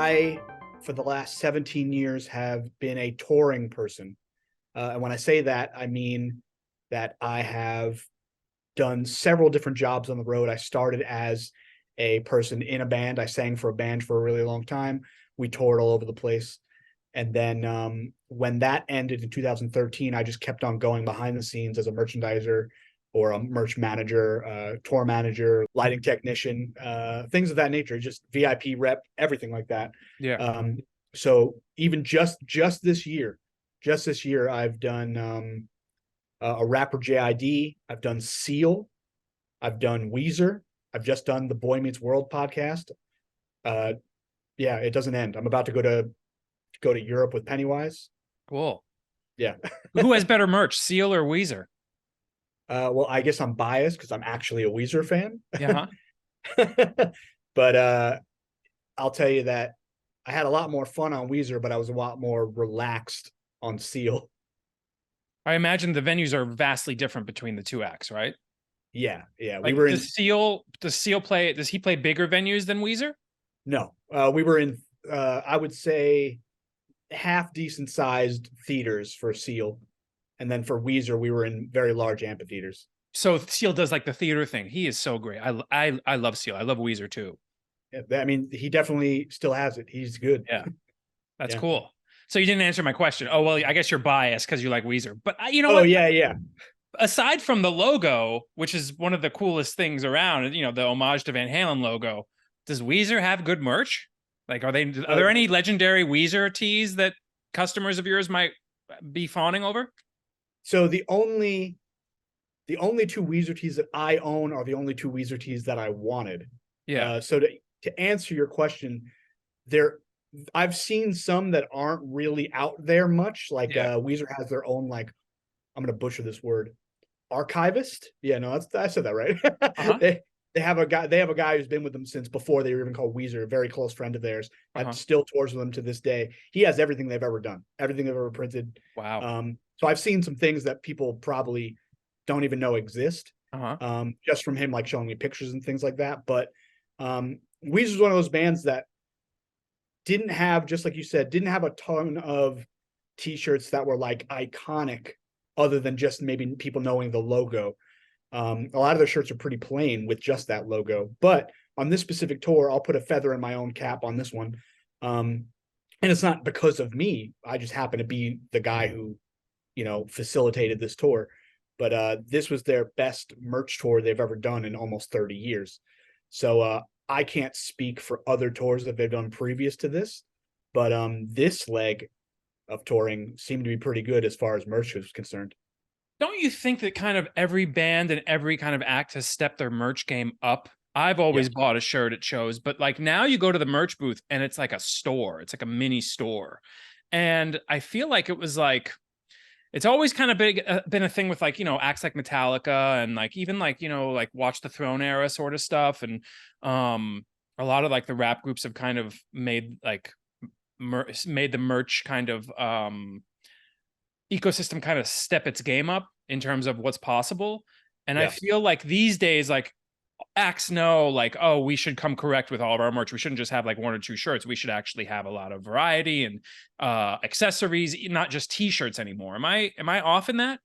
I, for the last 17 years, have been a touring person. And when I say that, I mean that I have done several different jobs on the road. I started as a person in a band. I sang for a band for a really long time. We toured all over the place. And then when that ended in 2013, I just kept on going behind the scenes as a merchandiser or a merch manager, tour manager, lighting technician, things of that nature, just VIP rep, everything like that. Yeah. So even just this year, I've done a rapper JID. I've done Seal. I've done Weezer. I've just done the Boy Meets World podcast. Yeah, it doesn't end. I'm about to go to Europe with Pennywise. Cool. Yeah. Who has better merch, Seal or Weezer? Well, I guess I'm biased because I'm actually a Weezer fan. Yeah. But I'll tell you that I had a lot more fun on Weezer, but I was a lot more relaxed on Seal. I imagine the venues are vastly different between the two acts, right? Yeah. We Like were in does Seal play, does he play bigger venues than Weezer? no, we were in I would say half decent sized theaters for Seal. And then for Weezer, we were in very large amphitheaters. So Seal does like the theater thing. He is so great. I love Seal. I love Weezer too. I mean, he definitely still has it. He's good. Yeah. That's Yeah. cool. So you didn't answer my question. Oh, well, I guess you're biased because you like Weezer. But you know Oh, what? yeah. Aside from the logo, which is one of the coolest things around, the homage to Van Halen logo, does Weezer have good merch? Like, are there any legendary Weezer tees that customers of yours might be fawning over? So the only two Weezer tees that I own are the only two Weezer tees that I wanted. Yeah. So to answer your question, I've seen some that aren't really out there much. Like Weezer has their own, like, I'm gonna butcher this word, archivist. Yeah, no, I said that right. Uh-huh. They have a guy who's been with them since before they were even called Weezer, a very close friend of theirs that still tours with them to this day. He has everything they've ever done, everything they've ever printed. Wow. So I've seen some things that people probably don't even know exist. Just from him, like, showing me pictures and things like that. But Weezer's one of those bands that didn't have, just like you said, didn't have a ton of t-shirts that were like iconic other than just maybe people knowing the logo. A lot of their shirts are pretty plain with just that logo. But on this specific tour, I'll put a feather in my own cap on this one. And it's not because of me. I just happen to be the guy who, facilitated this tour. But this was their best merch tour they've ever done in almost 30 years. So I can't speak for other tours that they've done previous to this, but this leg of touring seemed to be pretty good as far as merch is concerned. Don't you think that kind of every band and every kind of act has stepped their merch game up? I've always bought a shirt at shows, but like now you go to the merch booth and it's like a store. It's like a mini store. And I feel like it was like, it's always kind of been a thing with like, acts like Metallica and like even like, like Watch the Throne era sort of stuff. And a lot of like the rap groups have kind of made like made the merch kind of ecosystem kind of step its game up in terms of what's possible. And I feel like these days, like acts know like, oh, we should come correct with all of our merch. We shouldn't just have like one or two shirts. We should actually have a lot of variety and accessories, not just t-shirts anymore. Am I off in that?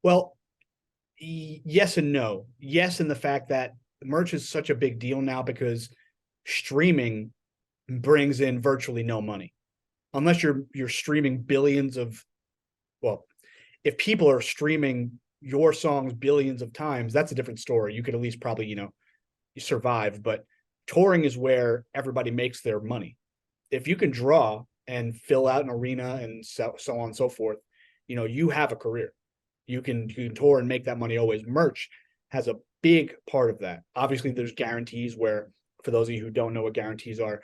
Well, yes and no. Yes, in the fact that merch is such a big deal now because streaming brings in virtually no money. Unless you're streaming billions of, well, if people are streaming your songs billions of times, that's a different story. You could at least probably, you survive. But touring is where everybody makes their money. If you can draw and fill out an arena and so on and so forth, you have a career. You can tour and make that money always. Merch has a big part of that. Obviously, there's guarantees where, for those of you who don't know what guarantees are,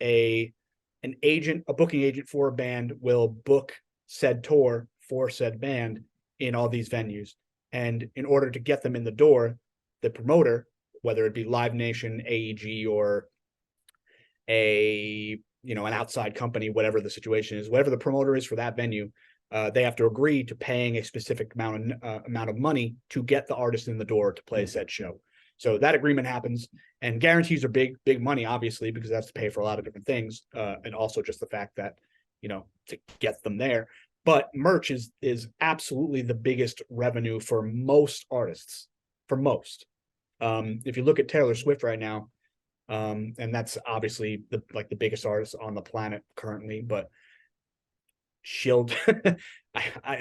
a booking agent for a band will book said tour for said band in all these venues. And in order to get them in the door, the promoter, whether it be Live Nation, AEG, or an outside company, whatever the situation is, whatever the promoter is for that venue, they have to agree to paying a specific amount of money to get the artist in the door to play said show. So that agreement happens, and guarantees are big money, obviously, because that's to pay for a lot of different things, and also just the fact that, to get them there. But merch is absolutely the biggest revenue for most artists, for most. If you look at Taylor Swift right now, and that's obviously the biggest artist on the planet currently, but she'll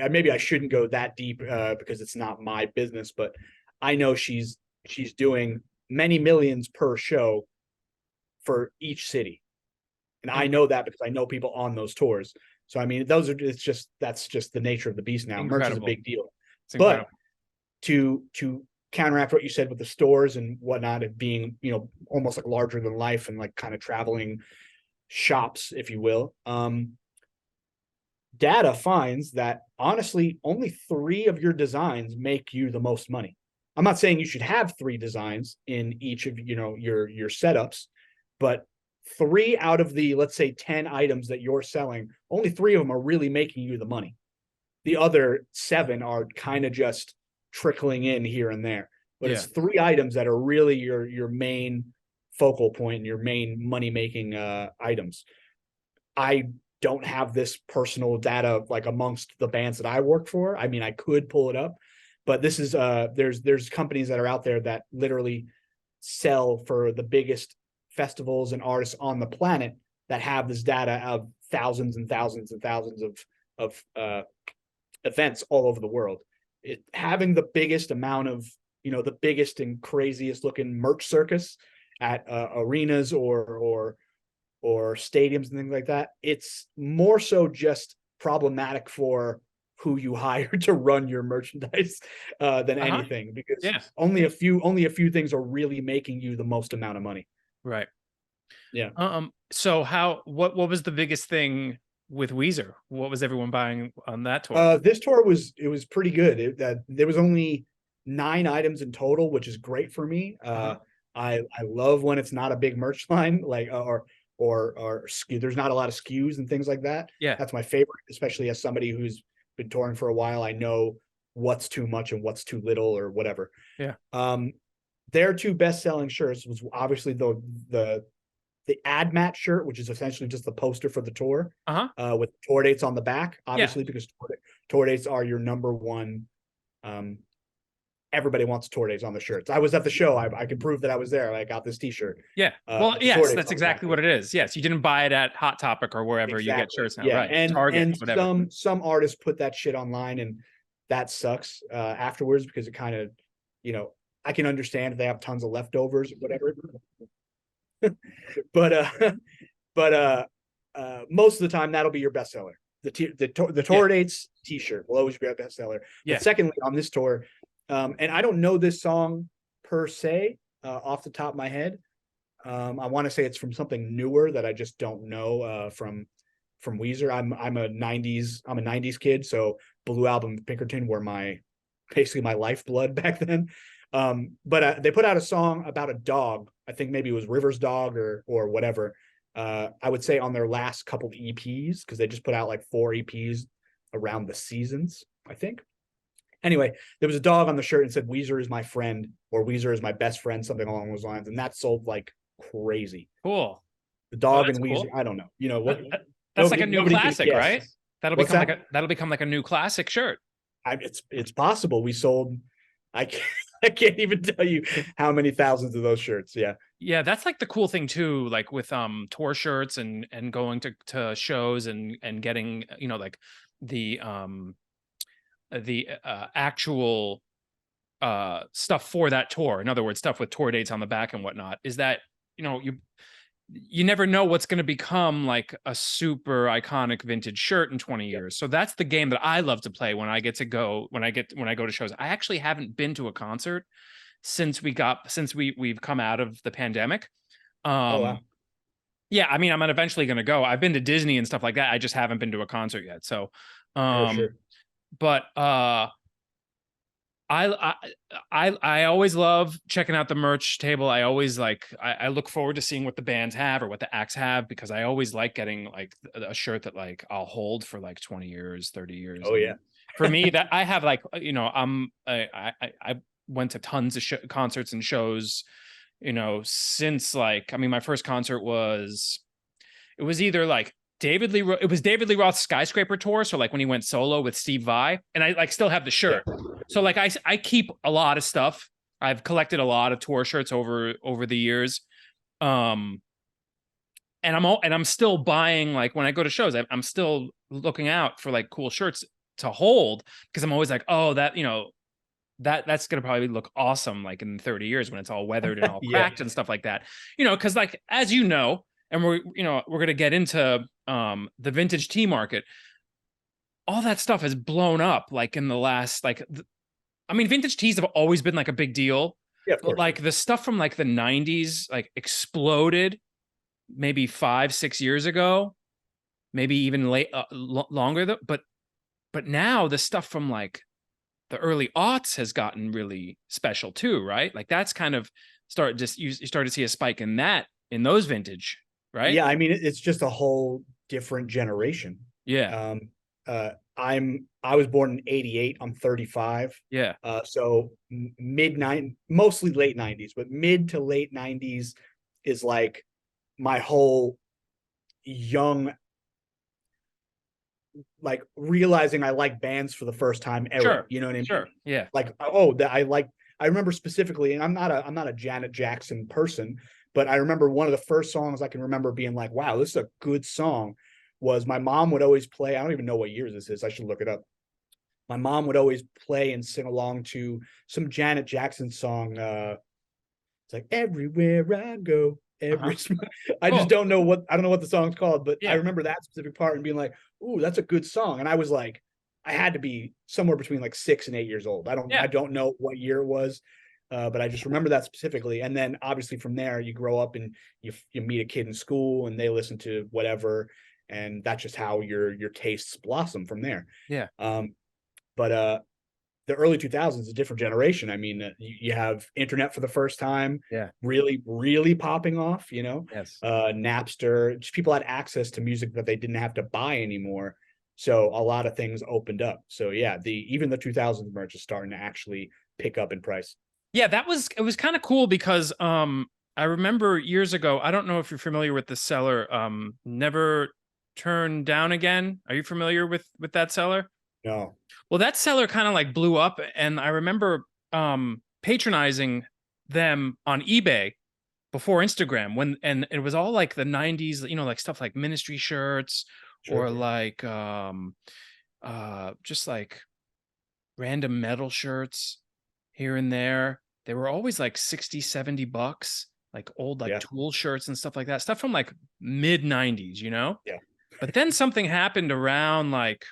maybe I shouldn't go that deep because it's not my business, but I know she's doing many millions per show for each city, and I know that because I know people on those tours. So I mean, that's just the nature of the beast now. Incredible. Merch is a big deal, but to counteract what you said with the stores and whatnot, it being almost like larger than life and like kind of traveling shops, if you will. Data finds that honestly only 3 of your designs make you the most money. I'm not saying you should have 3 designs in each of your setups, but 3 out of the, let's say, 10 items that you're selling, only 3 of them are really making you the money. The other 7 are kind of just trickling in here and there, but it's 3 items that are really your main focal point and your main money making items. I don't have this personal data like amongst the bands that I work for. I mean, I could pull it up, but this is there's companies that are out there that literally sell for the biggest festivals and artists on the planet that have this data of thousands and thousands and thousands of events all over the world. Having the biggest amount of the biggest and craziest looking merch circus at arenas or stadiums and things like that, it's more so just problematic for who you hire to run your merchandise than anything, because only a few things are really making you the most amount of money. Right. Yeah. So what was the biggest thing with Weezer? What was everyone buying on that tour? This tour was pretty good. There was only 9 items in total, which is great for me. I love when it's not a big merch line, like or there's not a lot of SKUs and things like that. Yeah, that's my favorite, especially as somebody who's been touring for a while. I know what's too much and what's too little or whatever. Yeah. Their 2 best-selling shirts was obviously the ad mat shirt, which is essentially just the poster for the tour, with tour dates on the back, obviously, because tour dates are your number one. Everybody wants tour dates on the shirts. I was at the show. I can prove that I was there. I got this T-shirt. Yeah. Well, yes, that's exactly what it is. Yes, you didn't buy it at Hot Topic or wherever you get shirts now, right? And Target, and some artists put that shit online, and that sucks afterwards, because it kind of, I can understand if they have tons of leftovers or whatever. but most of the time that'll be your bestseller. The tour dates T-shirt will always be our bestseller. But secondly, on this tour, and I don't know this song per se off the top of my head. I want to say it's from something newer that I just don't know from Weezer. I'm a 90s kid, so Blue Album, Pinkerton were basically my lifeblood back then. But they put out a song about a dog. I think maybe it was River's Dog or whatever. I would say on their last couple of EPs, because they just put out like 4 EPs around the seasons, I think. Anyway, there was a dog on the shirt and said, "Weezer is my friend," or "Weezer is my best friend," something along those lines. And that sold like crazy. Cool. The dog and Weezer, cool. I don't know. What? That's like a new classic, right? That'll become like a new classic shirt. It's possible. We sold, I can't even tell you how many thousands of those shirts. Yeah, that's like the cool thing too, like with tour shirts and going to shows and getting like the actual stuff for that tour. In other words, stuff with tour dates on the back and whatnot. Is that you never know what's going to become like a super iconic vintage shirt in 20 years. So that's the game that I love to play when I go to shows. I actually haven't been to a concert since we've come out of the pandemic. Wow. Yeah, I mean, I'm eventually going to go. I've been to Disney and stuff like that. I just haven't been to a concert yet. So, sure. But I always love checking out the merch table. I always I look forward to seeing what the bands have or what the acts have, because I always like getting like a shirt that like I'll hold for like 20 years, 30 years. Oh yeah. For me, that I have like, went to tons of concerts and shows, since like, I mean, my first concert was, it was either like it was David Lee Roth's Skyscraper tour. So like when he went solo with Steve Vai, and I like still have the shirt. Yeah. So like I keep a lot of stuff. I've collected a lot of tour shirts over the years. And I'm still buying, like when I go to shows, I'm still looking out for like cool shirts to hold, because I'm always like, oh, that's gonna probably look awesome like in 30 years when it's all weathered and all Yeah. cracked and stuff like that. Because like, as you know, and we're gonna get into the vintage tea market. All that stuff has blown up like in the last, like, I mean, vintage teas have always been like a big deal, Yeah, of but course. like the stuff from like the 90s like exploded maybe 5-6 years ago, maybe even late, longer though. But now the stuff from like the early aughts has gotten really special too, right? Like that's kind of you start to see a spike in those vintage, right? Yeah, I mean, it's just a whole different generation. Yeah, Um, I was born in '88. I'm 35. yeah, So mostly late '90s, but mid to late '90s is like my whole young, like realizing I like bands for the first time era. sure, You know what I mean? sure, yeah, Like, oh, that I like. I remember specifically, and I'm not a Janet Jackson person, but I remember one of the first songs I can remember being like, wow, this is a good song. Was my mom would always play. I don't even know what year this is. I should look it up. My mom would always play and sing along to some Janet Jackson song. It's like everywhere I go, uh-huh, I just cool, don't know what I don't know what the song's called, but I yeah, remember that specific part and being like, "Ooh, that's a good song." And I was like, I had to be somewhere between like 6 and 8 years old. yeah, I don't know what year it was, but I just remember that specifically. And then obviously from there, you grow up and you meet a kid in school and they listen to whatever, and that's just how your tastes blossom from there. yeah, But the early 2000s is a different generation. I mean, you have internet for the first time, yeah, really, really popping off, yes, Napster, just people had access to music that they didn't have to buy anymore. So a lot of things opened up. So yeah, even the 2000s merch is starting to actually pick up in price. yeah. It was kind of cool because I remember years ago. I don't know if you're familiar with the seller, Never Turn Down Again. Are you familiar with that seller? No. Well, that seller kind of like blew up, and I remember patronizing them on eBay before Instagram, and it was all like the 90s, like stuff like Ministry shirts, Sure. or like just like random metal shirts here and there. They were always like 60-70 bucks, like old like Yeah. Tool shirts and stuff like that. Stuff from like mid 90s. Yeah. But then something happened around like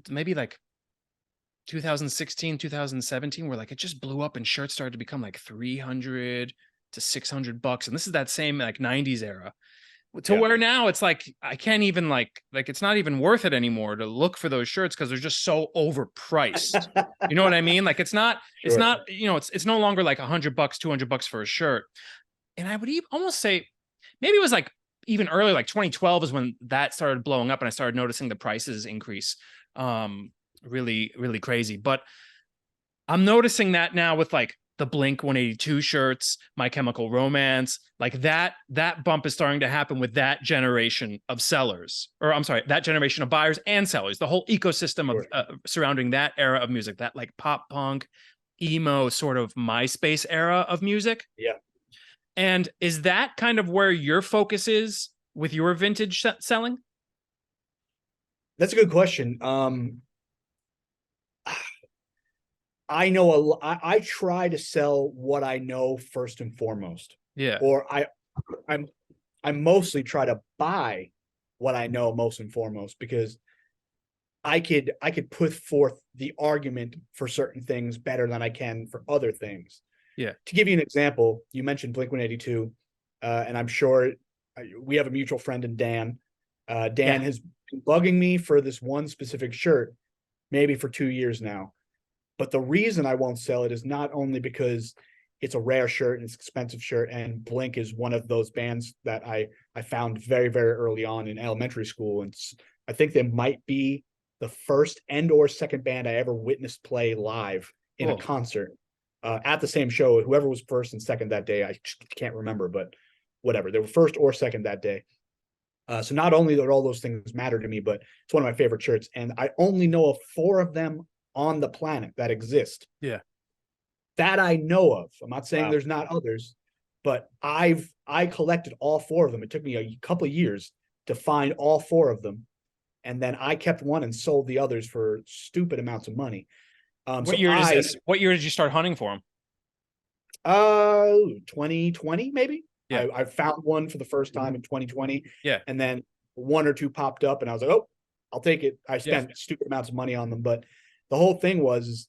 maybe like 2016, 2017, where like it just blew up and shirts started to become like 300 to 600 bucks. And this is that same like 90s era, to Yeah. where now it's like I can't even like it's not even worth it anymore to look for those shirts because they're just so overpriced. You know what I mean? Like it's Sure. not, it's no longer like 100 bucks, 200 bucks for a shirt. And I would even almost say maybe it was like even early, like 2012 is when that started blowing up and I started noticing the prices increase. Really, really crazy. But I'm noticing that now with like the Blink 182 shirts, My Chemical Romance, like that bump is starting to happen with that generation of sellers, or I'm sorry, that generation of buyers and sellers, the whole ecosystem of Sure. surrounding that era of music, that like pop punk, emo sort of MySpace era of music. Yeah. And is that kind of where your focus is with your vintage selling? That's a good question. I know I try to sell what I know first and foremost, Yeah. or I'm I mostly try to buy what I know most and foremost, because I could put forth the argument for certain things better than I can for other things. Yeah. To give you an example, you mentioned Blink 182, and I'm sure we have a mutual friend in Dan. Dan Yeah. has been bugging me for this one specific shirt, maybe for 2 years now. But the reason I won't sell it is not only because it's a rare shirt and it's an expensive shirt, and Blink is one of those bands that I found very, very early on in elementary school. And I think they might be the first and or second band I ever witnessed play live in a Cool. concert at the same show. Whoever was first and second that day, I can't remember, but whatever. They were first or second that day. So not only that all those things matter to me, but it's one of my favorite shirts. And I only know of 4 of them on the planet that exist. Yeah. That I know of. I'm not saying Wow. there's not others, but I collected all 4 of them. It took me a couple of years to find all 4 of them. And then I kept one and sold the others for stupid amounts of money. What year is this? What year did you start hunting for them? 2020 maybe. Yeah. I found one for the first time in 2020. Yeah. And then 1 or 2 popped up and I was like, oh, I'll take it. I spent Yeah. stupid amounts of money on them. But the whole thing was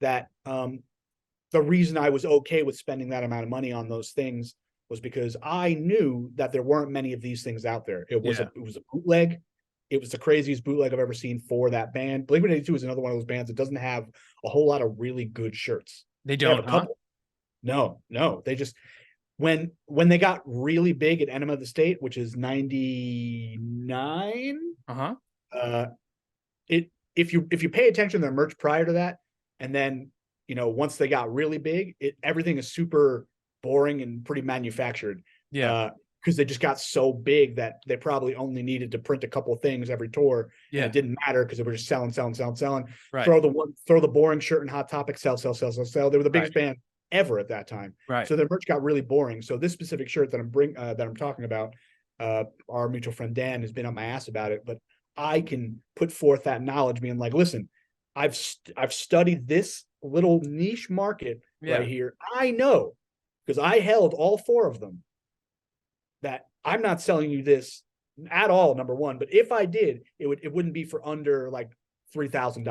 that the reason I was okay with spending that amount of money on those things was because I knew that there weren't many of these things out there. It was a bootleg. It was the craziest bootleg I've ever seen for that band. Blink-182 is another one of those bands that doesn't have a whole lot of really good shirts. They They have don't, a couple. No. They just when they got really big at Enema of the State, which is 99, Uh-huh. If you pay attention to their merch prior to that, and then once they got really big, everything is super boring and pretty manufactured. Yeah. Because they just got so big that they probably only needed to print a couple of things every tour. Yeah. And it didn't matter because they were just selling. Right. Throw the boring shirt in Hot Topic, sell. They were the biggest band ever at that time. Right. So their merch got really boring. So this specific shirt that I'm talking about, our mutual friend Dan has been on my ass about it, but I can put forth that knowledge, being like, listen, I've studied this little niche market right here. I know because I held all 4 of them that I'm not selling you this at all, number one. But if I did, it wouldn't be for under like $3,000.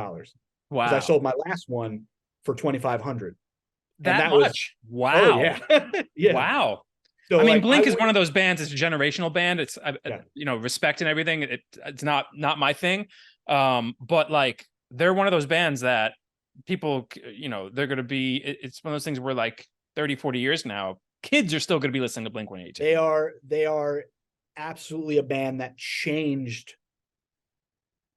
Wow. Because I sold my last one for $2,500. That much? Wow. Oh yeah. Yeah. Wow. So I mean, Blink is one of those bands. It's a generational band. It's Yeah. Respect and everything. It's not my thing. But like they're one of those bands that people, they're going to be. It's one of those things where like 30, 40 years now, kids are still going to be listening to Blink-182. They are absolutely a band that changed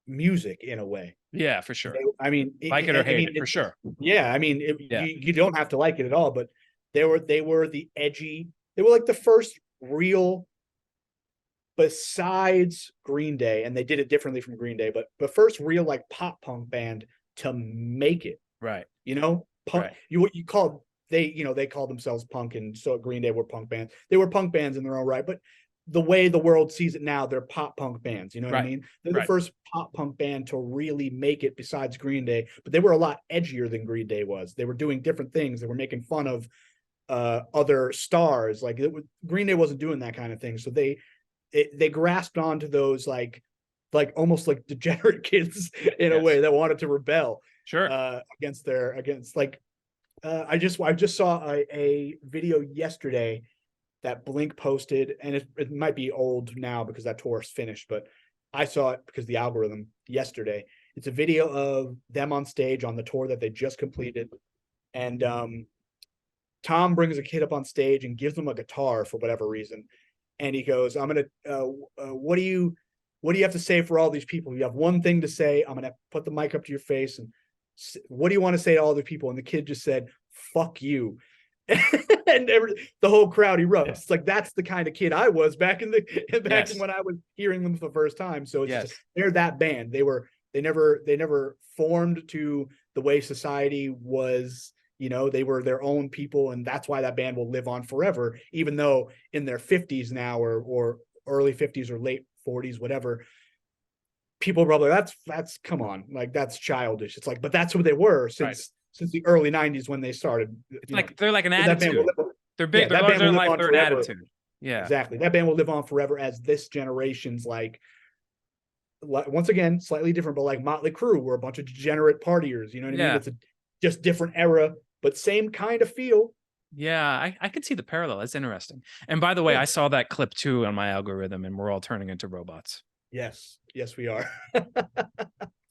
music in a way. Yeah, for sure. I mean, like it or hate it, for sure. Yeah, I mean, you don't have to like it at all, but they were the edgy. They were like the first real, besides Green Day, and they did it differently from Green Day, but the first real like pop punk band to make it. Right. Punk. Right. You called they called themselves punk, and so Green Day were punk bands. They were punk bands in their own right, but the way the world sees it now, they're pop punk bands. You know what I mean? They're the first pop punk band to really make it besides Green Day, but they were a lot edgier than Green Day was. They were doing different things. They were making fun of other stars. Like Green Day wasn't doing that kind of thing. So they grasped onto those like almost like degenerate kids in a way that wanted to rebel. Sure. Against I just saw a video yesterday that Blink posted, and it might be old now because that tour is finished, but I saw it because the algorithm yesterday. It's a video of them on stage on the tour that they just completed. And Tom brings a kid up on stage and gives them a guitar for whatever reason. And he goes, I'm going to, what do you have to say for all these people? You have one thing to say. I'm going to put the mic up to your face. And what do you want to say to all the people? And the kid just said, fuck you. And the whole crowd erupts. It's like, that's the kind of kid I was back in when I was hearing them for the first time. So it's just, they're that band. They never formed to the way society was. They were their own people, and that's why that band will live on forever, even though in their 50s now or early 50s or late 40s, whatever, people are probably that's come on, like that's childish. It's like, but that's who they were since the early 90s when they started. They're like an attitude. They're big. They're like their attitude. Yeah, exactly. That band will live on forever as this generation's like once again, slightly different, but like Motley Crue were a bunch of degenerate partiers. You know what I mean? It's a just different era, but same kind of feel. Yeah, I could see the parallel. That's interesting. And by the way, I saw that clip too on my algorithm, and we're all turning into robots. Yes, we are.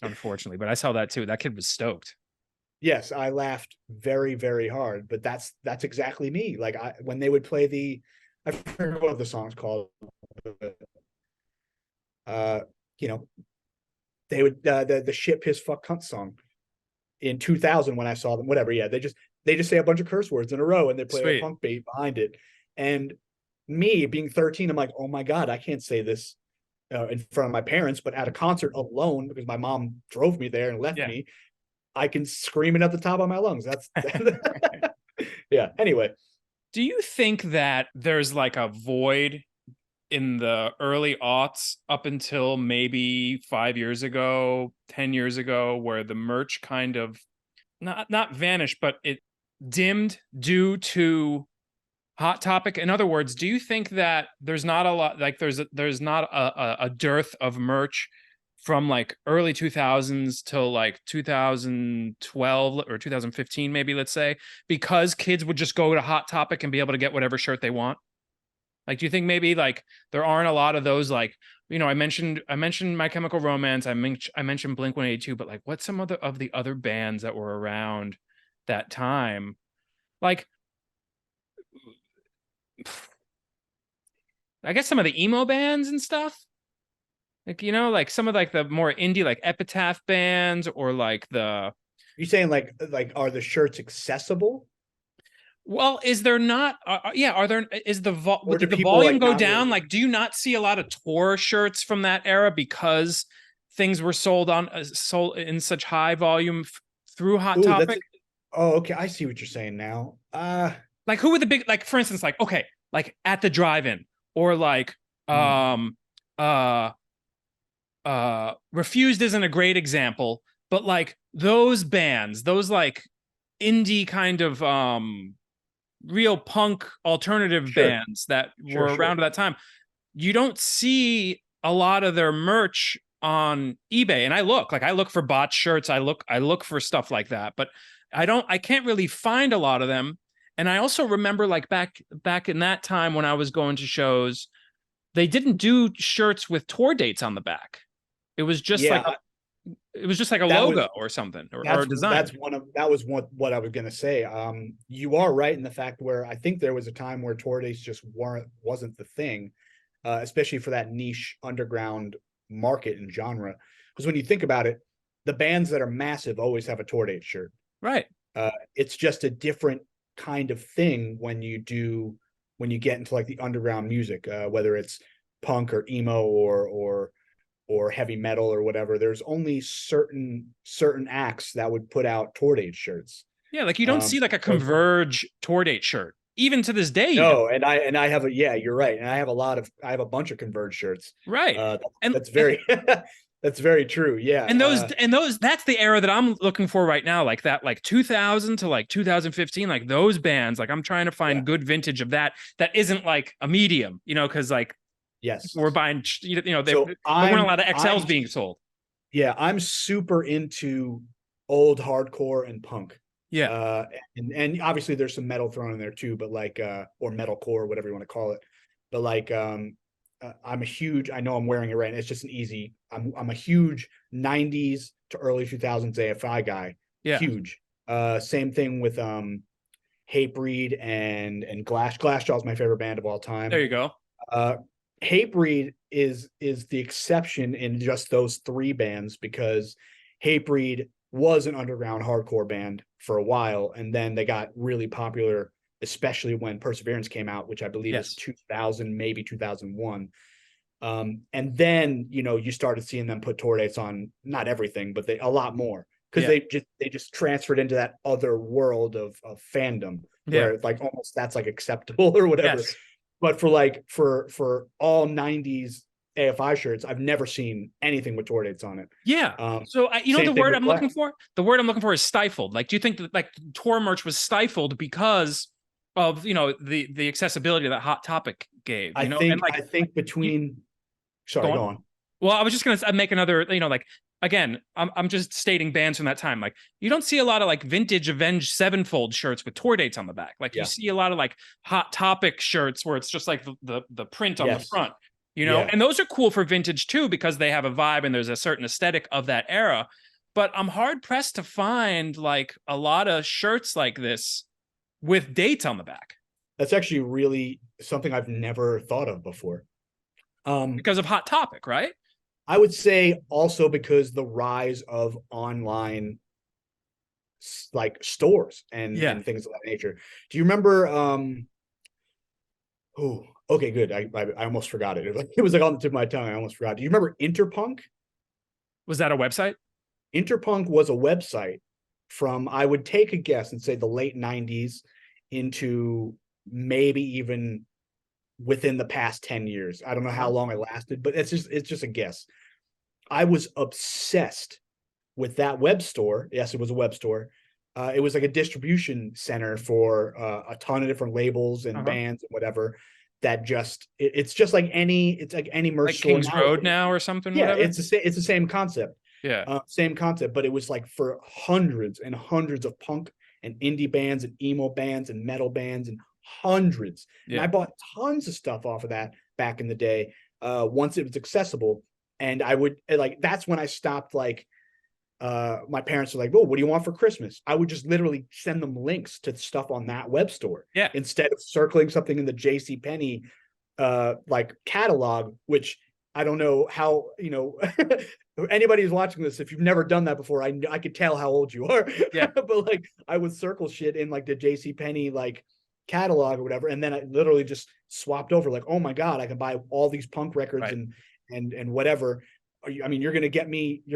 Unfortunately, but I saw that too. That kid was stoked. Yes, I laughed very, very hard, but that's exactly me. Like when they would play I forget what the song's called. they would the shit piss fuck cunt song in 2000 when I saw them. Whatever, yeah, they just say a bunch of curse words in a row and they play a Sweet. punk beat behind it. And me being 13, I'm like, oh my god, I can't say this in front of my parents, but at a concert alone because my mom drove me there and left Yeah. me, I can scream it at the top of my lungs. That's yeah. Anyway, Do you think that there's like a void in the early aughts up until maybe 5 years ago, 10 years ago, where the merch kind of not vanished, but it dimmed due to Hot Topic? In other words, do you think that there's not a lot, like there's not a dearth of merch from like early 2000s till like 2012 or 2015, maybe, let's say, because kids would just go to Hot Topic and be able to get whatever shirt they want? Like, do you think maybe like there aren't a lot of those, like, I mentioned My Chemical Romance, I mentioned Blink 182, but like what's some of the other bands that were around that time? Like, I guess some of the emo bands and stuff. Like, like some of like the more indie, like Epitaph bands, or like you saying are the shirts accessible? well, is there not? Yeah, are there? Or do Did the people volume like go not down? really? Like, do you not see a lot of tour shirts from that era because things were sold in such high volume through Hot Ooh, that's Topic? it. Oh, okay. I see what you're saying now. Like, who were the big, like, for instance, like, okay, like At the Drive-In, or like uh Refused isn't a great example, but like those bands, those like indie kind of real punk alternative Sure, bands that sure, were sure. around at that time, you don't see a lot of their merch on eBay. And I look for bot shirts, I look for stuff like that, but I can't really find a lot of them. And I also remember, like, back in that time when I was going to shows, they didn't do shirts with tour dates on the back. It was just like Yeah, a that logo was or something, or a that's design. one of that was what I was gonna say. You are right in the fact where I think there was a time where tour dates just wasn't the thing, especially for that niche underground market and genre. Because when you think about it, the bands that are massive always have a tour date shirt. Right. It's just a different kind of thing when you get into like the underground music, whether it's punk or emo or heavy metal or whatever. There's only certain acts that would put out tour date shirts. Yeah, like you don't see like a So Converge tour date shirt. Even to this day, you don't. no, and I have a yeah, you're right, and I have a bunch of Converge shirts. Right. Uh, And that's very that's very true. Yeah. those that's the era that I'm looking for right now, like that, like 2000 to like 2015, like those bands. Like, I'm trying to Yeah. find good vintage of that isn't like a medium, because like Yes. we're buying, So there weren't a lot of I'm XLs being sold. yeah, I'm super into old hardcore and punk. Yeah. Uh and obviously there's some metal thrown in there too, but like or metalcore, whatever you want to call it. But like I'm a huge, I know I'm wearing it right, and it's just an easy, I'm a huge 90s to early 2000s AFI guy. Yeah. Huge. Same thing with Hatebreed and Glassjaw is my favorite band of all There time. you go. Uh, Hatebreed is the exception in just those three bands because Hatebreed was an underground hardcore band for a while, and then they got really popular, especially when Perseverance came out, which I believe is Yes. 2000, maybe 2001. And then you started seeing them put tour dates on not everything, but a lot more because Yeah. they just transferred into that other world of fandom Yeah. where like almost that's like acceptable or whatever. Yes. But for like for all 90s AFI shirts, I've never seen anything with tour dates on it. Yeah. So Same the thing word with I'm looking Glass. for? The word I'm looking for is stifled. Like, do you think that like tour merch was stifled because of, the accessibility that Hot Topic gave, and like, I think you between go sorry, go on. on. Well, I was just gonna make another, like, again, I'm just stating bands from that time. Like, you don't see a lot of like vintage Avenged Sevenfold shirts with tour dates on the back. Like, you Yeah. see a lot of like Hot Topic shirts where it's just like the print on the Yes. front, Yeah. and those are cool for vintage too because they have a vibe and there's a certain aesthetic of that era. But I'm hard pressed to find like a lot of shirts like this with dates on the back That's actually really something I've never thought of before. Um, because of Hot Topic, right? I would say also because the rise of online like stores Yeah. and things of that nature. Do you remember oh, okay, good. I almost forgot it. It was like on the tip of my tongue. I almost forgot. Do you remember Interpunk? Was that a website? Interpunk was a website from, I would take a guess and say, the late 90s into maybe even within the past 10 years. I don't know how Uh-huh. long it lasted, but it's just a guess. I was obsessed with that web store. Yes, it was a web store. It was like a distribution center for a ton of different labels and Uh-huh. bands and whatever. That just it's just like any merch Like store Kings Road nowadays. now or something, Yeah, whatever. it's the same concept, Yeah. but it was like for hundreds and hundreds of punk and indie bands and emo bands and metal bands and hundreds. And I Yeah. bought tons of stuff off of that back in the day. Once it was accessible, and I would like that's when I stopped like my parents were like, "Oh, what do you want for Christmas?" I would just literally send them links to stuff on that web store Yeah. instead of circling something in the J.C. Penney like catalog, which I don't know how, anybody who's watching this, if you've never done that before, I could tell how old you are. Yeah. But like I would circle shit in like the J.C. Penney like catalog or whatever, and then I literally just swapped over like, oh my god, I can buy all these punk records Right. and whatever. I mean, you're gonna get me a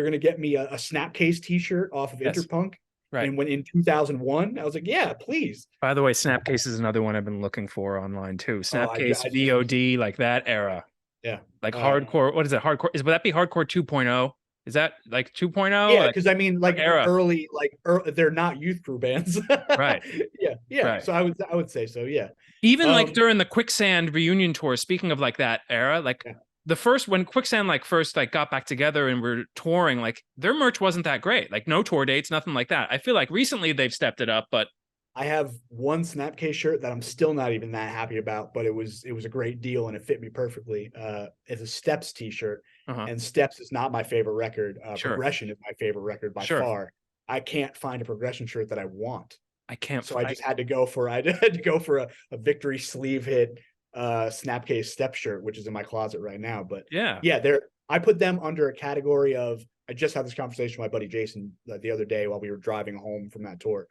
Snapcase T-shirt off of Yes. Interpunk, Right. and when in 2001, I was like, yeah, please. By the way, Snapcase is another one I've been looking for online too. Oh, Snapcase, I just VOD, like that era. yeah. Like Uh, hardcore. What is it? Hardcore. Would that be hardcore 2.0? Is that like 2.0? yeah, Like because I mean, what like era? early, they're not youth crew bands. Right. Yeah, yeah. Right. So I would say so. Yeah. Even like Um. during the Quicksand reunion tour, speaking of like that era, like Yeah. the first when Quicksand like first like got back together and were touring, like their merch wasn't that great. Like no tour dates, nothing like that. I feel like recently they've stepped it up, but I have one Snapcase shirt that I'm still not even that happy about, but it was a great deal and it fit me perfectly. It's a Steps T-shirt, uh-huh. and Steps is not my favorite record. Sure. Progression is my favorite record by Sure. far. I can't find a Progression shirt that I want, I can't so I I, just had to go for I had to go for a Victory sleeve hit Snapcase Step shirt, which is in my closet right now. But yeah. yeah, I put them under a category of. I just had this conversation with my buddy Jason the other day while we were driving home from that tour.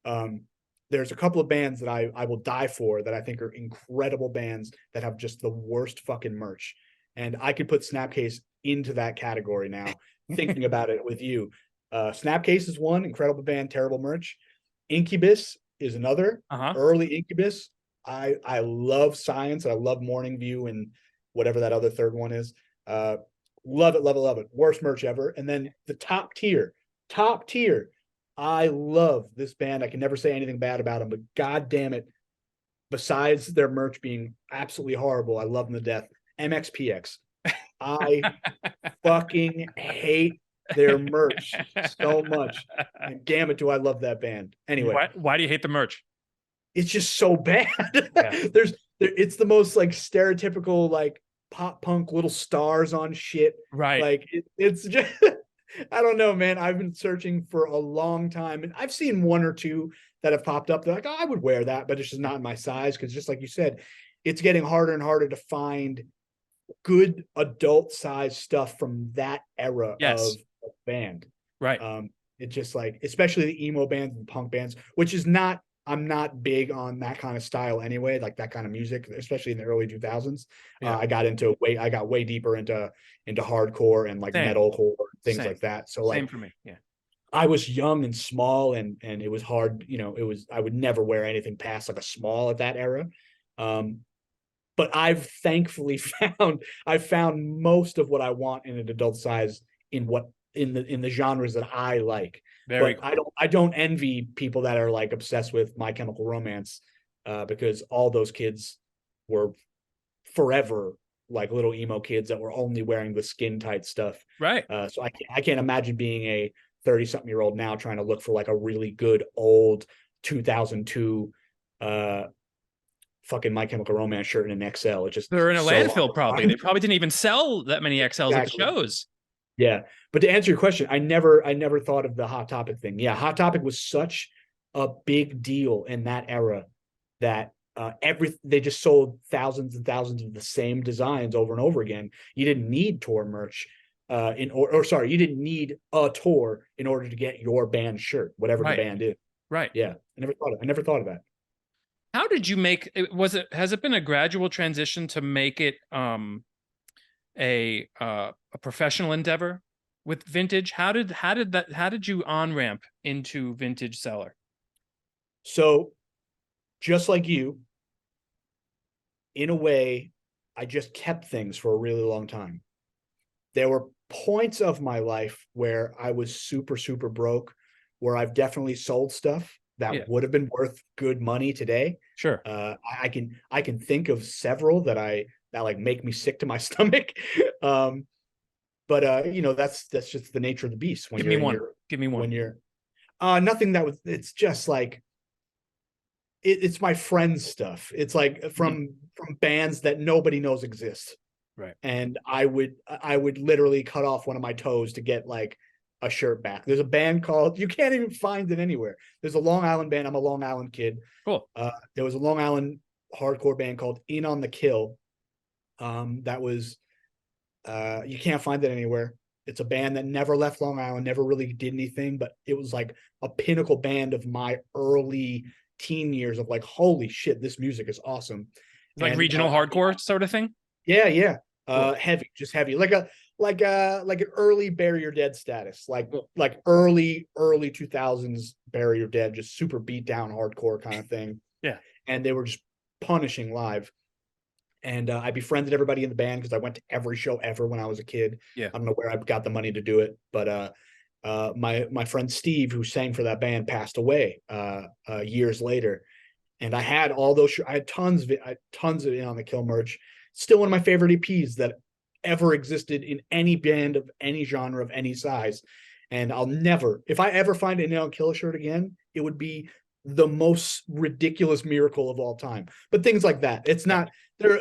Um, there's a couple of bands that I will die for that I think are incredible bands that have just the worst fucking merch. And I could put Snapcase into that category now, thinking about it with you. Snapcase is one, incredible band, terrible merch. Incubus is another, Uh-huh. early Incubus. I love Science, and I love Morning View and whatever that other third one is. Uh, love it, love it, love it. Worst merch ever. And then the top tier, I love this band. I can never say anything bad about them, but god damn it, besides their merch being absolutely horrible, I love them to death. MXPX. I fucking hate their merch so much. And damn it, do I love that band. Anyway, Why do you hate the merch? it's just so bad. Yeah. It's the most like stereotypical like pop punk little stars on shit. Right. Like it's just I don't know, man. I've been searching for a long time, and I've seen one or two that have popped up. They're like, oh, I would wear that, but it's just not in my size because, just like you said, it's getting harder and harder to find good adult size stuff from that era of Yes. band. Right. It's just like, especially the emo bands and punk bands, which is not. I'm not big on that kind of style anyway, like that kind of music, especially in the early 2000s. Yeah. I got way deeper into hardcore and like Same. metalcore, things Same. like that. So Same like for me. Yeah. I was young and small, and it was hard, I would never wear anything past like a small at that era. Um, but I've thankfully found most of what I want in an adult size in the genres that I like. Very But cool. I don't envy people that are like obsessed with My Chemical Romance, because all those kids were forever like little emo kids that were only wearing the skin tight stuff. Right. So I can't imagine being a 30-something-year-old now trying to look for like a really good old 2002 uh fucking My Chemical Romance shirt in an XL. It's just They're in a so landfill hard to probably. They find. probably didn't even sell that many XLs at the Exactly. shows. Yeah. But to answer your question, I never thought of the Hot Topic thing. Yeah, Hot Topic was such a big deal in that era that they just sold thousands and thousands of the same designs over and over again. You didn't need tour merch. or sorry, you didn't need a tour in order to get your band shirt, whatever the Right. band is. Right. Yeah, I never thought of that. How did you make it? Has it been a gradual transition to make it a professional endeavor with vintage? How did you on ramp into vintage seller? So just like you, in a way, I just kept things for a really long time. There were points of my life where I was super, super broke, where I've definitely sold stuff Yeah, that would have been worth good money today. sure. I can think of several that like make me sick to my stomach. Um, but you know, that's just the nature of the beast when Give me you're in one. your Give me one. when you're nothing that was it's just like it's my friends stuff. It's like Mhm. from bands that nobody knows exist. Right. And I would literally cut off one of my toes to get like a shirt back. There's a band called, you can't even find it anywhere. There's a Long Island band. I'm a Long Island kid. Cool. There was a Long Island hardcore band called In on the Kill. That was you can't find it anywhere. It's a band that never left Long Island, never really did anything, but it was like a pinnacle band of my early teen years of like, holy shit, this music is awesome. Like And regional hardcore sort of thing. yeah, yeah. Cool. Heavy, just heavy. Like an early Bury Your Dead status. Cool. Like early 2000s Bury Your Dead, just super beat down hardcore kind of thing. Yeah. And they were just punishing live. And I befriended everybody in the band because I went to every show ever when I was a kid. Yeah. I don't know where I got the money to do it, but my friend Steve, who sang for that band, passed away years later, and I had all those. I had tons of In on the Kill merch. Still one of my favorite EPs that ever existed in any band of any genre of any size. And I'll never, if I ever find an In on Kill shirt again, it would be the most ridiculous miracle of all time. But things like that, it's Yeah. not.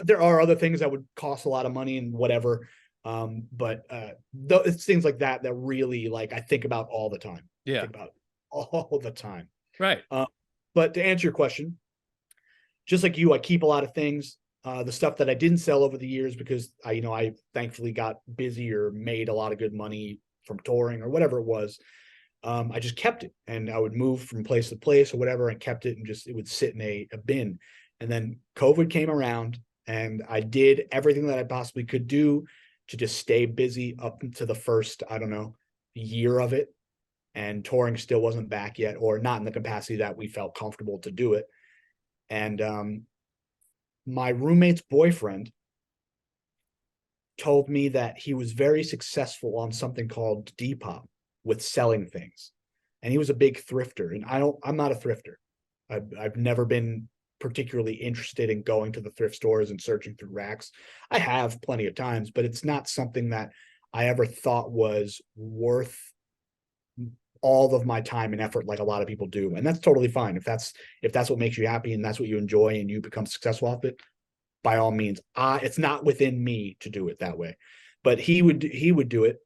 There are other things that would cost a lot of money and whatever. But it's things like that that really like I think about all the time. I Yeah. think about all the time. Right. But to answer your question, just like you, I keep a lot of things. The stuff that I didn't sell over the years because I thankfully got busy or made a lot of good money from touring or whatever it was. I just kept it, and I would move from place to place or whatever, and kept it, and just it would sit in a bin. And then COVID came around, and I did everything that I possibly could do to just stay busy up to the first, I don't know, year of it. And touring still wasn't back yet, or not in the capacity that we felt comfortable to do it. And my roommate's boyfriend told me that he was very successful on something called Depop with selling things. And he was a big thrifter. And I'm not a thrifter. I've never been particularly interested in going to the thrift stores and searching through racks. I have plenty of times, but it's not something that I ever thought was worth all of my time and effort like a lot of people do. And that's totally fine. If that's what makes you happy and that's what you enjoy and you become successful off it, by all means. It's not within me to do it that way. But he would do it,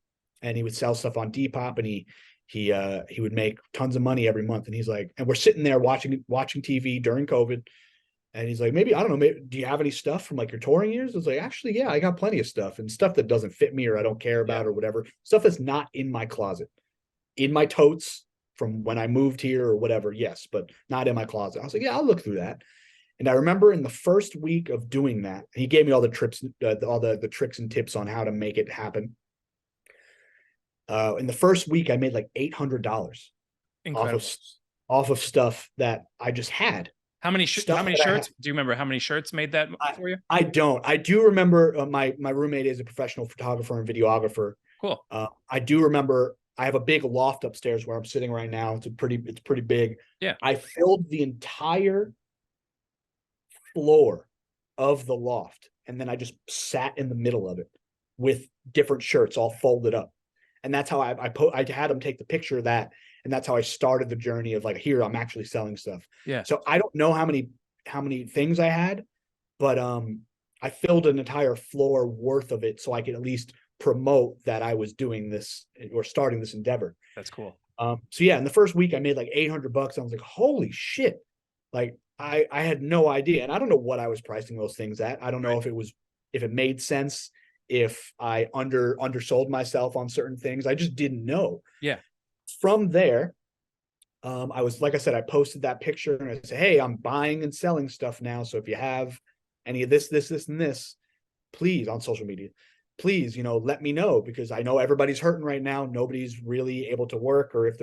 and he would sell stuff on Depop, and he would make tons of money every month. And he's like, and we're sitting there watching TV during COVID, and he's like, maybe I don't know, maybe do you have any stuff from like your touring years? I was like, actually, yeah, I got plenty of stuff, and stuff that doesn't fit me or I don't care Yeah. about or whatever. Stuff that's not in my closet, in my totes from when I moved here or whatever. Yes, but not in my closet. I was like, yeah, I'll look through that. And I remember in the first week of doing that, he gave me all the trips, all the tricks and tips on how to make it happen. In the first week, I made like $800 off of Incredible. off of stuff that I just had. How Stuff many that I had. shirts? Do you remember how many shirts made that for you? I don't. I do remember my roommate is a professional photographer and videographer. Cool. I do remember. I have a big loft upstairs where I'm sitting right now. It's pretty big. Yeah. I filled the entire floor of the loft, and then I just sat in the middle of it with different shirts all folded up. And that's how I had him take the picture of that, and that's how I started the journey of like, here I'm actually selling stuff. Yeah. So I don't know how many things I had, but I filled an entire floor worth of it so I could at least promote that I was doing this or starting this endeavor. That's cool. So yeah, in the first week I made like $800. I was like, holy shit. Like I had no idea. And I don't know what I was pricing those things at. I don't know Right. if it made sense if I undersold myself on certain things. I just didn't know. Yeah. From there, I was, like I said, I posted that picture and I said, hey, I'm buying and selling stuff now. So if you have any of this, and this, please, on social media, please, let me know, because I know everybody's hurting right now. Nobody's really able to work, or if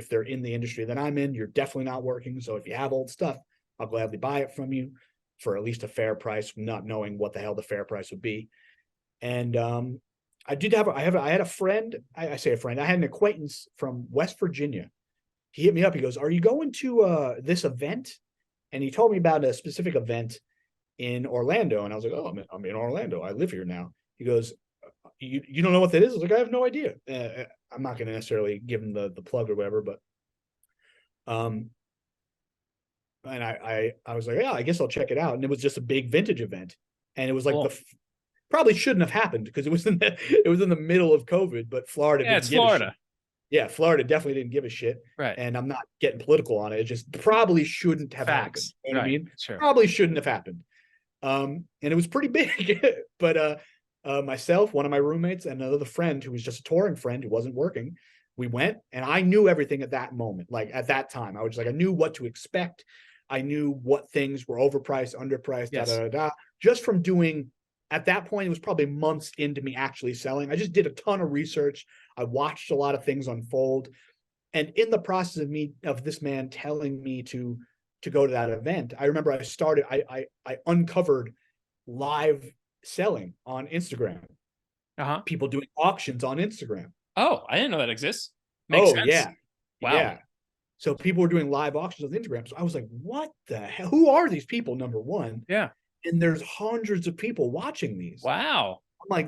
they're in the industry that I'm in, you're definitely not working. So if you have old stuff, I'll gladly buy it from you for at least a fair price, not knowing what the hell the fair price would be. And I had a friend, I say a friend, I had an acquaintance from West Virginia. He hit me up. He goes, are you going to this event? And he told me about a specific event in Orlando. And I was like, oh, I'm in Orlando. I live here now. He goes, you don't know what that is? I was like, I have no idea. I'm not going to necessarily give him the plug or whatever, but and I was like, yeah, I guess I'll check it out. And it was just a big vintage event, and it was like Cool. probably shouldn't have happened because it was in the middle of COVID, but Florida Yeah, didn't it's give a shit. Florida. Yeah, Florida definitely didn't give a shit. Right. And I'm not getting political on it. It just probably shouldn't have happened. Facts. You know what I Right. mean? Sure. Probably shouldn't have happened. And it was pretty big. But myself, one of my roommates, and another friend who was just a touring friend who wasn't working, we went, and I knew everything at that moment. Like at that time, I was like, I knew what to expect. I knew what things were overpriced, underpriced, Yes. just from doing. At that point, it was probably months into me actually selling. I just did a ton of research. I watched a lot of things unfold. And in the process of this man telling me to go to that event, I remember I uncovered live selling on Instagram. Uh-huh. People doing auctions on Instagram. Oh, I didn't know that exists. Makes Oh sense. yeah. Wow. Yeah. So people were doing live auctions on Instagram. So I was like, what the hell? Who are these people? Number one. Yeah. And there's hundreds of people watching these. Wow. I'm like,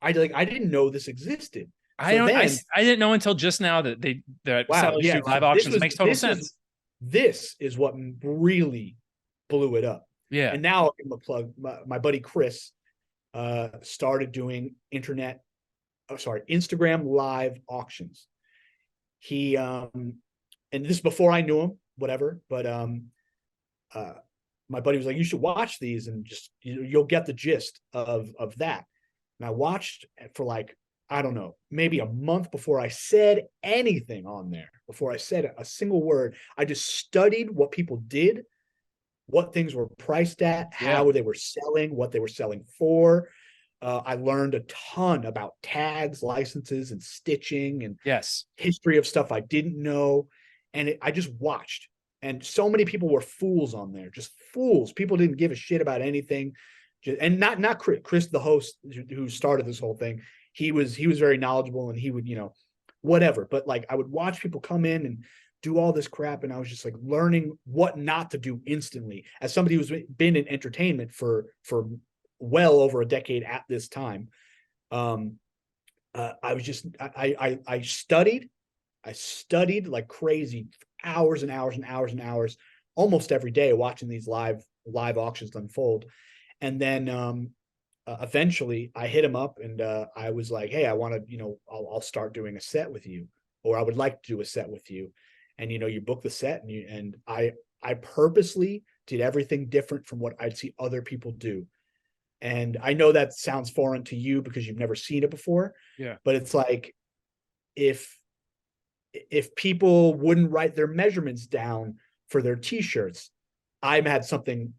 I didn't know this existed. I So don't. then, I didn't know until just now that wow, sellers yeah. do So live auctions. Makes total sense. This is what really blew it up. Yeah. And now I'll give him a plug. My buddy Chris started doing Instagram live auctions. He and this is before I knew him, whatever. But my buddy was like, you should watch these and just you'll get the gist of that. And I watched for like, I don't know, maybe a month before I said anything on there, before I said a single word. I just studied what people did, what things were priced at, Yeah. how they were selling, what they were selling for. I learned a ton about tags, licenses, and stitching, and Yes. history of stuff I didn't know. And I just watched. And so many people were fools on there, just fools. People didn't give a shit about anything. And not Chris, the host who started this whole thing. He was very knowledgeable, and he would, whatever. But like, I would watch people come in and do all this crap, and I was just like learning what not to do instantly. As somebody who's been in entertainment for well over a decade at this time, I was just I studied like crazy, hours and hours and hours and hours, almost every day, watching these live auctions unfold. And then eventually I hit him up, and I was like, hey, I want to, I'll start doing a set with you, or I would like to do a set with you. And you book the set, and I purposely did everything different from what I'd see other people do. And I know that sounds foreign to you because you've never seen it before. Yeah. But it's like, if people wouldn't write their measurements down for their t-shirts, I had something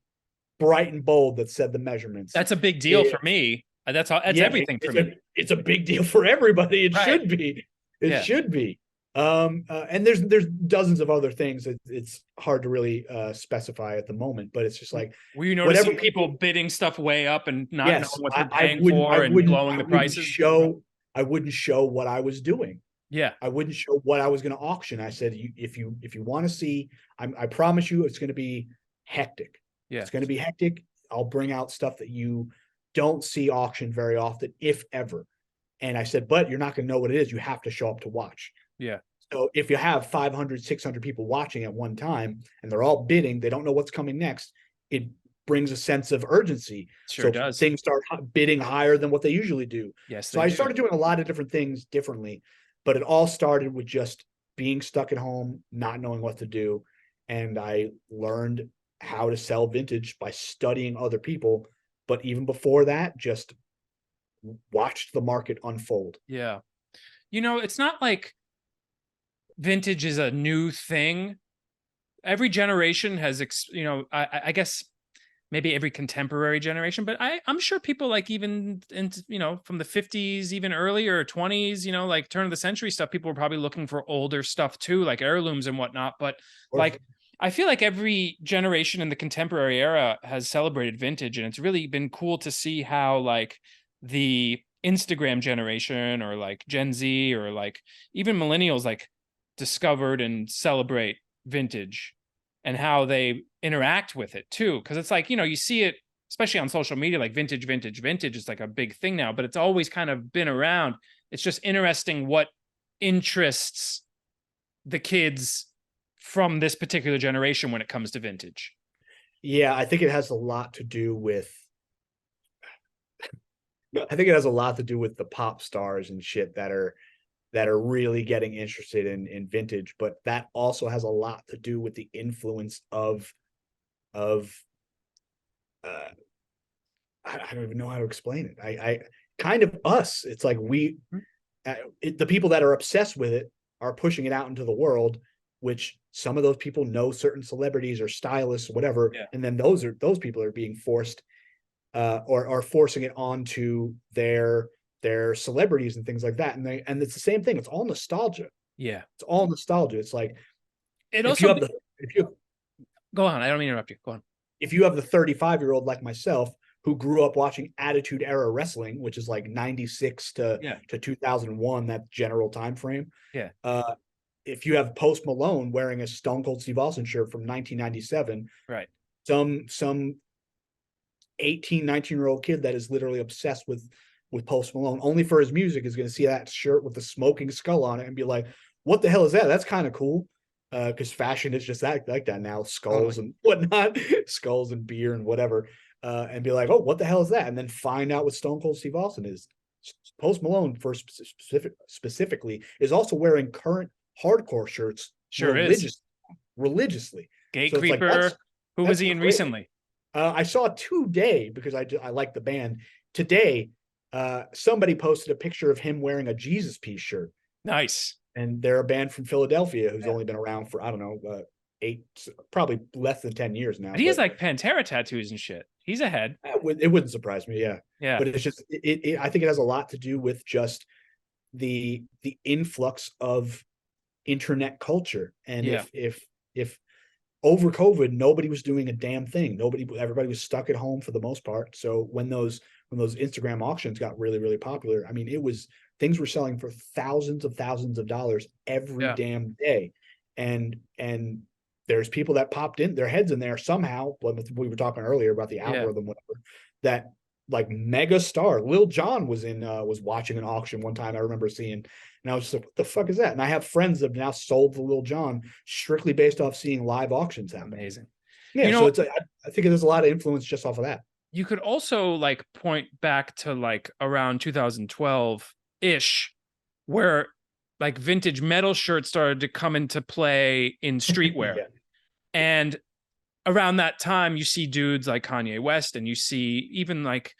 bright and bold that said the measurements. That's a big deal for me. That's everything for me. It's a big deal for everybody. It Right. should be. It should be. And there's dozens of other things that it's hard to really specify at the moment, but it's just like, were you noticing people bidding stuff way up and not knowing what they're paying for and blowing the prices? I wouldn't show what I was doing. Yeah. I wouldn't show what I was going to auction. I said, if you want to see, I promise you it's going to be hectic. Yeah. It's going to be hectic. I'll bring out stuff that you don't see auctioned very often, if ever. And I said, but you're not going to know what it is. You have to show up to watch. Yeah. So if you have 500, 600 people watching at one time, and they're all bidding, they don't know what's coming next, it brings a sense of urgency. Sure does. Things start bidding higher than what they usually do. Yes. So I started doing a lot of different things differently, but it all started with just being stuck at home, not knowing what to do. And I learned how to sell vintage by studying other people. But even before that, just watched the market unfold. Yeah. It's not like vintage is a new thing. Every generation has, I guess maybe every contemporary generation, but I'm sure people like even from the 50s, even earlier 20s, like turn of the century stuff, people were probably looking for older stuff too, like heirlooms and whatnot. But like, I feel like every generation in the contemporary era has celebrated vintage, and it's really been cool to see how like the Instagram generation or like Gen Z or like even millennials like discovered and celebrate vintage and how they interact with it too. Cause it's like, you see it, especially on social media, like vintage, vintage, vintage is like a big thing now, but it's always kind of been around. It's just interesting what interests the kids from this particular generation when it comes to vintage. Yeah, I think it has a lot to do with the pop stars and shit that are really getting interested in vintage, but that also has a lot to do with the influence of I don't even know how to explain it. I kind of us. It's like the people that are obsessed with it are pushing it out into the world, which some of those people know certain celebrities or stylists, whatever, Yeah. and then those people are being forced or are forcing it onto their celebrities and things like that. And it's the same thing. It's all nostalgia. Yeah. It's all nostalgia. It's like It if also you have the if you go on. I don't mean to interrupt you. Go on. if you have the 35-year-old like myself who grew up watching Attitude Era wrestling, which is like 96 to 2001, that general time frame. Yeah. If you have Post Malone wearing a Stone Cold Steve Austin shirt from 1997, right, some 18, 19-year-old kid that is literally obsessed with Post Malone only for his music is going to see that shirt with the smoking skull on it and be like, what the hell is that? That's kind of cool. Because fashion is just that like that now, skulls and whatnot, skulls and beer and whatever, and be like, oh, what the hell is that? And then find out what Stone Cold Steve Austin is. Post Malone, for specifically, is also wearing current hardcore shirts sure religiously. Gatekeeper. So who was he in recently? I saw today because I like the band. Today, somebody posted a picture of him wearing a Jesus Piece shirt. Nice. And they're a band from Philadelphia who's only been around for, I don't know, probably less than 10 years now. But he has like Pantera tattoos and shit. He's ahead. It wouldn't surprise me. Yeah. Yeah. But it's just, I think it has a lot to do with just the influx of internet culture. And if over COVID, nobody was doing a damn thing. Everybody was stuck at home for the most part. So when those Instagram auctions got really, really popular, I mean, things were selling for thousands of dollars every damn day. And there's people that popped in their heads in there somehow. We were talking earlier about the algorithm, whatever, that like mega star Lil Jon was watching an auction one time. I remember seeing, and I was just like, what the fuck is that? And I have friends that have now sold the Lil Jon strictly based off seeing live auctions happen. Amazing. Yeah. So I think there's a lot of influence just off of that. You could also like point back to like around 2012 ish, where like vintage metal shirts started to come into play in streetwear. And around that time, you see dudes like Kanye West, and you see even like,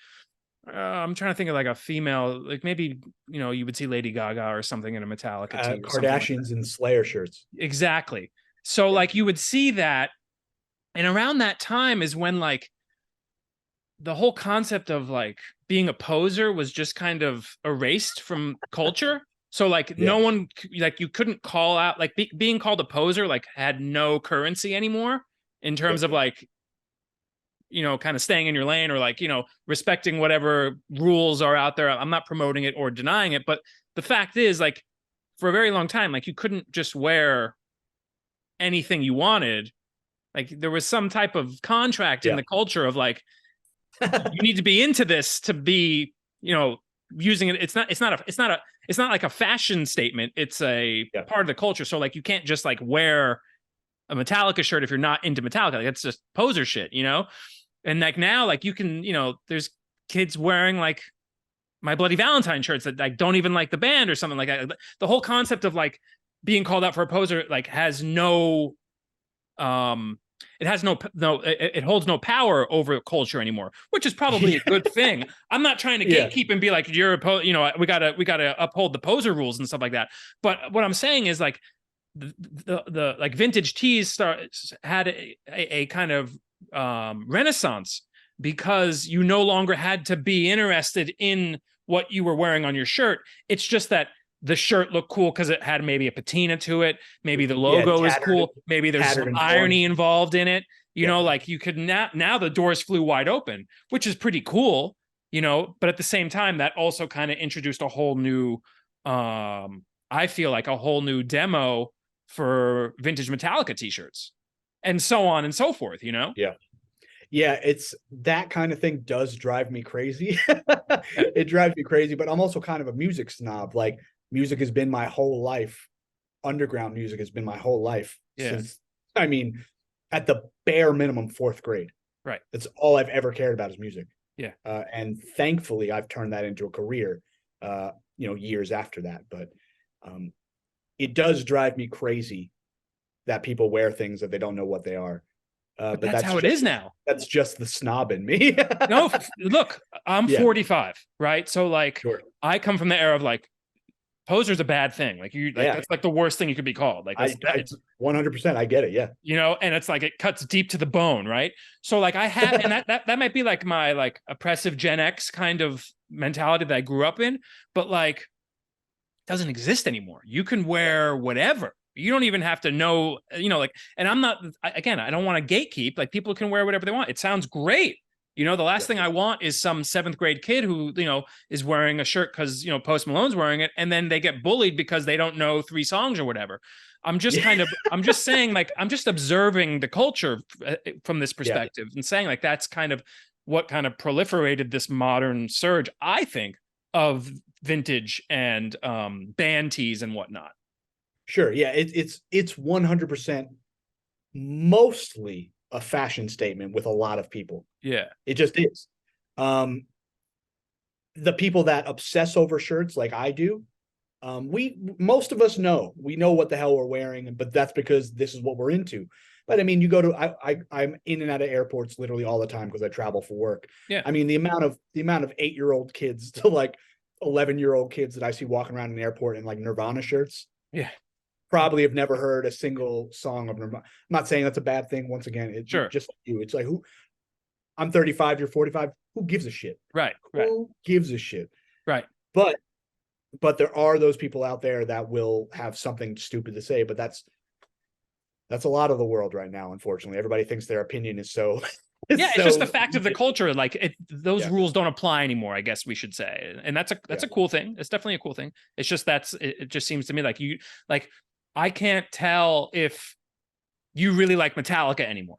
I'm trying to think of like a female, like maybe, you would see Lady Gaga or something in a Metallica tee. Kardashians and Slayer shirts. Exactly. So like you would see that. And around that time is when like the whole concept of like being a poser was just kind of erased from culture. So like no one, like you couldn't call out, like being called a poser like had no currency anymore in terms of like, kind of staying in your lane or like, respecting whatever rules are out there. I'm not promoting it or denying it, but the fact is like for a very long time, like you couldn't just wear anything you wanted. Like there was some type of contract in the culture of like, you need to be into this to be, using it. It's not like a fashion statement. It's a part of the culture. So like, you can't just like wear a Metallica shirt if you're not into Metallica. Like, it's just poser shit, And like now, like you can, there's kids wearing like My Bloody Valentine shirts that like don't even like the band or something like that. The whole concept of like being called out for a poser like has no It has it holds no power over culture anymore, which is probably a good thing. I'm not trying to Yeah. gatekeep and be like, you're we gotta uphold the poser rules and stuff like that. But what I'm saying is like the like vintage tees had a kind of renaissance because you no longer had to be interested in what you were wearing on your shirt. It's just that the shirt looked cool because it had maybe a patina to it. Maybe the Yeah, logo is cool. Maybe there's some and irony torn. involved in it. You Yeah. know, like you could now the doors flew wide open, which is pretty cool, you know, but at the same time, that also kind of introduced a whole new, I feel like a whole new demo for vintage Metallica t-shirts and so on and so forth, you know? Yeah. Yeah, it's that kind of thing does drive me crazy. It drives me crazy, but I'm also kind of a music snob. Like music has been my whole life. Underground music has been my whole life Yeah. since, I mean, at the bare minimum, fourth grade. Right. That's all I've ever cared about is music. Yeah. And thankfully I've turned that into a career, years after that. But it does drive me crazy that people wear things that they don't know what they are. But But that's how it is now. that's just the snob in me. No, look, I'm Yeah. 45, right? So like Sure. I come from the era of like poser's a bad thing. Like Yeah. that's like the worst thing you could be called. Like I 100%, I get it. Yeah. you know, and it's like it cuts deep to the bone, right? So like I had, and that might be like my like oppressive Gen X kind of mentality that I grew up in, but like it doesn't exist anymore. You can wear whatever. You don't even have to know, you know, like, and I'm not, again, I don't want to gatekeep. Like people can wear whatever they want. It sounds great. You know, the last thing I want is some seventh grade kid who, you know, is wearing a shirt because, you know, Post Malone's wearing it. And then they get bullied because they don't know 3 songs or whatever. I'm just I'm just saying, like, I'm just observing the culture from this perspective and saying, like, that's kind of what kind of proliferated this modern surge, I think, of vintage and band tees and whatnot. Sure. Yeah. It's 100% mostly a fashion statement with a lot of people. Yeah. It just is. The people that obsess over shirts like I do, most of us we know what the hell we're wearing, but that's because this is what we're into. But I mean, you go to I'm in and out of airports literally all the time because I travel for work. Yeah. I mean, the amount of 8-year-old kids to like 11-year-old kids that I see walking around an airport in like Nirvana shirts. Yeah. Probably have never heard a single song of Nirvana. I'm not saying that's a bad thing. Once again, it's Sure. just you. It's like I'm 35, you're 45. Who gives a shit? Right. Who gives a shit? Right. But there are those people out there that will have something stupid to say, but that's a lot of the world right now, unfortunately. Everybody thinks their opinion is so yeah, it's just the fact of the culture. Like those Yeah. rules don't apply anymore, I guess we should say. And that's a cool thing. It's definitely a cool thing. It's just it just seems to me like I can't tell if you really like Metallica anymore.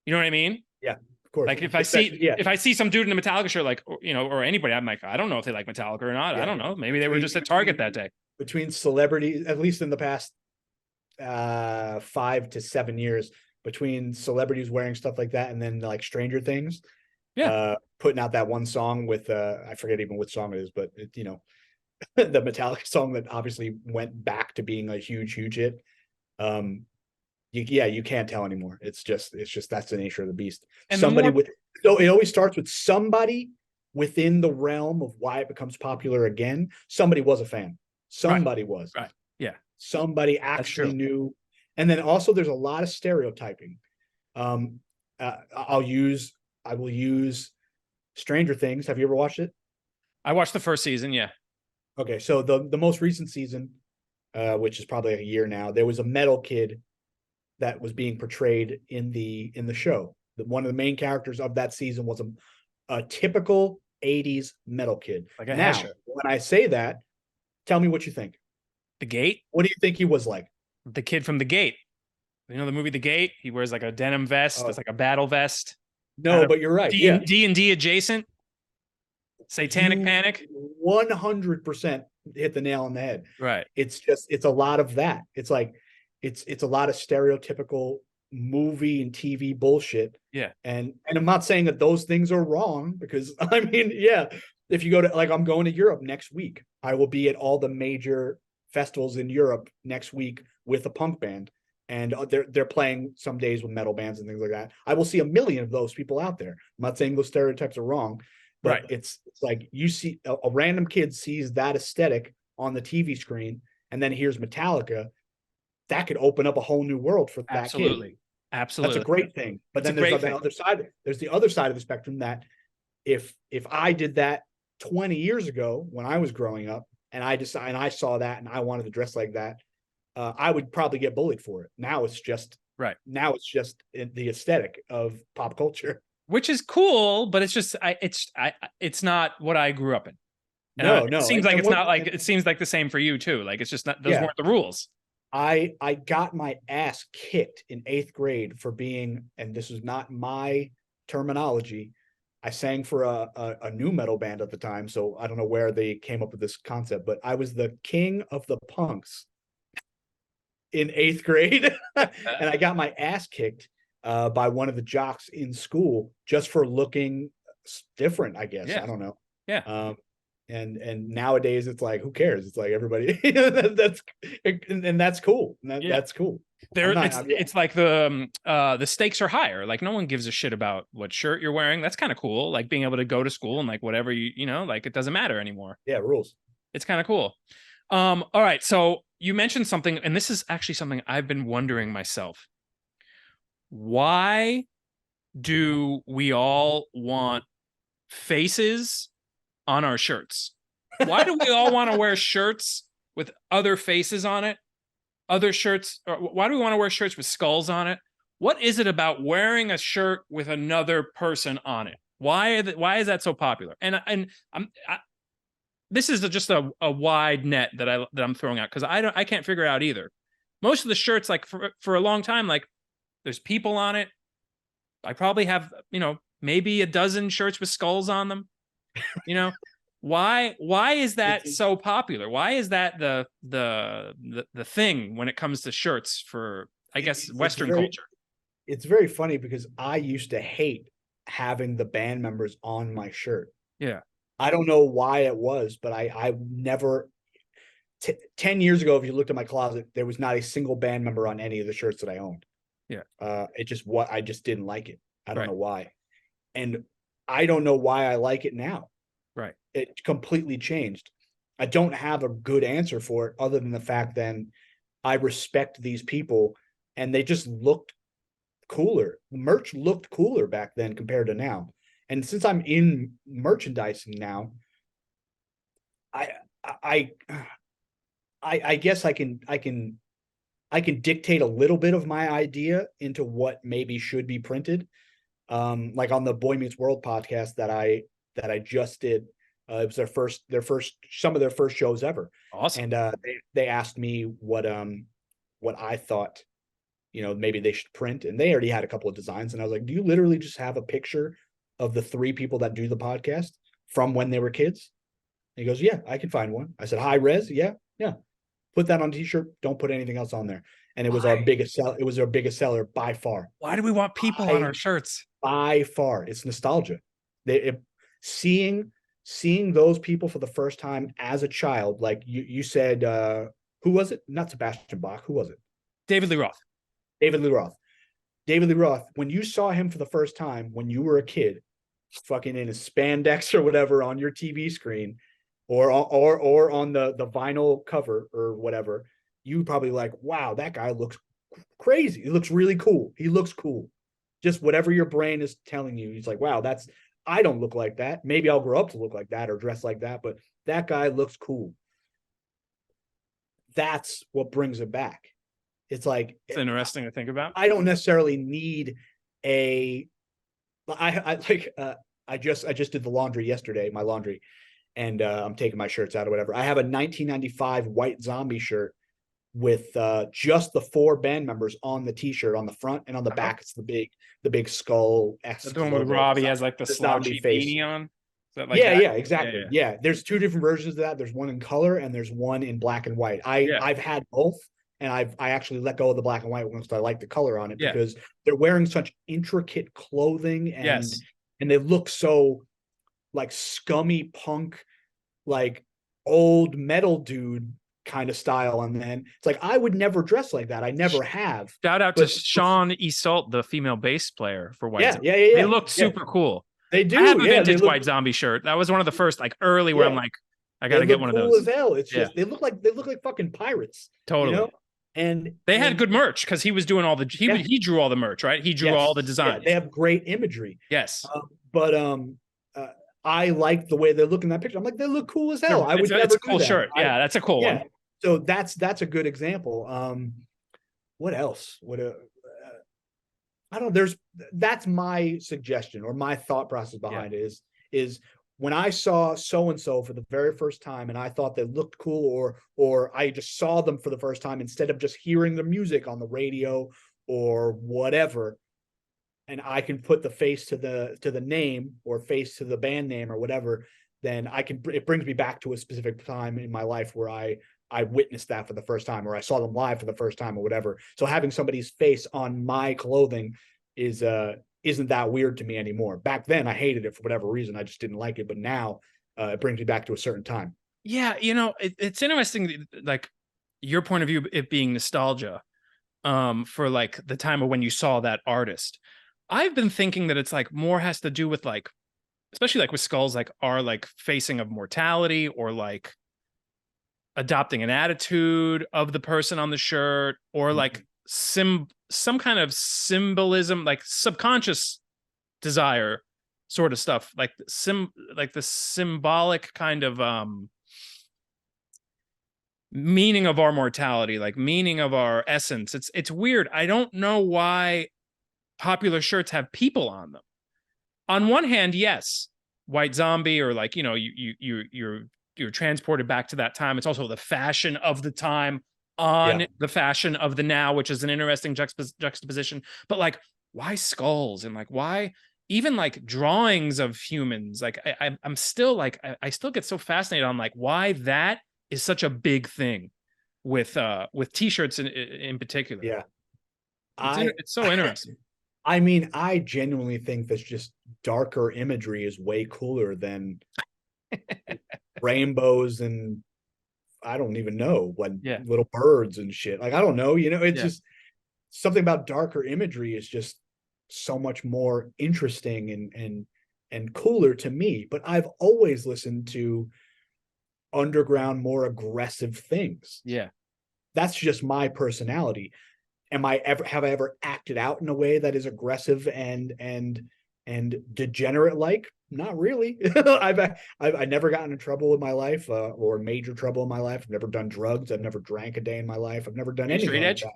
You know what I mean? Yeah, of course. Like if I see some dude in a Metallica shirt, like, you know, or anybody, I'm like, I don't know if they like Metallica or not. I don't know. Maybe they were just at Target that day. Between celebrities, at least in the past 5 to 7 years, between celebrities wearing stuff like that and then like Stranger Things, putting out that one song with I forget even what song it is, but it, you know, the Metallica song that obviously went back to being a huge hit. You can't tell anymore. It's just that's the nature of the beast. And so it always starts with somebody within the realm of why it becomes popular again. Somebody was a fan. Somebody was. Right. Yeah. Somebody actually knew. And then also there's a lot of stereotyping. I will use Stranger Things. Have you ever watched it? I watched the first season. Yeah. Okay. So the most recent season, which is probably a year now, there was a metal kid that was being portrayed in the show. One of the main characters of that season was a typical 80s metal kid. Like a now, Hesher. when I say that, tell me what you think. The Gate? What do you think he was like? The kid from The Gate. You know the movie The Gate? He wears like a denim vest. It's like a battle vest. No, but you're right. D&D adjacent. Satanic Panic. 100% hit the nail on the head. Right. It's a lot of that. It's like it's a lot of stereotypical movie and TV bullshit. Yeah. And I'm not saying that those things are wrong, because I mean, yeah, if you go to, like, I'm going to Europe next week. I will be at all the major festivals in Europe next week with a punk band. and they're playing some days with metal bands and things like that. I will see a million of those people out there. I'm not saying those stereotypes are wrong, but Right. it's like you see a random kid sees that aesthetic on the TV screen and then hears Metallica. That could open up a whole new world for that kid. Absolutely. That's a Absolutely. great thing. But It's a then there's great the thing. other side. There's the other side of the spectrum that if I did that 20 years ago when I was growing up and I saw that and I wanted to dress like that, I would probably get bullied for it. Now it's just Right. the aesthetic of pop culture. Which is cool, but it's just it's not what I grew up in. And No, it no. seems like and it's what not like and, it seems like the same for you too. Like it's just not those yeah, weren't the rules. I got my ass kicked in 8th grade for being, and this is not my terminology. I sang for a new metal band at the time, so I don't know where they came up with this concept, but I was the king of the punks in 8th grade. And I got my ass kicked by one of the jocks in school just for looking different, I guess. Yeah. I don't know. Yeah. And nowadays it's like, who cares? It's like everybody and that's cool. That's cool. It's like the stakes are higher. Like no one gives a shit about what shirt you're wearing. That's kind of cool. Like being able to go to school and like whatever you know, like it doesn't matter anymore. Yeah, rules. It's kind of cool. All right. So you mentioned something, and this is actually something I've been wondering myself. Why do we all want faces on our shirts? Why do we all want to wear shirts with other faces on it? Other shirts, or why do we want to wear shirts with skulls on it? What is it about wearing a shirt with another person on it? Why is that so popular? This is just a wide net that I'm throwing out because I can't figure it out either. Most of the shirts, like for a long time, like there's people on it. I probably have, maybe a dozen shirts with skulls on them. Why is that so popular? Why is that the thing when it comes to shirts for, I guess, Western culture? It's very funny because I used to hate having the band members on my shirt. Yeah. I don't know why it was, but I never 10 years ago, if you looked at my closet, there was not a single band member on any of the shirts that I owned. Yeah. I just didn't like it. I don't know why. And I don't know why I like it now. Right. It completely changed. I don't have a good answer for it other than the fact that I respect these people and they just looked cooler. Merch looked cooler back then compared to now. And since I'm in merchandising now, I guess I can dictate a little bit of my idea into what maybe should be printed. Like on the Boy Meets World podcast that I just did. It was some of their first shows ever. Awesome. And they asked me what I thought, maybe they should print, and they already had a couple of designs. And I was like, do you literally just have a picture of the 3 people that do the podcast from when they were kids? And he goes, yeah, I can find one. I said, high res. Yeah. Put that on a t-shirt. Don't put anything else on there. And it was our biggest seller by far. Why do we want people on our shirts? By far. It's nostalgia. Seeing those people for the first time as a child, like you said, who was it? Not Sebastian Bach. Who was it? David Lee Roth. David Lee Roth. When you saw him for the first time when you were a kid, fucking in his spandex or whatever on your TV screen, or on the vinyl cover or whatever, you probably like, wow, that guy looks crazy. He looks really cool. He looks cool. Just whatever your brain is telling you. He's like, wow, I don't look like that. Maybe I'll grow up to look like that or dress like that, but that guy looks cool. That's what brings it back. It's like, it's interesting to think about. I don't necessarily need I just did the laundry yesterday, my laundry, and I'm taking my shirts out or whatever. I have a 1995 White Zombie shirt with just the 4 band members on the t-shirt on the front, and on the back it's the big skull. The one with Robbie has like the slouchy beanie on. Yeah, exactly. Yeah. There's 2 different versions of that. There's one in color and there's one in black and white. I've had both, and I actually let go of the black and white ones because I like the color on it because they're wearing such intricate clothing and they look so like scummy punk, like old metal dude kind of style. And then it's like, I would never dress like that. I never have. Shout out to But Sean Isolt, the female bass player for White yeah, Zombie. yeah, yeah, They yeah. looked Yeah. super cool. They I have do. a Yeah, they vintage look. White Zombie shirt. That was one of the first, like early, where I'm Yeah, like, I got they to get look one of cool those. as hell. It's Yeah, just they look like fucking pirates, you totally. know. And They had and good merch because he was doing all the yeah, he drew all the merch, right? He drew all yes, the yeah, they designs. have great imagery. Yes, But uh, I like the way they look in that picture. I'm like, they look cool as hell. I it's would it's never a do cool that. shirt. Yeah, that's a cool Yeah. one. So that's a good example. What else? I don't. That's my suggestion or my thought process Yeah, behind it is when I saw so and so for the very first time and I thought they looked cool, or I just saw them for the first time instead of just hearing the music on the radio or whatever, and I can put the face to the name or face to the band name or whatever, then it brings me back to a specific time in my life where I witnessed that for the first time, or I saw them live for the first time or whatever. So having somebody's face on my clothing isn't that weird to me anymore. Back then I hated it for whatever reason. I just didn't like it. But now it brings me back to a certain time. yeah. It's interesting, like your point of view, it being nostalgia, for like the time of when you saw that artist. I've been thinking that it's like more has to do with like, especially like with skulls, like our like facing of mortality, or like adopting an attitude of the person on the shirt, or like some kind of symbolism, like subconscious desire sort of stuff, like like the symbolic kind of meaning of our mortality, like meaning of our essence. It's weird. I don't know why popular shirts have people on them. On one hand, yes, White Zombie, or like, you're transported back to that time. It's also the fashion of the time on Yeah. the fashion of the now, which is an interesting juxtaposition. But like, why skulls, and like why even like drawings of humans? Like I'm still like, I still get so fascinated on like why that is such a big thing with t-shirts in particular. Yeah. I It's so interesting. I mean, I genuinely think that just darker imagery is way cooler than rainbows and I don't even know, like Yeah. little birds and shit. Like I don't know, it's Yeah. just something about darker imagery is just so much more interesting and cooler to me. But I've always listened to underground, more aggressive things. Yeah. That's just my personality. Have I ever acted out in a way that is aggressive and degenerate like? Not really. I've never gotten in trouble in my life, or major trouble in my life. I've never done drugs. I've never drank a day in my life. I've never done Are you anything straight like edge? that.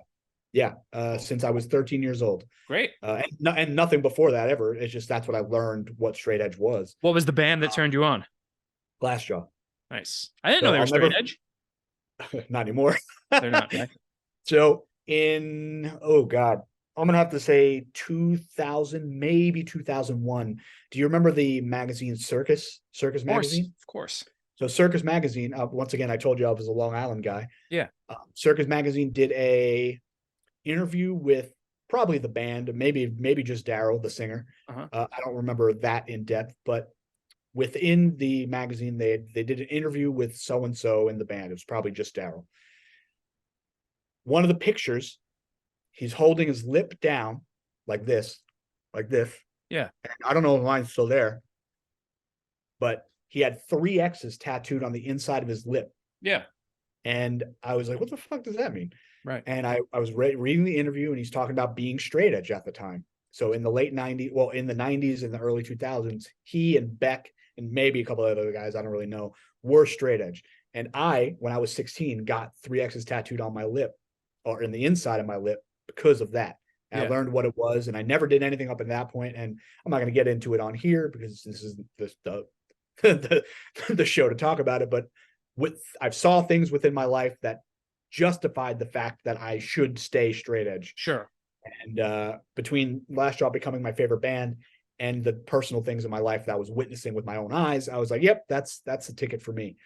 Yeah, since I was 13 years old, Great. and nothing before that ever. It's just that's what I learned what straight edge was. What was the band that turned you on? Glassjaw. Nice. I didn't know So they were I'll straight never, edge. not anymore. They're not, right? So oh god, I'm gonna have to say 2000, maybe 2001. Do you remember the magazine Circus Of course. magazine? Of course. So Circus magazine, once again, I told you I was a Long Island guy. Yeah. Circus magazine did a interview with probably the band, maybe just Daryl, the singer. Uh-huh. I don't remember that in depth, but within the magazine, they did an interview with so and so in the band. It was probably just Daryl. One of the pictures, he's holding his lip down like this, like this. Yeah. I don't know if mine's still there, but he had 3 X's tattooed on the inside of his lip. Yeah. And I was like, what the fuck does that mean? Right. And I was reading the interview, and he's talking about being straight edge at the time. So in the late 90s, well, in the 90s and the early 2000s, he and Beck and maybe a couple of other guys, I don't really know, were straight edge. And when I was 16, got 3 X's tattooed on my lip, or in the inside of my lip, because of that. And Yeah. I learned what it was, and I never did anything up at that point. And I'm not going to get into it on here because this is the show to talk about it. But I've saw things within my life that justified the fact that I should stay straight edge. Sure. And between Last Drop becoming my favorite band and the personal things in my life that I was witnessing with my own eyes, I was like, yep, that's the ticket for me.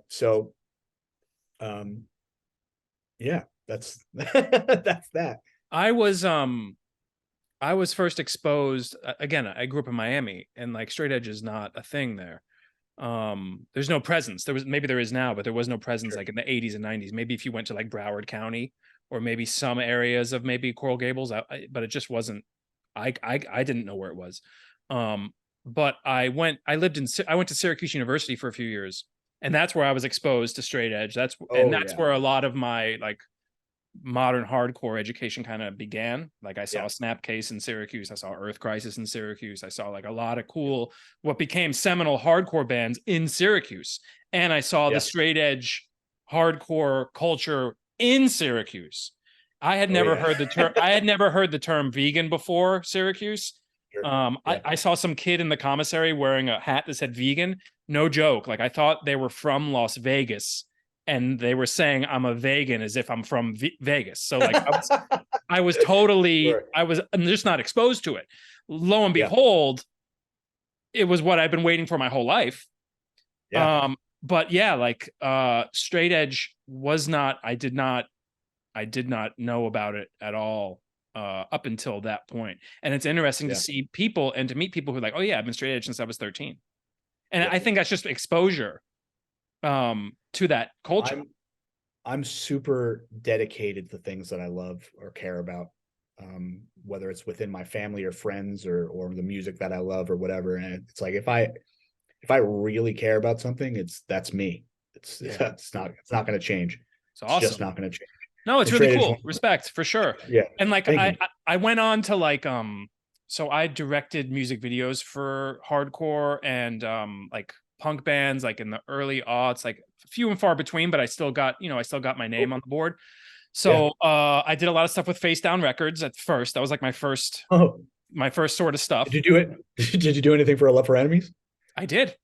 So yeah, that's that's that. I was first exposed, again, I grew up in Miami, and like straight edge is not a thing there. There's no presence. Maybe there is now, but there was no presence Sure. like in the 80s and 90s. Maybe if you went to like Broward County or maybe some areas of maybe Coral Gables, but it just wasn't. I didn't know where it was. But I went to Syracuse University for a few years, and that's where I was exposed to straight edge. That's Oh that's yeah. where a lot of my like modern hardcore education kind of began. Like I saw Yeah. Snapcase in Syracuse, I saw Earth Crisis in Syracuse, I saw like a lot of cool what became seminal hardcore bands in Syracuse, and I saw the Yes. straight edge hardcore culture in Syracuse. I had Oh never yeah. heard the term I had never heard the term vegan before Syracuse. Sure. I, Yeah. I saw some kid in the commissary wearing a hat that said vegan. No joke. Like I thought they were from Las Vegas and they were saying I'm a vegan as if I'm from Vegas. So like Sure. I'm just not exposed to it. Lo and Yeah. behold, it was what I've been waiting for my whole life. Yeah. But yeah, like straight edge was not, I did not know about it at all up until that point. And it's interesting to Yeah. see people and to meet people who are like, oh yeah, I've been straight edge since I was 13. And Yeah. I think that's just exposure to that culture. I'm super dedicated to things that I love or care about, whether it's within my family or friends or the music that I love or whatever. And it's like if I really care about something, that's me. It's not going to change. It's It's just awesome. not going to change. No, it's And really straight edge cool. Respect for sure. Yeah. And like Thank you. I went on to like so I directed music videos for hardcore and like punk bands like in the early aughts, like few and far between, but I still got my name on the board. Yeah. So I did a lot of stuff with Face Down Records at first. That was like Oh, my first sort of stuff. did you do it? Did you do anything for A Love for Enemies? I did.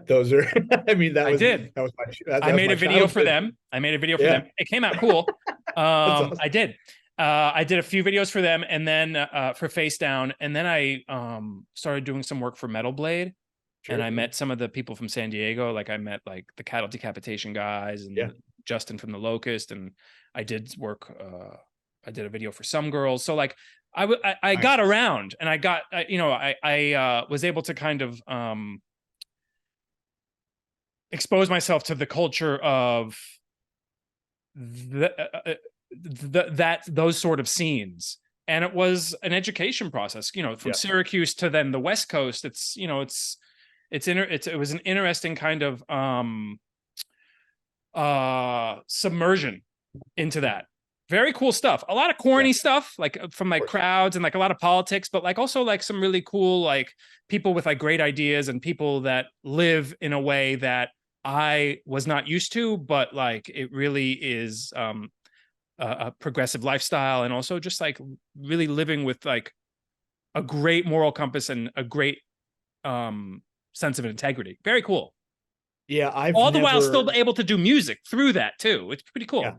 Those are, I mean, I did. that was my, that I was made my a video for childhood. them. I made a video for Yeah. them. It came out cool. That's awesome. I did. I did a few videos for them and then for Face Down. And then I started doing some work for Metal Blade. Sure. And I met some of the people from San Diego. Like I met like the Cattle Decapitation guys and Yeah. Justin from the Locust. And I did work, I did a video for Some Girls. So like I got around and I got, I was able to kind of expose myself to the culture of those sort of scenes, and it was an education process. From Syracuse to then the West Coast. It was an interesting kind of submersion into that. Very cool stuff. A lot of corny stuff, like from like crowds and like a lot of politics, but like also like some really cool like people with like great ideas and people that live in a way that I was not used to, but like it really is a progressive lifestyle, and also just like really living with like a great moral compass and a great sense of integrity. Very cool. Yeah, all the while still able to do music through that too. It's pretty cool. Yeah.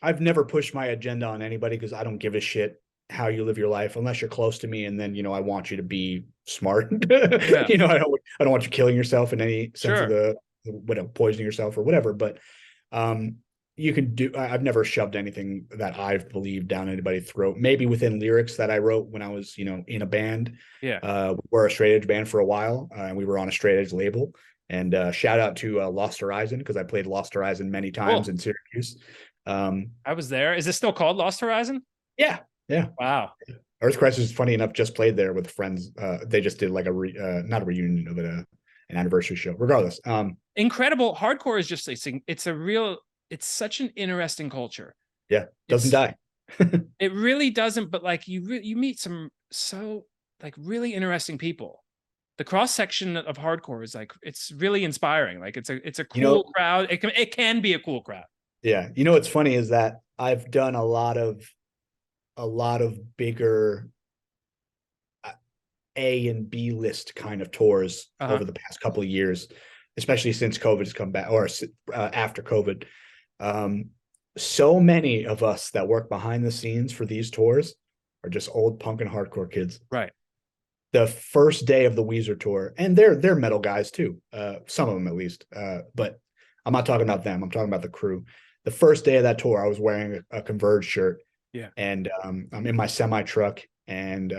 I've never pushed my agenda on anybody because I don't give a shit how you live your life unless you're close to me, and then I want you to be smart. Yeah. I don't want you killing yourself in any sense of Sure. poisoning yourself or whatever. But you can do. I've never shoved anything that I've believed down anybody's throat. Maybe within lyrics that I wrote when I was in a band. Yeah. We're a straight edge band for a while, and we were on a straight edge label. And shout out to Lost Horizon, because I played Lost Horizon many times in Syracuse. I was there. Is it still called Lost Horizon? Yeah. Wow. Earth Crisis, funny enough, just played there with friends. They just did like not a reunion, but an anniversary show. Regardless, incredible. Hardcore is just it's such an interesting culture. Yeah, doesn't die. It really doesn't. But like you meet some so like really interesting people. The cross section of hardcore is like, it's really inspiring. Like it's a cool crowd. It can be a cool crowd. Yeah, what's funny is that I've done a lot of bigger A and B list kind of tours over the past couple of years, especially since COVID has come back, or after COVID. So many of us that work behind the scenes for these tours are just old punk and hardcore kids. Right. The first day of the Weezer tour, and they're metal guys too, some of them at least, but I'm not talking about them. I'm talking about the crew. The first day of that tour, I was wearing a Converge shirt. Yeah. And I'm in my semi truck, and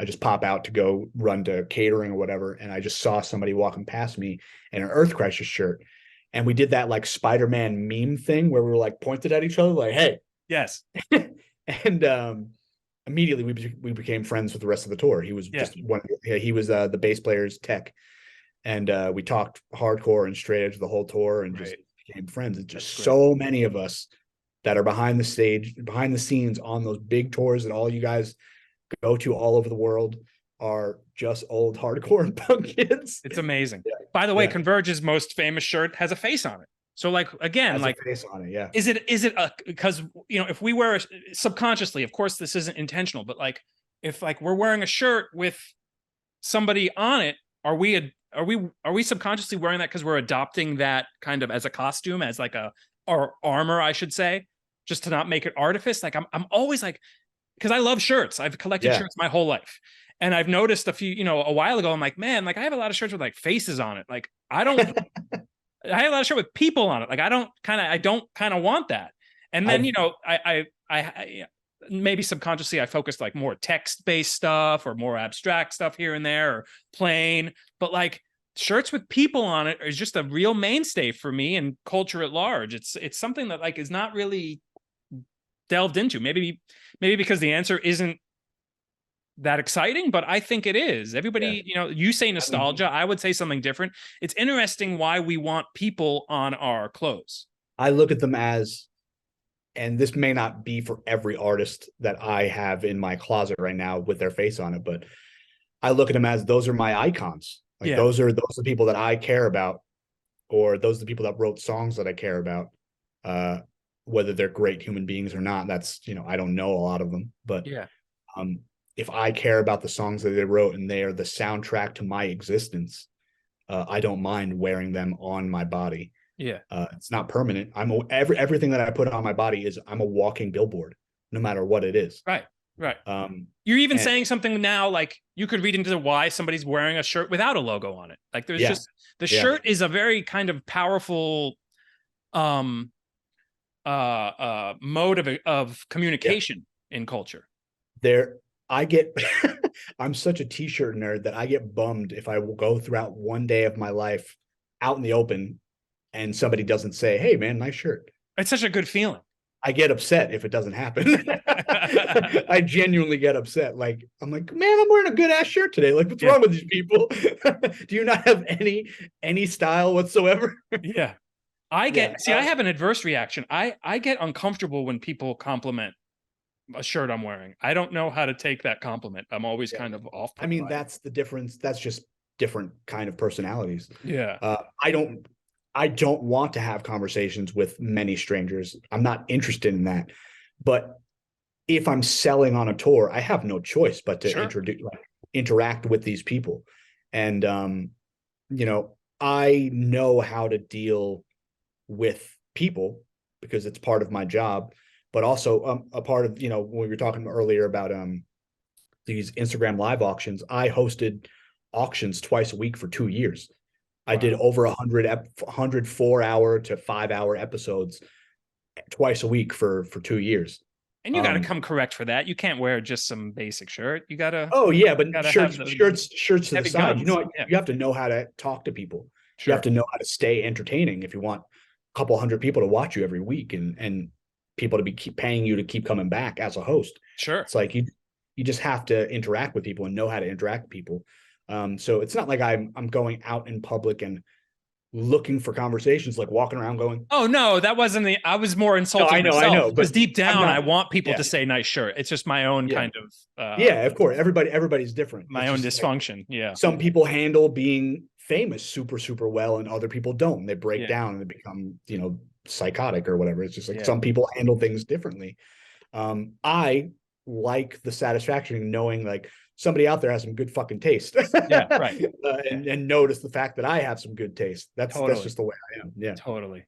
I just pop out to go run to catering or whatever, and I just saw somebody walking past me in an Earth Crisis shirt, and we did that like Spider-Man meme thing where we were like pointed at each other, like, "Hey." Yes. And immediately we became friends with the rest of the tour. He was just one. He was the bass player's tech, and we talked hardcore and straight edge the whole tour, and just became friends. And just so many of us that are behind the stage, behind the scenes on those big tours that all you guys go to all over the world are just old hardcore and punk kids. It's amazing. Yeah. By the way, Converge's most famous shirt has a face on it. So like, again, has like a face on it. Yeah. Is it because, you know, if we wear subconsciously, of course, this isn't intentional, but like, if like we're wearing a shirt with somebody on it, are we subconsciously wearing that because we're adopting that kind of as a costume, as like or armor, I should say, just to not make it artifice? Like I'm always like, because I love shirts. I've collected shirts my whole life. And I've noticed a few, you know, a while ago, I'm like, man, like I have a lot of shirts with like faces on it. Like I have a lot of shirts with people on it. Like I don't kind of want that. And then, you know, I maybe subconsciously I focused like more text-based stuff or more abstract stuff here and there, or plain, but like shirts with people on it is just a real mainstay for me and culture at large. It's something that like is not really delved into. Maybe because the answer isn't that exciting, but I think it is. Everybody, you know, you say nostalgia, I would say something different. It's interesting why we want people on our clothes. I look at them as, and this may not be for every artist that I have in my closet right now with their face on it, but I look at them as those are my icons. Like those are the people that I care about, or those are the people that wrote songs that I care about. Whether they're great human beings or not, that's, you know, I don't know a lot of them, but if I care about the songs that they wrote and they are the soundtrack to my existence, I don't mind wearing them on my body. It's not permanent. Everything that I put on my body is, I'm a walking billboard, no matter what it is. Right. You're even saying something now, like you could read into why somebody's wearing a shirt without a logo on it. Like there's just the shirt is a very kind of powerful mode of communication in culture. I'm such a t-shirt nerd that I get bummed if I will go throughout one day of my life out in the open and somebody doesn't say, "Hey man, nice shirt." It's such a good feeling. I get upset if it doesn't happen. I genuinely get upset. Like, I'm like, man, I'm wearing a good ass shirt today. Like, what's wrong with these people? Do you not have any style whatsoever? I have an adverse reaction. I get uncomfortable when people compliment a shirt I'm wearing. I don't know how to take that compliment. I'm always kind of off. I mean, that's the difference. That's just different kind of personalities. I don't want to have conversations with many strangers. I'm not interested in that. But if I'm selling on a tour, I have no choice but to interact with these people. And you know, I know how to deal with people because it's part of my job, but also a part of, you know, when we were talking earlier about these Instagram live auctions, I hosted auctions twice a week for 2 years. I did over 100 4-hour to 5-hour episodes twice a week for 2 years. And you got to come correct for that. You can't wear just some basic shirt. You got to. Oh yeah, but shirts to the side. You know, you have to know how to talk to people. You have to know how to stay entertaining if you want a couple hundred people to watch you every week and people to keep paying you to keep coming back as a host. It's like you just have to interact with people and know how to interact with people. So it's not like I'm going out in public and looking for conversations, like walking around going, "Oh no, that wasn't the." I was more insulting. No, I know, because deep down, I want people to say "nice shirt." It's just my own kind of. Of course, everybody's different. My own dysfunction. Like, some people handle being famous super well, and other people don't. They break down and they become, you know, psychotic or whatever. It's just like some people handle things differently. I like the satisfaction of knowing like somebody out there has some good fucking taste. And notice the fact that I have some good taste. That's just the way I am. Yeah. Totally.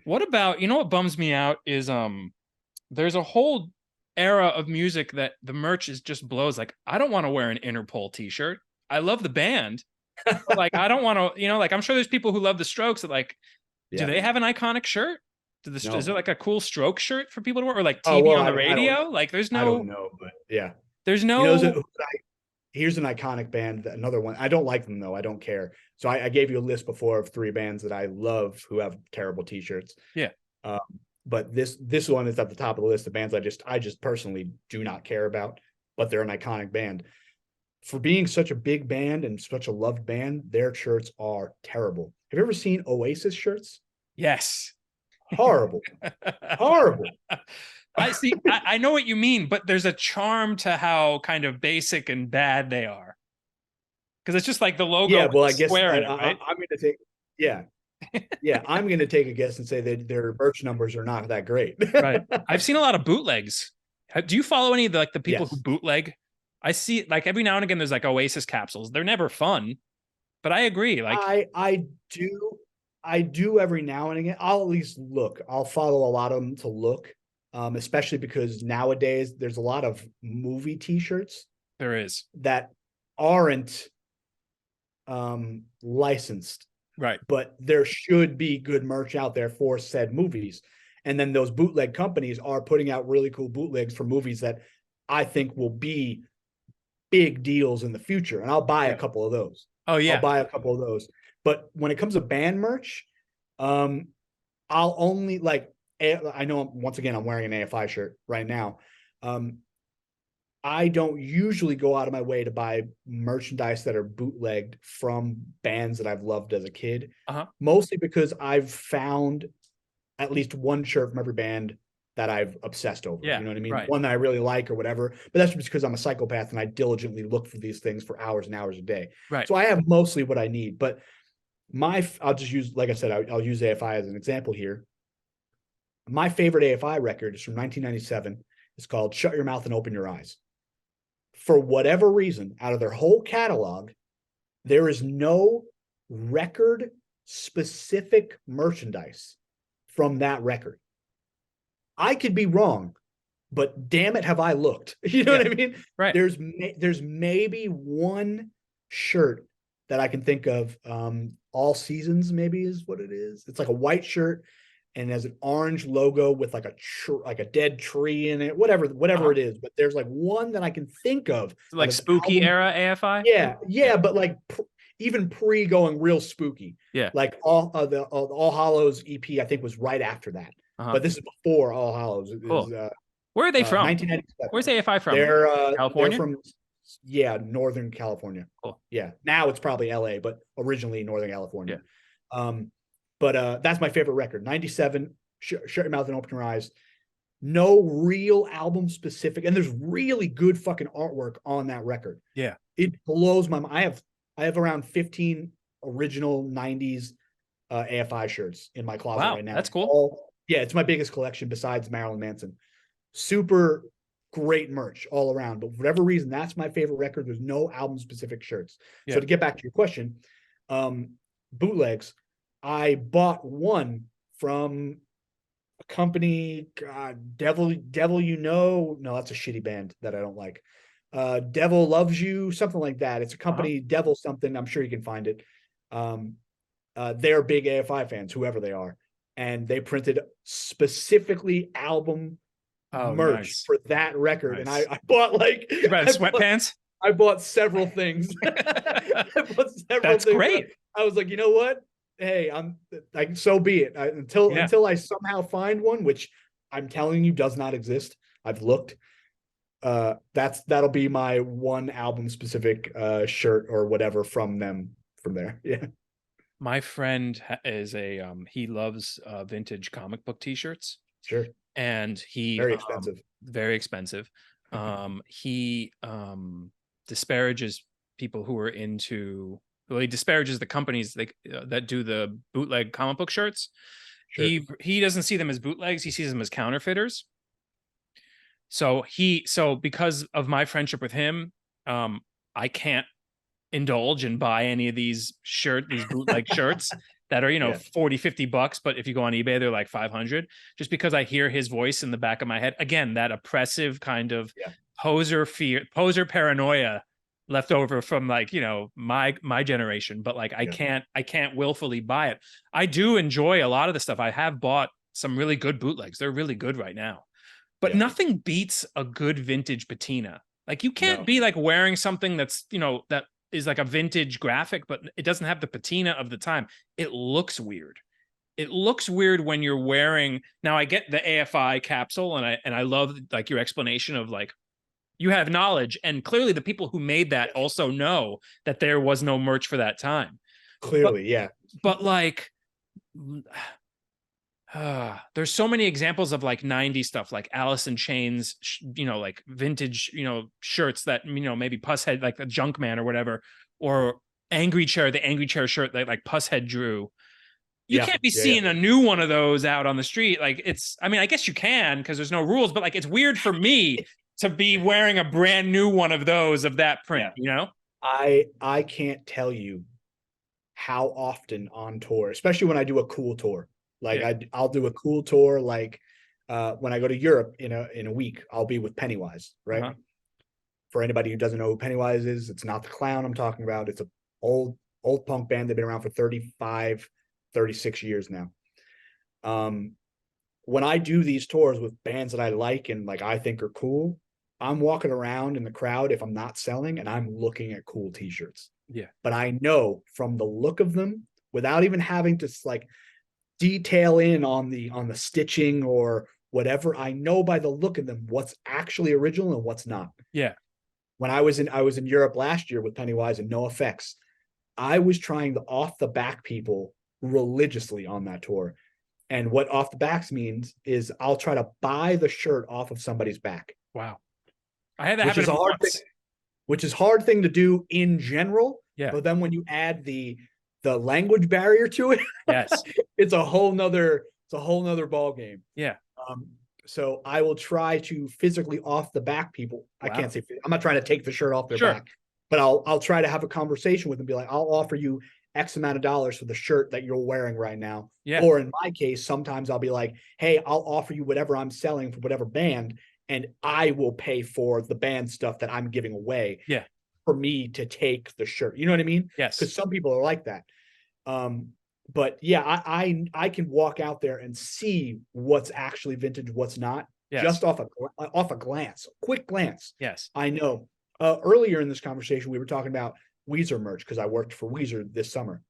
What about, you know, what bums me out is there's a whole era of music that the merch is just blows. Like, I don't want to wear an Interpol t-shirt. I love the band. But like, I don't want to, you know, like I'm sure there's people who love the Strokes that like, do they have an iconic shirt? Is there like a cool Stroke shirt for people to wear, or like TV on the radio? Like there's no, I don't know, but There's You know, no. here's an iconic band, another one. I don't like them though. I don't care. So I gave you a list before of 3 bands that I love who have terrible T-shirts. Yeah. Um, but this one is at the top of the list of bands I just personally do not care about, but they're an iconic band. For being such a big band and such a loved band, their shirts are terrible. Have you ever seen Oasis shirts? Yes. Horrible, horrible. I see. I know what you mean, but there's a charm to how kind of basic and bad they are. Because it's just like the logo Yeah, with well, the I guess square in it, right? I'm going to take. Yeah, yeah, I'm going to take a guess and say that their merch numbers are not that great. Right. I've seen a lot of bootlegs. Do you follow any of the people who Yes, bootleg? I see like every now and again there's like Oasis capsules. They're never fun, but I agree. Like I do every now and again. I'll at least look. I'll follow a lot of them to look, especially because nowadays there's a lot of movie T-shirts there is. that aren't licensed, Right. but there should be good merch out there for said movies. And then those bootleg companies are putting out really cool bootlegs for movies that I think will be big deals in the future. And I'll buy a Yeah. couple of those. Oh I'll yeah. buy a couple of those. But when it comes to band merch, I'll only like, I know once again, I'm wearing an AFI shirt right now. I don't usually go out of my way to buy merchandise that are bootlegged from bands that I've loved as a kid, Uh-huh. mostly because I've found at least one shirt from every band that I've obsessed over. Yeah. You know what I mean? Right. One that I really like or whatever. But that's just because I'm a psychopath and I diligently look for these things for hours and hours a day. Right. So I have mostly what I need. But I'll just use, like I said, I'll use AFI as an example here. My favorite AFI record is from 1997. It's called Shut Your Mouth and Open Your Eyes. For whatever reason, out of their whole catalog, there is no record specific merchandise from that record. I could be wrong, but damn it, have I looked? You know what I mean? Right. There's maybe one shirt that I can think of. All Seasons maybe is what it is. It's like a white shirt and has an orange logo with like a dead tree in it, whatever it is. But there's like one that I can think of, Like spooky era AFI. yeah, but like even pre going real spooky. Yeah. Like the All Hallows EP, I think was right after that. Uh-huh. But this is before All Hallows. Cool. Where are they from? 1997. Where's AFI from? They're California? from Northern California. Cool. Yeah. Now it's probably LA, but originally Northern California. Yeah. But that's my favorite record. 97, Shut Your Mouth and Open Your Eyes. No real album specific, and there's really good fucking artwork on that record. Yeah. It blows my mind. I have around 15 original 90s AFI shirts in my closet right now. That's cool. It's my biggest collection besides Marilyn Manson. Super great merch all around. But for whatever reason, that's my favorite record. There's no album specific shirts. Yeah. So to get back to your question, bootlegs, I bought one from a company, God, Devil, no, that's a shitty band that I don't like. Devil Loves You, something like that. It's a company, Devil something. I'm sure you can find it. They're big AFI fans, whoever they are. And they printed specifically album merch for that record. Nice. And I bought like sweatpants. I bought several things. That's great. I was like, you know what? Hey, I'm like, so be it. Until I somehow find one, which I'm telling you does not exist. I've looked. That'll be my one album specific shirt or whatever from there. Yeah. My friend is he loves vintage comic book t-shirts. Sure. And he very expensive. He disparages people who are into, he disparages the companies that do the bootleg comic book shirts. Sure. He doesn't see them as bootlegs, he sees them as counterfeiters. So because of my friendship with him, I can't indulge and buy any of these bootleg shirts that are, $40-$50, but if you go on eBay, they're like 500, just because I hear his voice in the back of my head. Again, that oppressive kind of poser paranoia left over from my generation. But I can't willfully buy it. I do enjoy a lot of the stuff. I have bought some really good bootlegs. They're really good right now. But nothing beats a good vintage patina. Like you can't No, be like wearing something that's, that is like a vintage graphic, but it doesn't have the patina of the time. It looks weird. It looks weird when you're wearing. Now I get the AFI capsule, and I love like your explanation of like you have knowledge, and clearly the people who made that also know that there was no merch for that time. But clearly, yeah. like there's so many examples of like 90s stuff, like Alice in Chains, like vintage, shirts that, maybe Pusshead, like the Junkman or whatever, or the Angry Chair shirt that like Pusshead drew. You Yeah, can't be yeah, yeah. seeing a new one of those out on the street. Like I mean, I guess you can because there's no rules, but like it's weird for me to be wearing a brand new one of those of that print, I can't tell you how often on tour, especially when I do a cool tour. Like Yeah. I'll do a cool tour, like when I go to Europe in a week, I'll be with Pennywise, right? Uh-huh. For anybody who doesn't know who Pennywise is, it's not the clown I'm talking about. It's a old punk band. They've been around for 35, 36 years now. When I do these tours with bands that I like and like I think are cool, I'm walking around in the crowd if I'm not selling and I'm looking at cool t-shirts. Yeah. But I know from the look of them, without even having to like detail in on the stitching or whatever, I know by the look of them what's actually original and what's not. Yeah. When I was in Europe last year with Pennywise and No Effects, I was trying the off the back people religiously on that tour. And what off the backs means is I'll try to buy the shirt off of somebody's back. Wow. I had that which happen is to a me hard once. thing, which is hard thing to do in general. Yeah. But then when you add the language barrier to it, Yes. it's a whole nother ball game. Yeah. Um, so I will try to physically off the back people. I Wow. can't say I'm not trying to take the shirt off their Sure. back, but I'll try to have a conversation with them, be like, I'll offer you X amount of dollars for the shirt that you're wearing right now. Yeah. Or in my case, sometimes I'll be like, hey, I'll offer you whatever I'm selling for whatever band, and I will pay for the band stuff that I'm giving away. Yeah. For me to take the shirt. You know what I mean? Yes. Because some people are like that. But yeah, I can walk out there and see what's actually vintage, what's not, Yes. just off a glance, a quick glance. Yes. I know. Earlier in this conversation, we were talking about Weezer merch because I worked for Weezer this summer.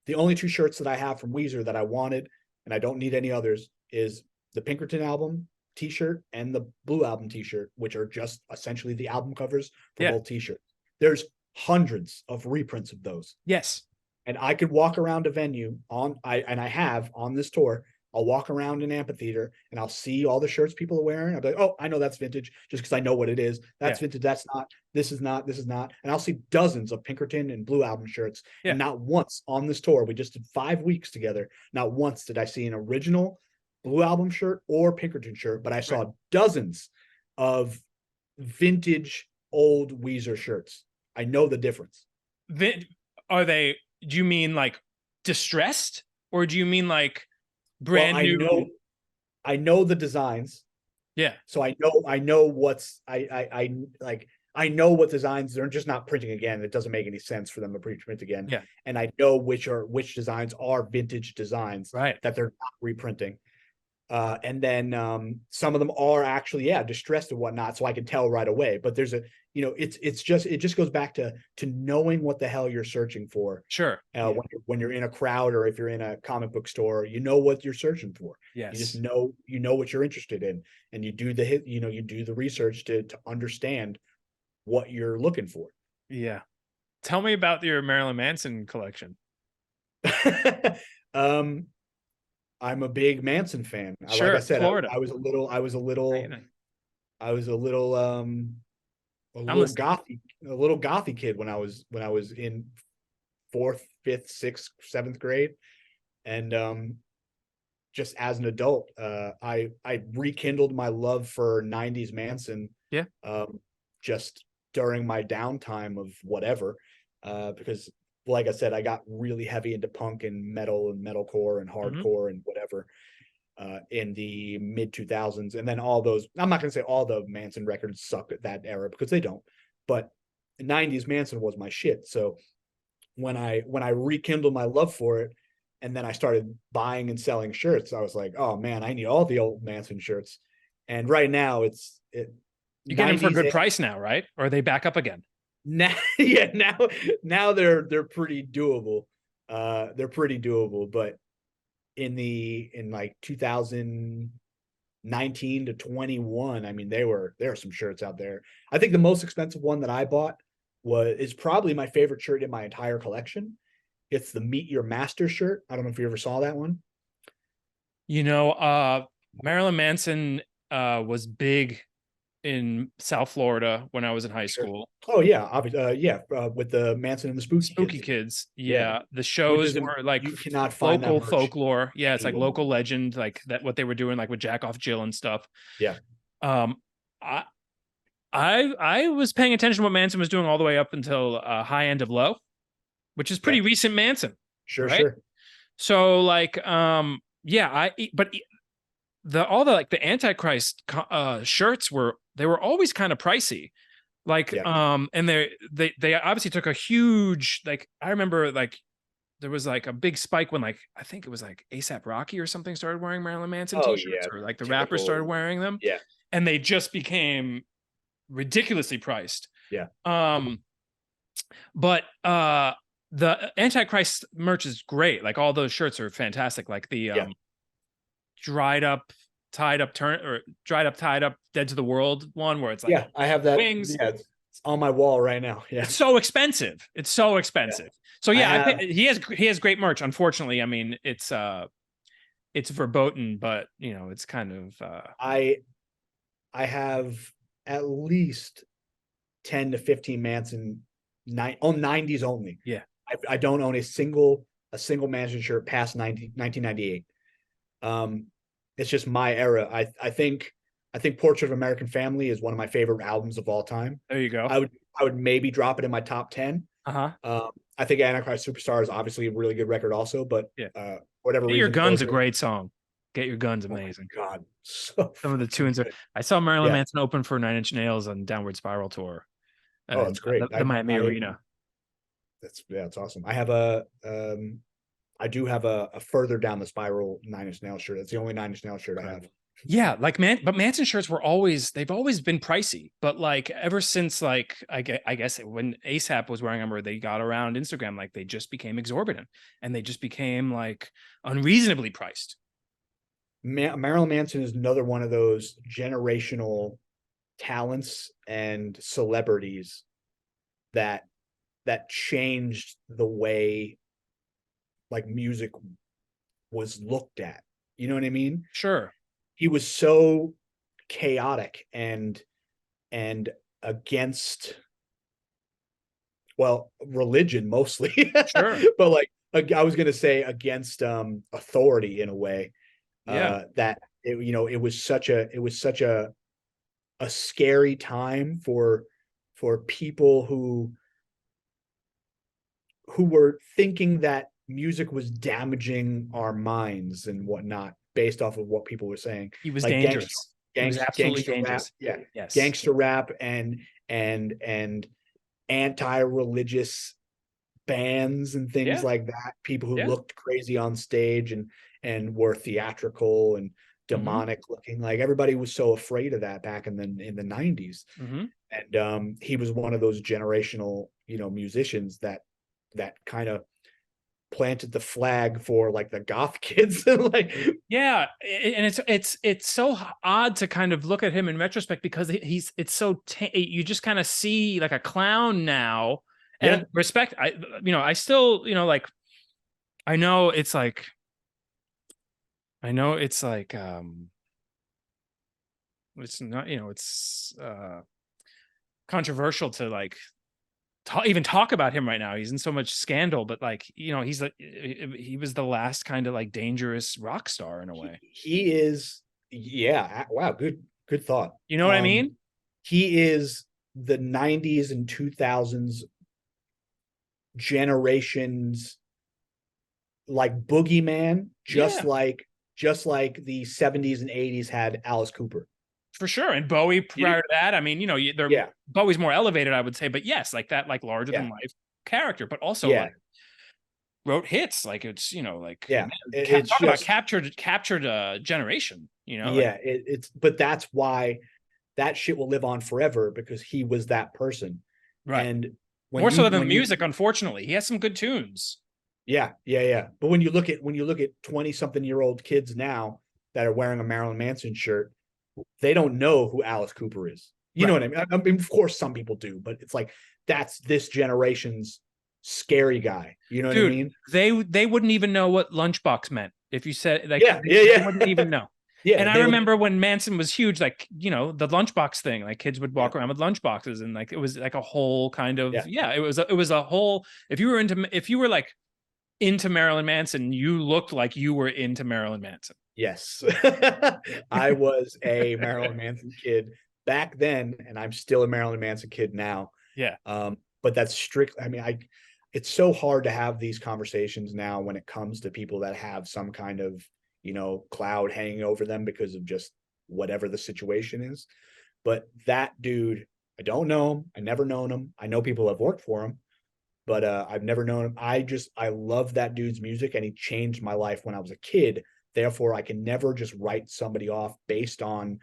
The only two shirts that I have from Weezer that I wanted, and I don't need any others, is the Pinkerton album t-shirt and the Blue Album t-shirt, which are just essentially the album covers for both t-shirts. There's hundreds of reprints of those. Yes. And I could walk around a venue I have on this tour. I'll walk around an amphitheater and I'll see all the shirts people are wearing. I'll be like, oh, I know that's vintage just because I know what it is. That's vintage. That's not. This is not. This is not. And I'll see dozens of Pinkerton and Blue Album shirts. And not once on this tour, we just did 5 weeks together. Not once did I see an original Blue Album shirt or Pinkerton shirt, but I saw dozens of vintage old Weezer shirts. I know the difference. Are they? Do you mean like distressed, or do you mean like brand new? I know the designs. Yeah. So I know what's I like. I know what designs, they're just not printing again. It doesn't make any sense for them to print again. Yeah. And I know which designs are vintage designs, right, that they're not reprinting. And then some of them are actually, distressed and whatnot. So I can tell right away. But there's it just goes back to knowing what the hell you're searching for. Sure. When you're in a crowd or if you're in a comic book store, you know what you're searching for. Yes. You just know what you're interested in, and you do the research to understand what you're looking for. Yeah. Tell me about your Marilyn Manson collection. I'm a big Manson fan. Sure, like I said, Florida. I was a little gothy kid when I was in 4th, 5th, 6th, 7th grade. And just as an adult, I rekindled my love for 90s Manson. Yeah. Just during my downtime of whatever, because like I said, I got really heavy into punk and metalcore and hardcore and whatever in the mid 2000s. And then all those, I'm not going to say all the Manson records suck at that era because they don't, but the 90s Manson was my shit. So when I rekindled my love for it, and then I started buying and selling shirts, I was like, oh man, I need all the old Manson shirts. And right now You get them for a 90s good price now, right? Or are they back up again? now. Yeah, now they're pretty doable. They're pretty doable, but in like 2019 to 21, I mean, there are some shirts out there. I think the most expensive one that I bought is probably my favorite shirt in my entire collection. It's the Meet Your Master shirt. I don't know if you ever saw that one. You know, Marilyn Manson was big in South Florida when I was in high Sure. school. Oh yeah, obviously, yeah, with the Manson and the Spooky Spooky Kids. Kids. Yeah, Yeah. The which shows is were like you cannot find that local merch folklore. Yeah, it's like anywhere. local legend, like that what they were doing, like with Jack Off Jill and stuff. Yeah, Um, I I was paying attention to what Manson was doing all the way up until High End of Low, which is pretty okay, recent Manson, sure, right? sure. So like yeah, but the all the like the Antichrist shirts were always kind of pricey. Like Yeah. and they obviously took a huge, like I remember like there was like a big spike when like I think it was like ASAP Rocky or something started wearing Marilyn Manson Oh t-shirts, yeah, or like the rappers started typical. wearing them, Yeah, and they just became ridiculously priced. yeah, But the Antichrist merch is great. Like all those shirts are fantastic. Like the yeah, dried up, tied up, dried up, tied up, dead to the world one where it's like yeah. I have that. wings. Yeah, it's on my wall right now. Yeah, It's so expensive. It's so yeah. expensive. So I yeah, have. he has great merch. Unfortunately, I mean it's verboten, but you know it's kind of I I have at least 10 to 15 Manson on 90s only. yeah, I don't own a single Manson shirt past 1998. It's just my era. I think Portrait of American Family is one of my favorite albums of all time. there you go. I would maybe drop it in my top 10. Uh-huh. I think Antichrist Superstar is obviously a really good record also, but Yeah. whatever Get Your reason, Gun's a great song. Get Your Gun's oh my amazing. God, so Some of the fucking tunes are. good. I saw Marilyn Yeah. Manson open for Nine Inch Nails on Downward Spiral tour, Oh, and it's great. the Miami Arena. That's awesome. I do have a further down the spiral Nine Inch Nails shirt. That's the only Nine Inch Nails shirt I have. Yeah, like but Manson shirts they've always been pricey, but like ever since like I guess when ASAP was wearing them or they got around Instagram, like they just became exorbitant and they just became like unreasonably priced. Marilyn Manson is another one of those generational talents and celebrities that changed the way like music was looked at. You know what I mean? Sure. He was so chaotic and against, well, religion mostly. Sure. But like I was gonna say against authority in a way. Yeah. That it was such a scary time for people who were thinking that music was damaging our minds and whatnot based off of what people were saying, He was like dangerous. He was absolutely gangster rap, dangerous. yeah, Yes. gangster rap and anti-religious bands and things Yeah. like that. People who Yeah. looked crazy on stage and were theatrical and Mm-hmm. demonic looking. Like everybody was so afraid of that back in the 90s. Mm-hmm. And he was one of those generational, musicians that kind of planted the flag for like the goth kids. Like, Yeah, and it's so odd to kind of look at him in retrospect because it's so you just kind of see like a clown now, yeah, and respect. I still like I know it's like I know it's like it's not it's controversial to like even talk about him right now. He's in so much scandal, but like he's like he was the last kind of like dangerous rock star in a way. he is. Yeah, wow, good thought. You know what I mean? He is the 90s and 2000s generations like boogeyman, Yeah, just like the 70s and 80s had Alice Cooper. for sure. And Bowie prior to that, I mean, Yeah, Bowie's more elevated, I would say, but yes, like that, like larger yeah, than life character, but also yeah, like wrote hits. Like it's like yeah. man, It's talk about just captured a generation. Like yeah. But that's why that shit will live on forever because he was that person. Right. And More so than the music, unfortunately. He has some good tunes. Yeah. But when you look at 20-something-year-old kids now that are wearing a Marilyn Manson shirt, they don't know who Alice Cooper is. You know what I mean? I mean, of course, some people do, but it's like that's this generation's scary guy. You know what I Dude, mean? they wouldn't even know what lunchbox meant if you said like Yeah. they wouldn't even know. Yeah, And I remember when Manson was huge, like, you know, the lunchbox thing, like kids would walk around with lunchboxes and like it was like a whole kind of it was a whole if you were like into Marilyn Manson, you looked like you were into Marilyn Manson. Yes. I was a Marilyn Manson kid back then, and I'm still a Marilyn Manson kid now. Yeah. But that's strict. I mean, it's so hard to have these conversations now when it comes to people that have some kind of, cloud hanging over them because of just whatever the situation is. But that dude, I don't know him. I never known him. I know people have worked for him, but I've never known him. I love that dude's music, and he changed my life when I was a kid. Therefore, I can never just write somebody off based on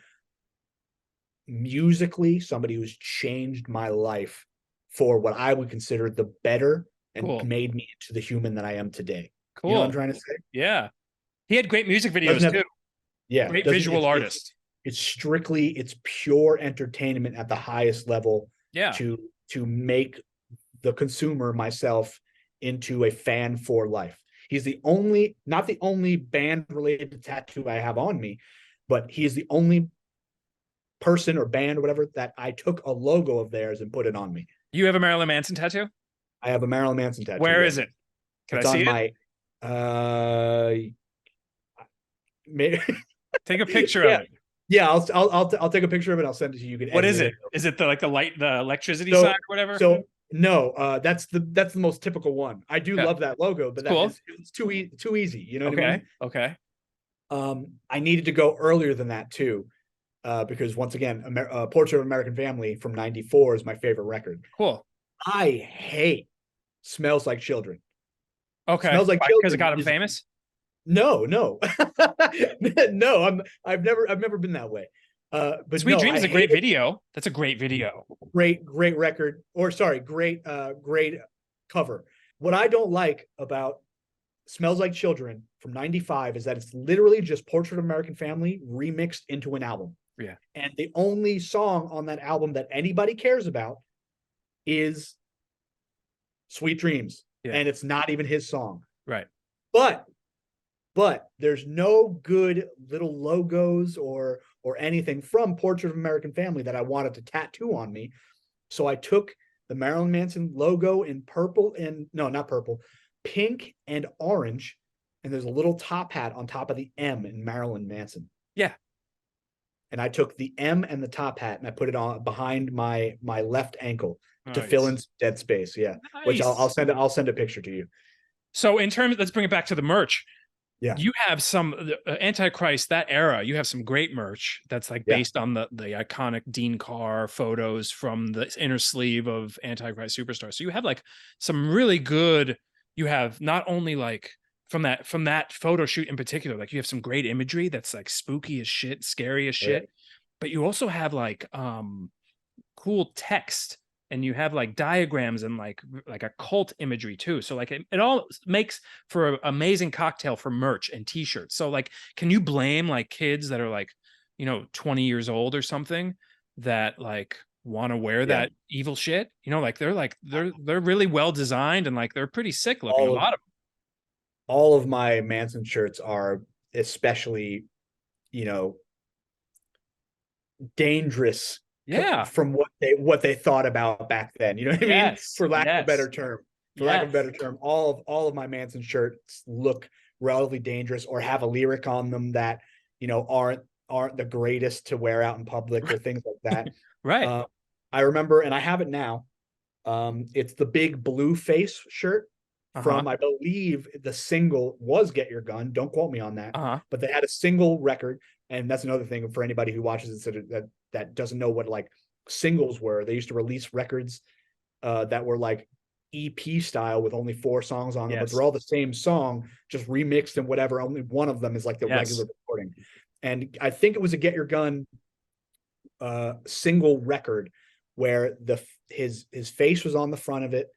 musically somebody who's changed my life for what I would consider the better and made me into the human that I am today. Cool. You know what I'm trying to say? Yeah. He had great music videos too. Yeah. Great visual artist. It's pure entertainment at the highest level. Yeah. To make the consumer, myself, into a fan for life. He's not the only band related tattoo I have on me, but he is the only person or band or whatever that I took a logo of theirs and put it on me. You have a Marilyn Manson tattoo? I have a Marilyn Manson tattoo. Where is it? Can I see it? Take a picture of it. Yeah, I'll take a picture of it. I'll send it to you. What is it? Is it the electricity sign or whatever? So no, that's the most typical one. I do love that logo, but it's too easy. You know what I mean? Okay. I needed to go earlier than that too, because once again, Portrait of an American Family from '94 is my favorite record. Cool. I hate Smells Like Children. Okay. Smells Like Children because it got him famous. No, no. I've never been that way. But Sweet Dreams is a great video. That's a great video. Great record. Great cover. What I don't like about Smells Like Children from '95 is that it's literally just Portrait of an American Family remixed into an album. Yeah. And the only song on that album that anybody cares about is Sweet Dreams. Yeah. And it's not even his song. Right. But there's no good little logos or anything from Portrait of an American Family that I wanted to tattoo on me. So I took the Marilyn Manson logo in pink and orange, and there's a little top hat on top of the M in Marilyn Manson. Yeah. And I took the M and the top hat and I put it on behind my left ankle to fill in dead space. Yeah. Nice. Which I'll send a picture to you. So let's bring it back to the merch. Yeah. You have some Antichrist, that era, you have some great merch that's like based on the iconic Dean Carr photos from the inner sleeve of Antichrist Superstar. So you have like some really good, you have not only like from that photo shoot in particular, like you have some great imagery that's like spooky as shit, scary as shit, but you also have like cool text. And you have like diagrams and like occult imagery too. So like it all makes for an amazing cocktail for merch and t-shirts. So like, can you blame like kids that are like, 20 years old or something that like want to wear that evil shit? They're really well designed and like they're pretty sick looking. A lot of them. All of my Manson shirts are especially, dangerous. Yeah, from what they thought about back then, you know what I mean? For lack of a better term. All of my Manson shirts look relatively dangerous or have a lyric on them that aren't the greatest to wear out in public or things like that. Right. I remember, and I have it now. It's the big blue face shirt from I believe the single was "Get Your Gun." Don't quote me on that, but they had a single record, and that's another thing for anybody who watches it that doesn't know what like singles were. They used to release records that were like EP style with only 4 songs on them, but they're all the same song, just remixed and whatever. Only one of them is like the regular recording. And I think it was a "Get Your Gun" single record where his face was on the front of it,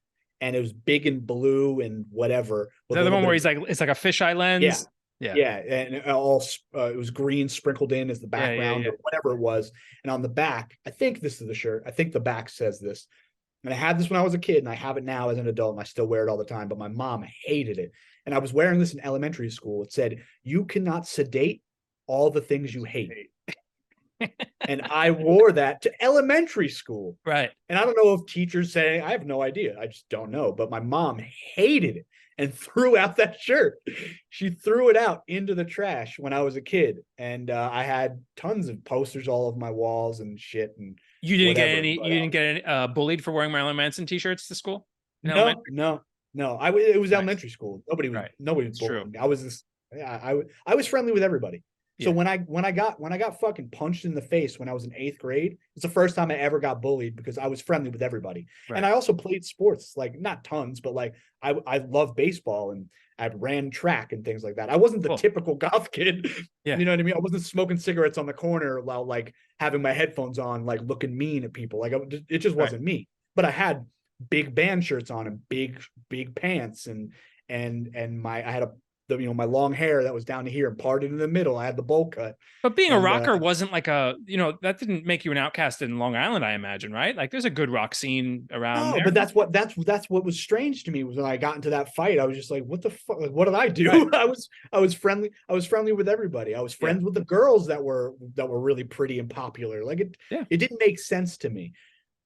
and it was big and blue and whatever. Is With that a the little one bit where of, he's like, it's like a fisheye yeah, lens? Yeah. yeah, and all it was green sprinkled in as the Yeah. Yeah. background Yeah. or whatever it was. And on the back, I think this is the shirt. I think the back says this. And I had this when I was a kid, and I have it now as an adult, and I still wear it all the time. But my mom hated it, and I was wearing this in elementary school. It said, "You cannot sedate all the things you hate." And I wore that to elementary school. Right. And I don't know if teachers say, I have no idea. I just don't know. But my mom hated it and threw out that shirt. She threw it out into the trash when I was a kid. And I had tons of posters all over my walls and shit and You didn't get whatever. any. But, You didn't get any, bullied for wearing Marilyn Manson t-shirts to school in no, elementary. no, no. It was Nice. elementary school. Nobody was Right. nobody was It's bullying true. me. I was this. Yeah, I was friendly with everybody. So Yeah. when I got fucking punched in the face when I was in 8th grade, it's the first time I ever got bullied because I was friendly with everybody. Right. And I also played sports, like not tons, but like I love baseball and I ran track and things like that. I wasn't the Cool. typical goth kid. Yeah. You know what I mean? I wasn't smoking cigarettes on the corner while like having my headphones on, like looking mean at people. Like it just wasn't me. But I had big band shirts on and big pants and my I had my long hair that was down to here and parted in the middle. I had the bowl cut. But being a And rocker wasn't like that didn't make you an outcast in Long Island, I imagine, right? Like there's a good rock scene around no, there. but that's what was strange to me was when I got into that fight. I was just like, what the fuck? Like, what did I do? Right. I was friendly. I was friendly with everybody. I was friends with the girls that were really pretty and popular. Like it didn't make sense to me.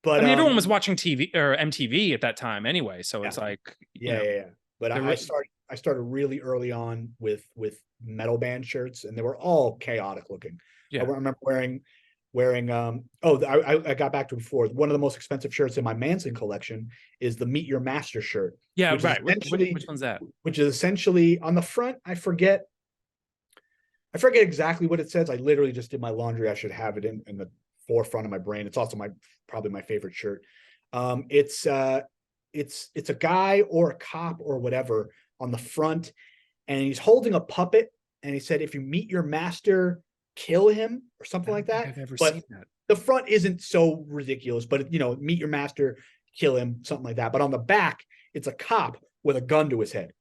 But I mean, everyone was watching TV or MTV at that time anyway, so it's like yeah. But I started really early on with metal band shirts, and they were all chaotic looking. Yeah. I remember wearing I got back to it before. One of the most expensive shirts in my Manson collection is the Meet Your Master shirt. Yeah, which right. Is essentially, which one's that? Which is essentially on the front. I forget exactly what it says. I literally just did my laundry. I should have it in the forefront of my brain. It's also probably my favorite shirt. It's a guy or a cop or whatever on the front, and he's holding a puppet, and he said, if you meet your master, kill him, or something like that. I've ever but seen that. The front isn't so ridiculous, but meet your master, kill him, something like that. But on the back, it's a cop with a gun to his head.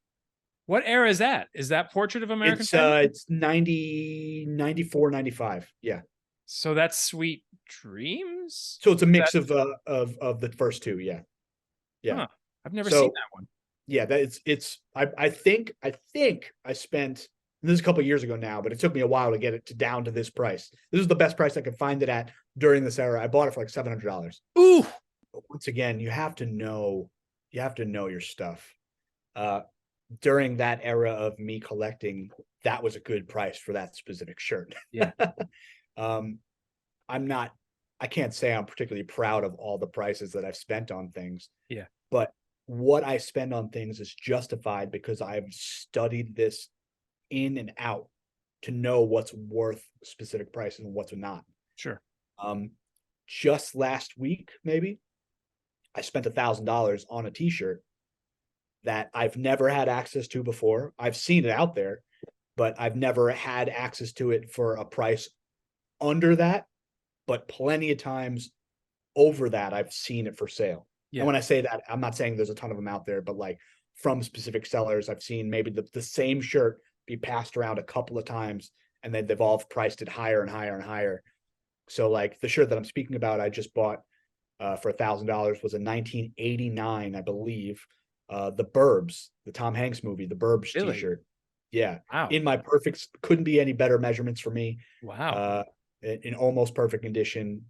What era is that? Is that Portrait of American Family? It's 90, 94, 95. Yeah. So that's Sweet Dreams. So it's a mix of the first two. Yeah. Yeah. Huh. I've never seen that one. Yeah, I think I spent, and this is a couple of years ago now, but it took me a while to get it down to this price. This is the best price I could find it at during this era. I bought it for like $700. Ooh. But once again, you have to know your stuff. During that era of me collecting, that was a good price for that specific shirt. Yeah. I can't say I'm particularly proud of all the prices that I've spent on things. Yeah. But what I spend on things is justified because I've studied this in and out to know what's worth specific prices and what's not. Sure. Just last week, maybe, I spent $1,000 on a t-shirt that I've never had access to before. I've seen it out there, but I've never had access to it for a price under that. But plenty of times over that, I've seen it for sale. Yeah. And when I say that, I'm not saying there's a ton of them out there, but like from specific sellers, I've seen maybe the same shirt be passed around a couple of times, and then they've all priced it higher and higher and higher. So like the shirt that I'm speaking about, I just bought for $1,000 was a 1989, I believe, The Burbs, the Tom Hanks movie, The Burbs t-shirt. Yeah. Wow. In my perfect, couldn't be any better measurements for me. Wow. In almost perfect condition,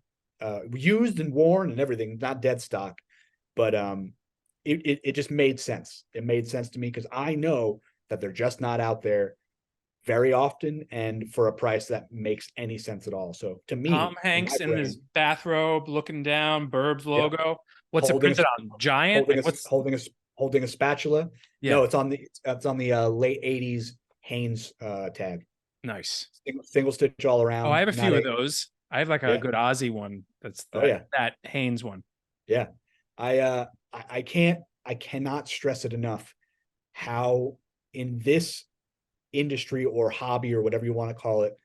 used and worn and everything, not dead stock. But it just made sense. It made sense to me because I know that they're just not out there very often and for a price that makes any sense at all. So to me, Tom Hanks in his bathrobe looking down, Burbs logo. Yeah. What's it printed on? Giant? Holding a spatula. Yeah. No, it's on the late 80s Hanes tag. Nice. Single stitch all around. Oh, I have a few of those. I have like a good Aussie one. That's that Hanes one. Yeah. I cannot stress it enough how in this industry or hobby or whatever you want to call it,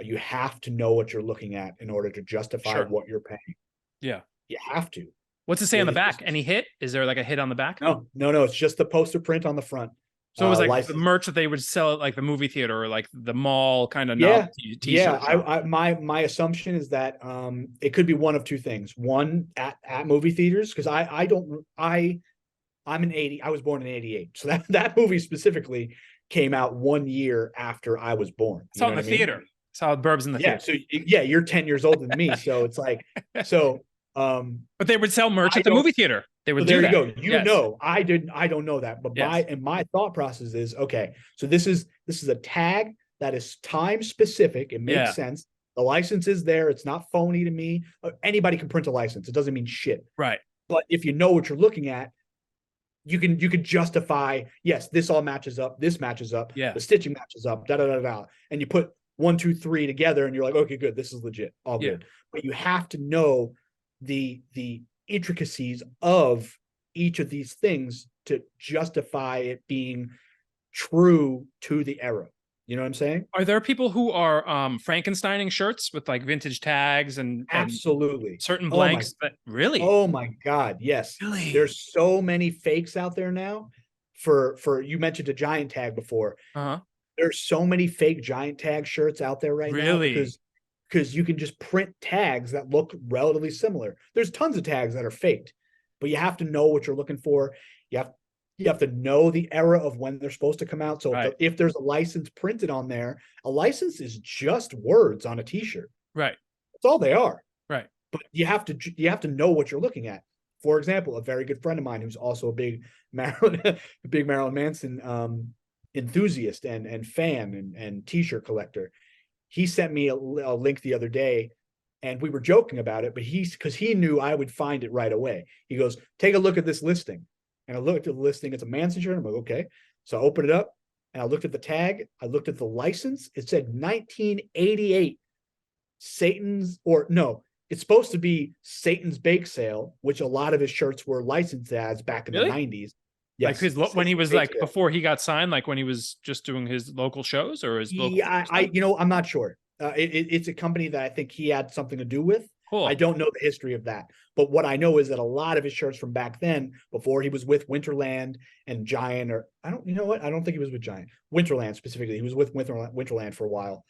You have to know what you're looking at in order to justify Sure. what you're paying. Yeah. You have to. What's it say on the It's back? just, Any hit? Is there like a hit on the back? no. It's just the poster print on the front. So it was like the License. merch that they would sell at like the movie theater or like the mall kind of Yeah, novelty yeah. t-shirt shop. My assumption is that it could be one of two things. One, at movie theaters, because I'm an 80. I was born in 88, so that movie specifically came out 1 year after I was born. I saw it in the theater. Saw Burbs in the Yeah. theater. So yeah, you're 10 years older than me. So it's like, so But they would sell merch I at the don't. movie theater. They would So do there you that. go. Yes. I don't know that. But Yes. my thought process is, okay, so this is a tag that is time specific. It makes Yeah. sense. The license is there. It's not phony to me. Anybody can print a license. It doesn't mean shit. Right. But if you know what you're looking at, you can justify, yes, this all matches up, this matches up, Yeah. the stitching matches up, da da da da. And you put 1, 2, 3 together, and you're like, okay, good, this is legit, all Yeah. good. But you have to know the intricacies of each of these things to justify it being true to the era. You know what I'm saying? Are there people who are Frankensteining shirts with like vintage tags and Absolutely. certain blanks that really? Oh my God, yes. Really? There's so many fakes out there now. For you mentioned a giant tag before. Uh-huh. There's so many fake giant tag shirts out there right now Really? because you can just print tags that look relatively similar. There's tons of tags that are faked, but you have to know what you're looking for. You have to know the era of when they're supposed to come out. So Right. if there's a license printed on there, a license is just words on a t-shirt. Right. That's all they are. Right. But you have to know what you're looking at. For example, a very good friend of mine who's also a big Marilyn Manson enthusiast and fan and t-shirt collector. He sent me a link the other day, and we were joking about it, but because he knew I would find it right away. He goes, take a look at this listing. And I looked at the listing. It's a Manson shirt. I'm like, okay. So I opened it up and I looked at the tag. I looked at the license. It said 1988 it's supposed to be Satan's Bake Sale, which a lot of his shirts were licensed as back in Really? the 90s. Yes. Like when he was Bake like Sale. before he got signed, like when he was just doing his local shows or his local. Yeah, I'm not sure. It's a company that I think he had something to do with. Cool. I don't know the history of that, but what I know is that a lot of his shirts from back then, before he was with Winterland and Giant, I don't think he was with Giant. Winterland specifically, he was with Winterland for a while.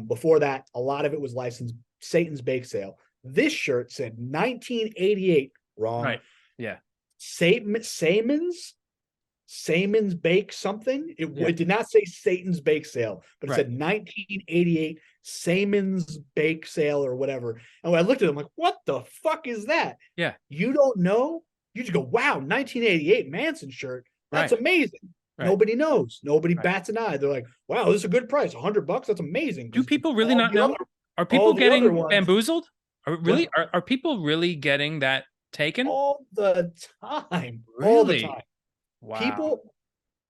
Before that, a lot of it was licensed Satan's Bake Sale. This shirt said 1988. Wrong. Right. Yeah. Saman's Bake something. It did not say Satan's Bake Sale, but it said 1988 Saman's Bake Sale or whatever. And when I looked at it, I'm like, what the fuck is that? Yeah. You don't know? You just go, wow, 1988 Manson shirt. That's amazing. Right. Nobody knows. Nobody bats an eye. They're like, wow, this is a good price. $100. That's amazing. Do people really not know? Are people getting bamboozled? Are people really getting that taken? All the time. Really? All the time. Wow. People,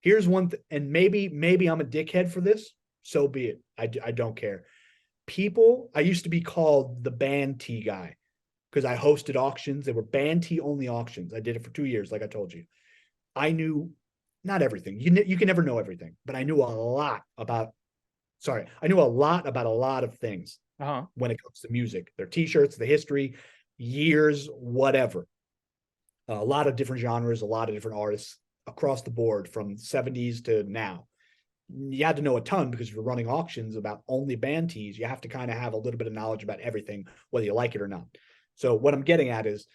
here's one thing, and maybe I'm a dickhead for this. So be it. I don't care. People, I used to be called the band tee guy because I hosted auctions. They were band tee only auctions. I did it for 2 years, like I told you. I knew not everything. You can never know everything, but I knew a lot about a lot of things when it comes to music, their t-shirts, the history, years, whatever. A lot of different genres, a lot of different artists across the board from 70s to now. You had to know a ton because if you're running auctions about only band tees, you have to kind of have a little bit of knowledge about everything, whether you like it or not. So what I'm getting at is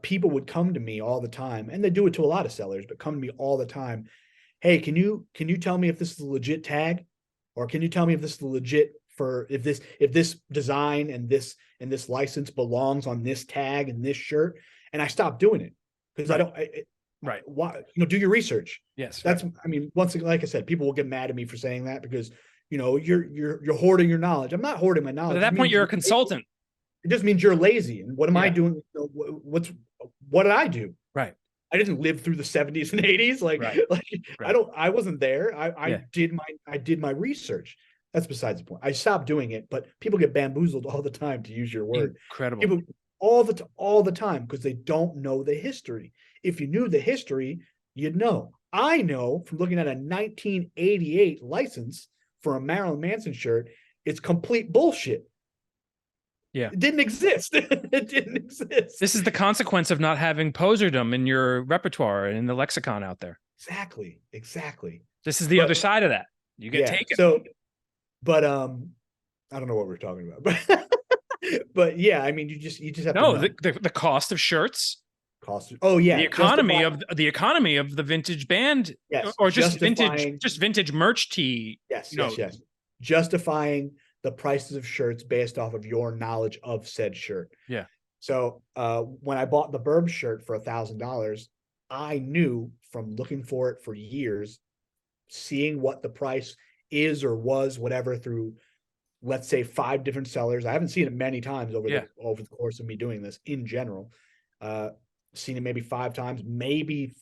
people would come to me all the time, and they do it to a lot of sellers, but come to me all the time. Hey, can you tell me if this is a legit tag? Or can you tell me if this is legit if this design and this license belongs on this tag and this shirt? And I stopped doing it because I don't. Why? Do your research. Yes. That's. I mean, once again, like I said, people will get mad at me for saying that because you're hoarding your knowledge. I'm not hoarding my knowledge. But at that point, you're a consultant. It just means you're lazy. And what am I doing? What did I do? Right. I didn't live through the 70s and 80s. I wasn't there. I did my research. That's besides the point. I stopped doing it, but people get bamboozled all the time, to use your word. Incredible. People all the time because they don't know the history. If you knew the history, you'd know. I know from looking at a 1988 license for a Marilyn Manson shirt, it's complete bullshit. Yeah. It didn't exist. It didn't exist. This is the consequence of not having poserdom in your repertoire and in the lexicon out there. Exactly. This is the other side of that. You get taken. So, but I don't know what we're talking about, but yeah, I mean, you just have to know. The cost of shirts. Cost. Oh yeah, the economy of the vintage band, yes, or just vintage merch tee. Yes. Justifying the prices of shirts based off of your knowledge of said shirt. Yeah. So when I bought the Burb shirt for $1,000, I knew from looking for it for years, seeing what the price is or was, whatever, through, let's say, 5 different sellers. I haven't seen it many times over the course of me doing this in general. Seen it maybe 5 times, maybe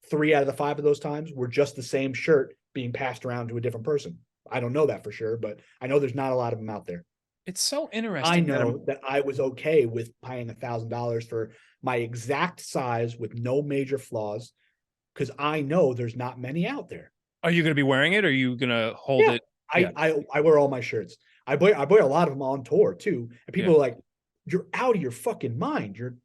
3 out of the 5 of those times were just the same shirt being passed around to a different person. I don't know that for sure, but I know there's not a lot of them out there. It's so interesting. I know that I was okay with paying $1,000 for my exact size with no major flaws, because I know there's not many out there. Are you going to be wearing it? Or are you going to hold it? I wear all my shirts. I buy a lot of them on tour too, and people are like, "You're out of your fucking mind. You're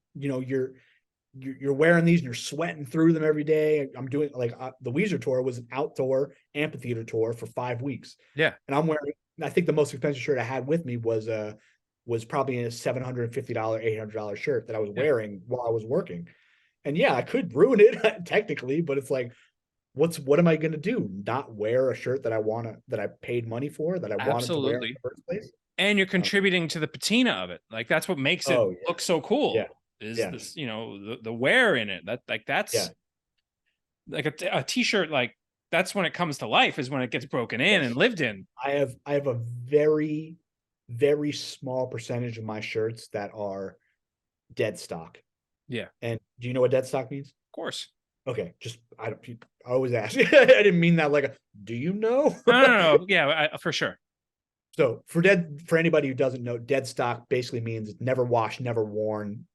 wearing these and you're sweating through them every day." I'm doing the Weezer tour was an outdoor amphitheater tour for 5 weeks. Yeah. And I'm wearing, I think the most expensive shirt I had with me was probably a $750, $800 shirt that I was wearing while I was working. And yeah, I could ruin it technically, but it's like, what am I going to do? Not wear a shirt that I paid money for, that I wanted to wear in the first place? And you're contributing to the patina of it. Like, that's what makes it look so cool. Yeah. This, the wear in it. That's like a t-shirt, like that's when it comes to life, is when it gets broken in and lived in. I have a very, very small percentage of my shirts that are dead stock. Yeah. And do you know what dead stock means? Of course. Okay. I always ask. I didn't mean that like do you know? No. Yeah, for sure. So for anybody who doesn't know, dead stock basically means it's never washed, never worn,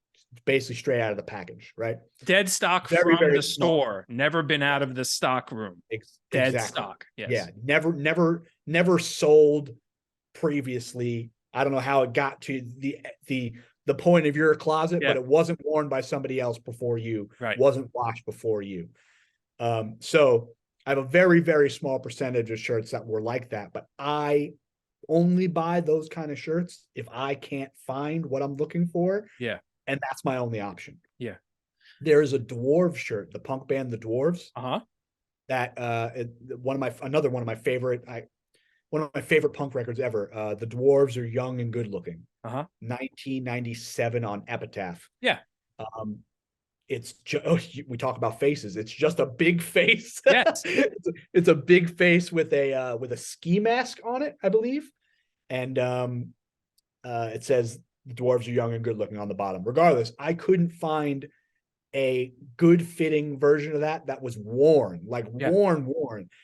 basically straight out of the package, right? Dead stock from the store, never been out of the stock room. Dead stock. Yes. Yeah. Never sold previously. I don't know how it got to the point of your closet, but it wasn't worn by somebody else before you. Right. Wasn't washed before you. So I have a very, very small percentage of shirts that were like that, but I only buy those kind of shirts if I can't find what I'm looking for. Yeah. And that's my only option. Yeah. There is a Dwarves shirt, the punk band The Dwarves. That one of my favorite punk records ever. The Dwarves Are Young and Good Looking. 1997 on Epitaph. Yeah. It's we talk about faces. It's just a big face. Yes. It's a big face with a ski mask on it, I believe. And it says the Dwarves Are Young and Good Looking on the bottom. Regardless, I couldn't find a good fitting version of that was worn.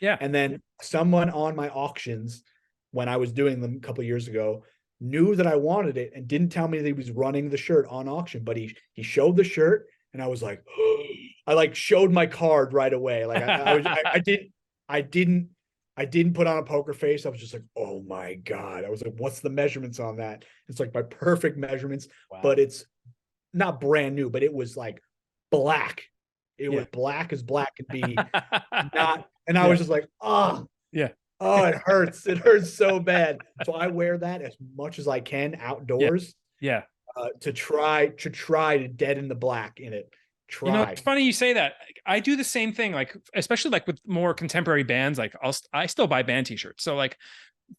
Yeah. And then someone on my auctions, when I was doing them a couple of years ago, knew that I wanted it and didn't tell me that he was running the shirt on auction, but he showed the shirt, and I was like, I showed my card right away. Like I didn't put on a poker face. I was just like, oh my God. I was like, what's the measurements on that? It's like my perfect measurements, but it's not brand new, but it was like black. It was black as black could be. And I was just like, oh it hurts. It hurts so bad. So I wear that as much as I can outdoors. Yeah. To try to deaden the black in it. It's funny you say that. I do the same thing, like especially like with more contemporary bands. Like I still buy band t-shirts, so like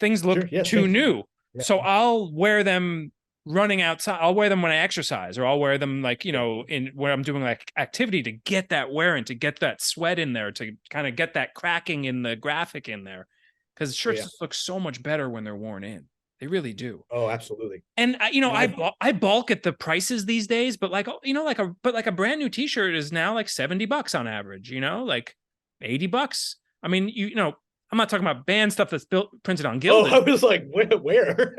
things look too new. Yeah. So I'll wear them running outside. I'll wear them when I exercise, or I'll wear them like in where I'm doing like activity to get that wear in, to get that sweat in there, to kind of get that cracking in the graphic in there, because shirts just look so much better when they're worn in. They really do. Oh, absolutely. And I balk at the prices these days, but like a brand new t-shirt is now like $70 on average, like $80. I mean, I'm not talking about band stuff that's printed on gilded. Oh, I was like, where?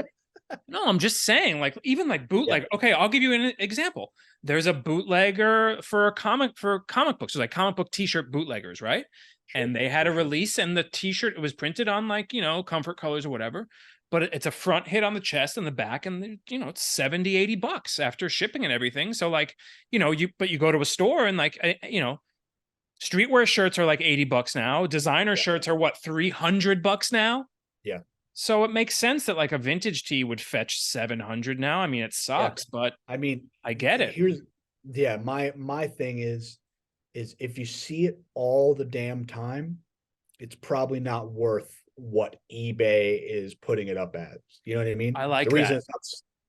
No, I'm just saying, like, even like Yeah, bootleg. Okay, I'll give you an example. There's a bootlegger for comic books, so like comic book t-shirt bootleggers, right? sure, And they had sure, a sure. release, and the t-shirt, it was printed on like, comfort colors or whatever, but it's a front hit on the chest and the back, and it's 70, $80 after shipping and everything. So like, you go to a store and like, streetwear shirts are like $80 now. Designer Yeah, shirts are what, $300 now? yeah, So it makes sense that like a vintage tee would fetch 700 now. I mean, it yeah. sucks, but I mean, I get it. here's yeah, my thing is if you see it all the damn time, it's probably not worth what eBay is putting it up as. You know what I mean? I The like reason that. it's not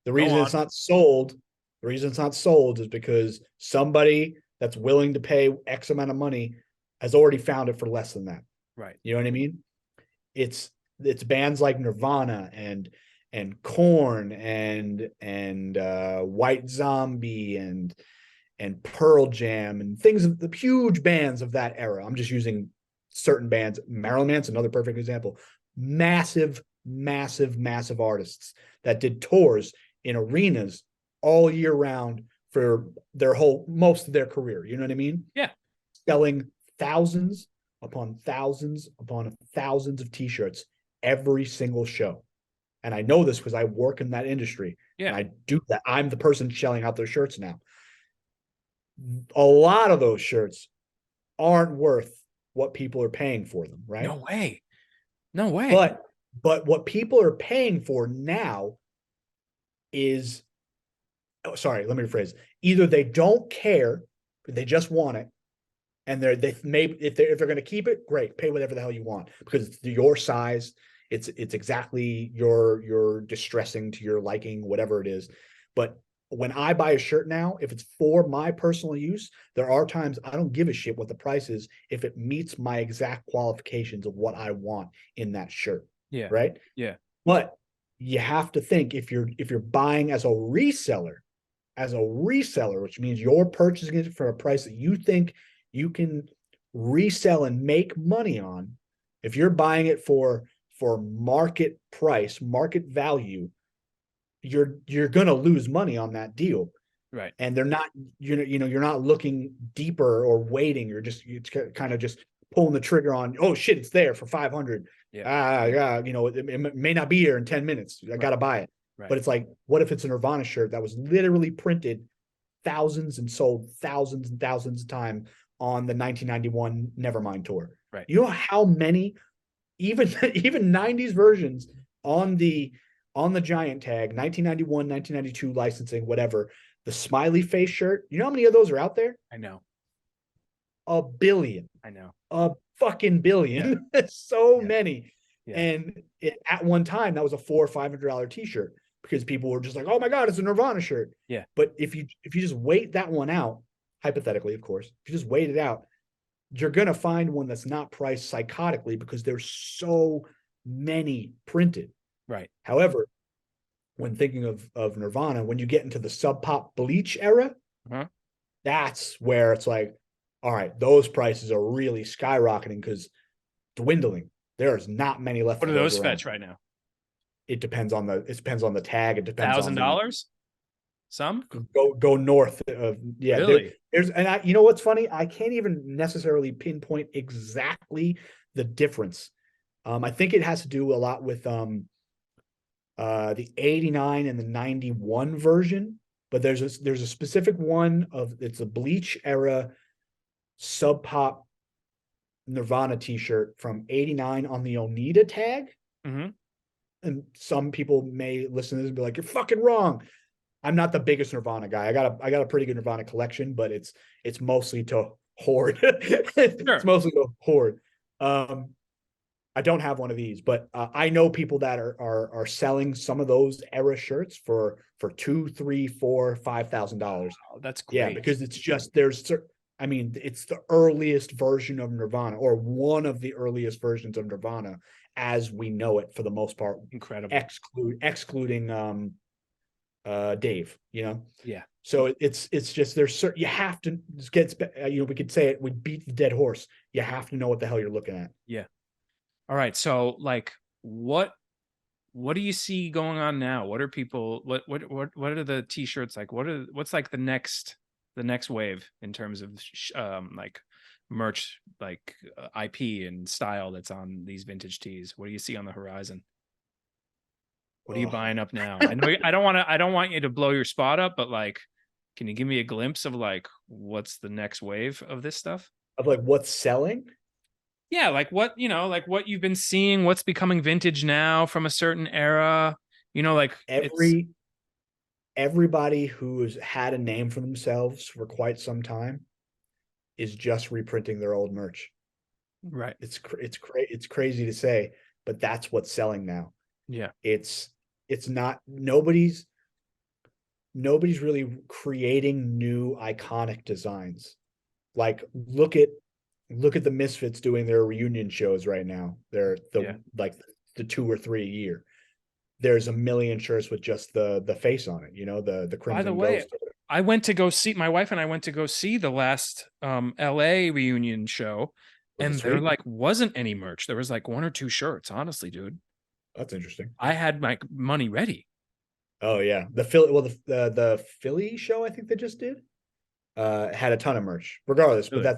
the Go reason it's on. not sold, the reason it's not sold is because somebody that's willing to pay X amount of money has already found it for less than that. Right. You know what I mean? It's it's bands like Nirvana and Korn and White Zombie and Pearl Jam and things of the huge bands of that era. I'm just using certain bands. Marilyn Manson, another perfect example. Massive, massive, massive artists that did tours in arenas all year round for their whole most of their career. You know what I mean? Yeah. Selling thousands upon thousands upon thousands of t-shirts every single show. And I know this because I work in that industry and Yeah. I do that. I'm the person shelling out those shirts now. A lot of those shirts aren't worth what people are paying for them, right? No way. No way. But but what people are paying for now is sorry, let me rephrase. Either they don't care, they just want it, and they maybe if they're going to keep it, great, pay whatever the hell you want because it's your size, it's exactly your distressing to your liking, whatever it is. But when I buy a shirt now, if it's for my personal use, there are times I don't give a shit what the price is if it meets my exact qualifications of what I want in that shirt, Yeah. right? Yeah. But you have to think if you're buying as a reseller, which means you're purchasing it for a price that you think you can resell and make money on. If you're buying it for market price, market value, you're going to lose money on that deal. Right. And they're not you're not looking deeper or waiting. It's kind of just pulling the trigger on. Oh shit, it's there for 500. Yeah. Yeah, it may not be here in 10 minutes. I got to buy it. Right. But it's like, what if it's a Nirvana shirt that was literally printed thousands and sold thousands and thousands of times on the 1991 Nevermind tour? Right. You know how many, even 90s versions on the giant tag, 1991, 1992 licensing, whatever, the smiley face shirt. You know how many of those are out there? I know. A billion. I know. A fucking billion. Yeah. So Yeah. many. Yeah. And at one time, that was a $400 or $500 t-shirt because people were just like, "Oh my god, it's a Nirvana shirt." Yeah. But if you just wait that one out, hypothetically, of course, if you just wait it out, you're gonna find one that's not priced psychotically because there's so many printed. Right. However, when thinking of Nirvana, when you get into the Sub Pop Bleach era, that's where it's like, all right, those prices are really skyrocketing because dwindling. There's not many left. What of do those those around. fetch right now? It depends on the tag. It depends on the $1,000? Some? go north of Really? there's and you know what's funny? I can't even necessarily pinpoint exactly the difference. I think it has to do a lot with the 89 and the 91 version, but there's a specific one of it's a Bleach era Sub Pop Nirvana t-shirt from 89 on the Onita tag. Mm-hmm. And some people may listen to this and be like, "You're fucking wrong." I'm not the biggest Nirvana guy. I got a pretty good Nirvana collection, but it's mostly to hoard. It's Sure. mostly to hoard. I don't have one of these, but I know people that are selling some of those era shirts for $2, $3, $4, $5,000. Oh, that's Yeah, great. because it's just I mean, it's the earliest version of Nirvana, or one of the earliest versions of Nirvana as we know it for the most part. Incredible. Excluding Dave, Yeah. So it's just there's certain you have to get we could say it, we beat the dead horse. You have to know what the hell you're looking at. Yeah. All right. So like what what do you see going on now? What are people? What are the t-shirts like? What's like the next wave in terms of like merch, like IP and style that's on these vintage tees? What do you see on the horizon? What are you Ugh. buying up now? I know I don't want you to blow your spot up, but like, can you give me a glimpse of like what's the next wave of this stuff? Of like what's selling. Yeah, like what, like what you've been seeing, what's becoming vintage now from a certain era. Like it's Everybody who's had a name for themselves for quite some time is just reprinting their old merch. right. It's crazy to say, but that's what's selling now. Yeah. It's not nobody's really creating new iconic designs. Like look at the Misfits doing their reunion shows right now. They're Yeah. like the 2 or 3 a year. There's a million shirts with just the face on it, the By the Crimson way, Ghost. I went to go see my wife and I went to go see the last LA reunion show, Was it and there sweet? like wasn't any merch. There was like one or two shirts, honestly, dude. That's interesting. I had my money ready. Oh yeah, the Philly. Well, the Philly show I think they just did had a ton of merch. Regardless, but Really.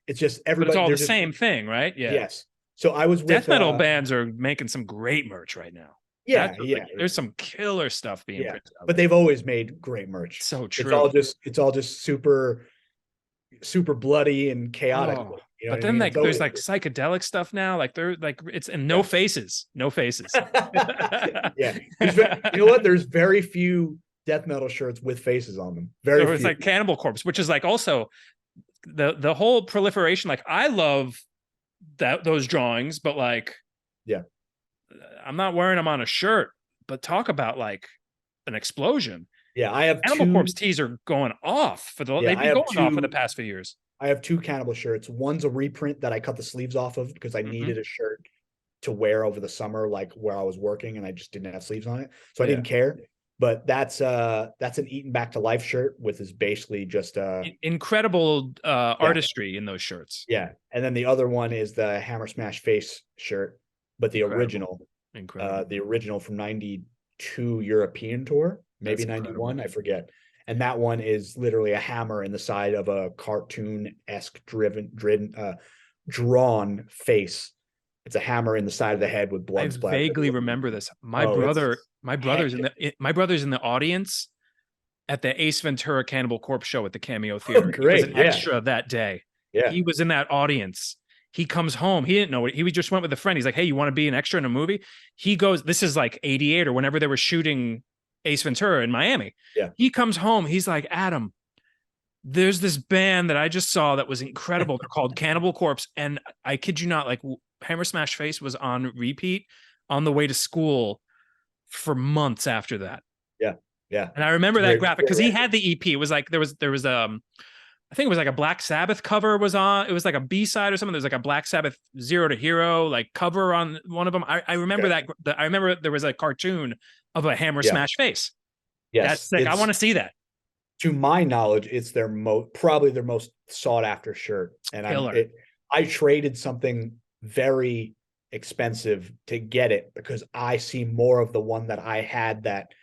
it's just But it's everybody. all They're the just same thing, right? Yeah. yes. So I was Death with metal bands are making some great merch right now. yeah, yeah, There's some killer stuff being yeah. printed out But there. they've always made great merch. So It's true. all just super bloody and chaotic. Oh, You know but what I then mean? like there's like psychedelic stuff now. Like they're like it's and no yeah. faces, no faces. Yeah. You know what? There's very few death metal shirts with faces on them. Very There was few. like Cannibal Corpse, which is like also the whole proliferation. Like I love those drawings, but like Yeah. I'm not wearing them on a shirt. But talk about like an explosion. Yeah. I have Cannibal two. Corpse tees are going off Yeah. they've been going off for the past few years. I have two Cannibal shirts. One's a reprint that I cut the sleeves off of because I Mm-hmm. needed a shirt to wear over the summer, like where I was working, and I just didn't have sleeves on it, so I Yeah. didn't care. But that's an Eaten Back to Life shirt with is basically just Incredible yeah, artistry in those shirts. yeah. And then the other one is the Hammer Smash Face shirt, but Incredible. Incredible. the original from '92 European tour, maybe That's incredible. '91, I forget. And that one is literally a hammer in the side of a cartoon-esque drawn face. It's a hammer in the side of the head with I blood splatter. vaguely remember this. Oh, it's My brother's in the audience at the Ace Ventura Cannibal Corpse show at the Cameo Theater. He was great. an Yeah. extra that day. Yeah. He was in that audience. He comes home. He didn't know it. He just went with a friend. He's like, "Hey, you want to be an extra in a movie?" He goes, this is like 88 or whenever they were shooting Ace Ventura in Miami. Yeah. He comes home. He's like, "Adam, there's this band that I just saw that was incredible. They're called Cannibal Corpse. And I kid you not, like Hammer Smash Face was on repeat on the way to school for months after that." Yeah. Yeah. And I remember that graphic because he record. had the EP. It was like there was I think it was like a Black Sabbath cover was on. It was like a B-side or something. There's like a Black Sabbath Zero to Hero like cover on one of them. I remember Okay. I remember there was a cartoon of a Hammer Yeah. Smash Face. Yes. That's sick. I want to see that. To my knowledge, it's probably their most sought after shirt. And I traded something very expensive to get it because I see more of the one that I had that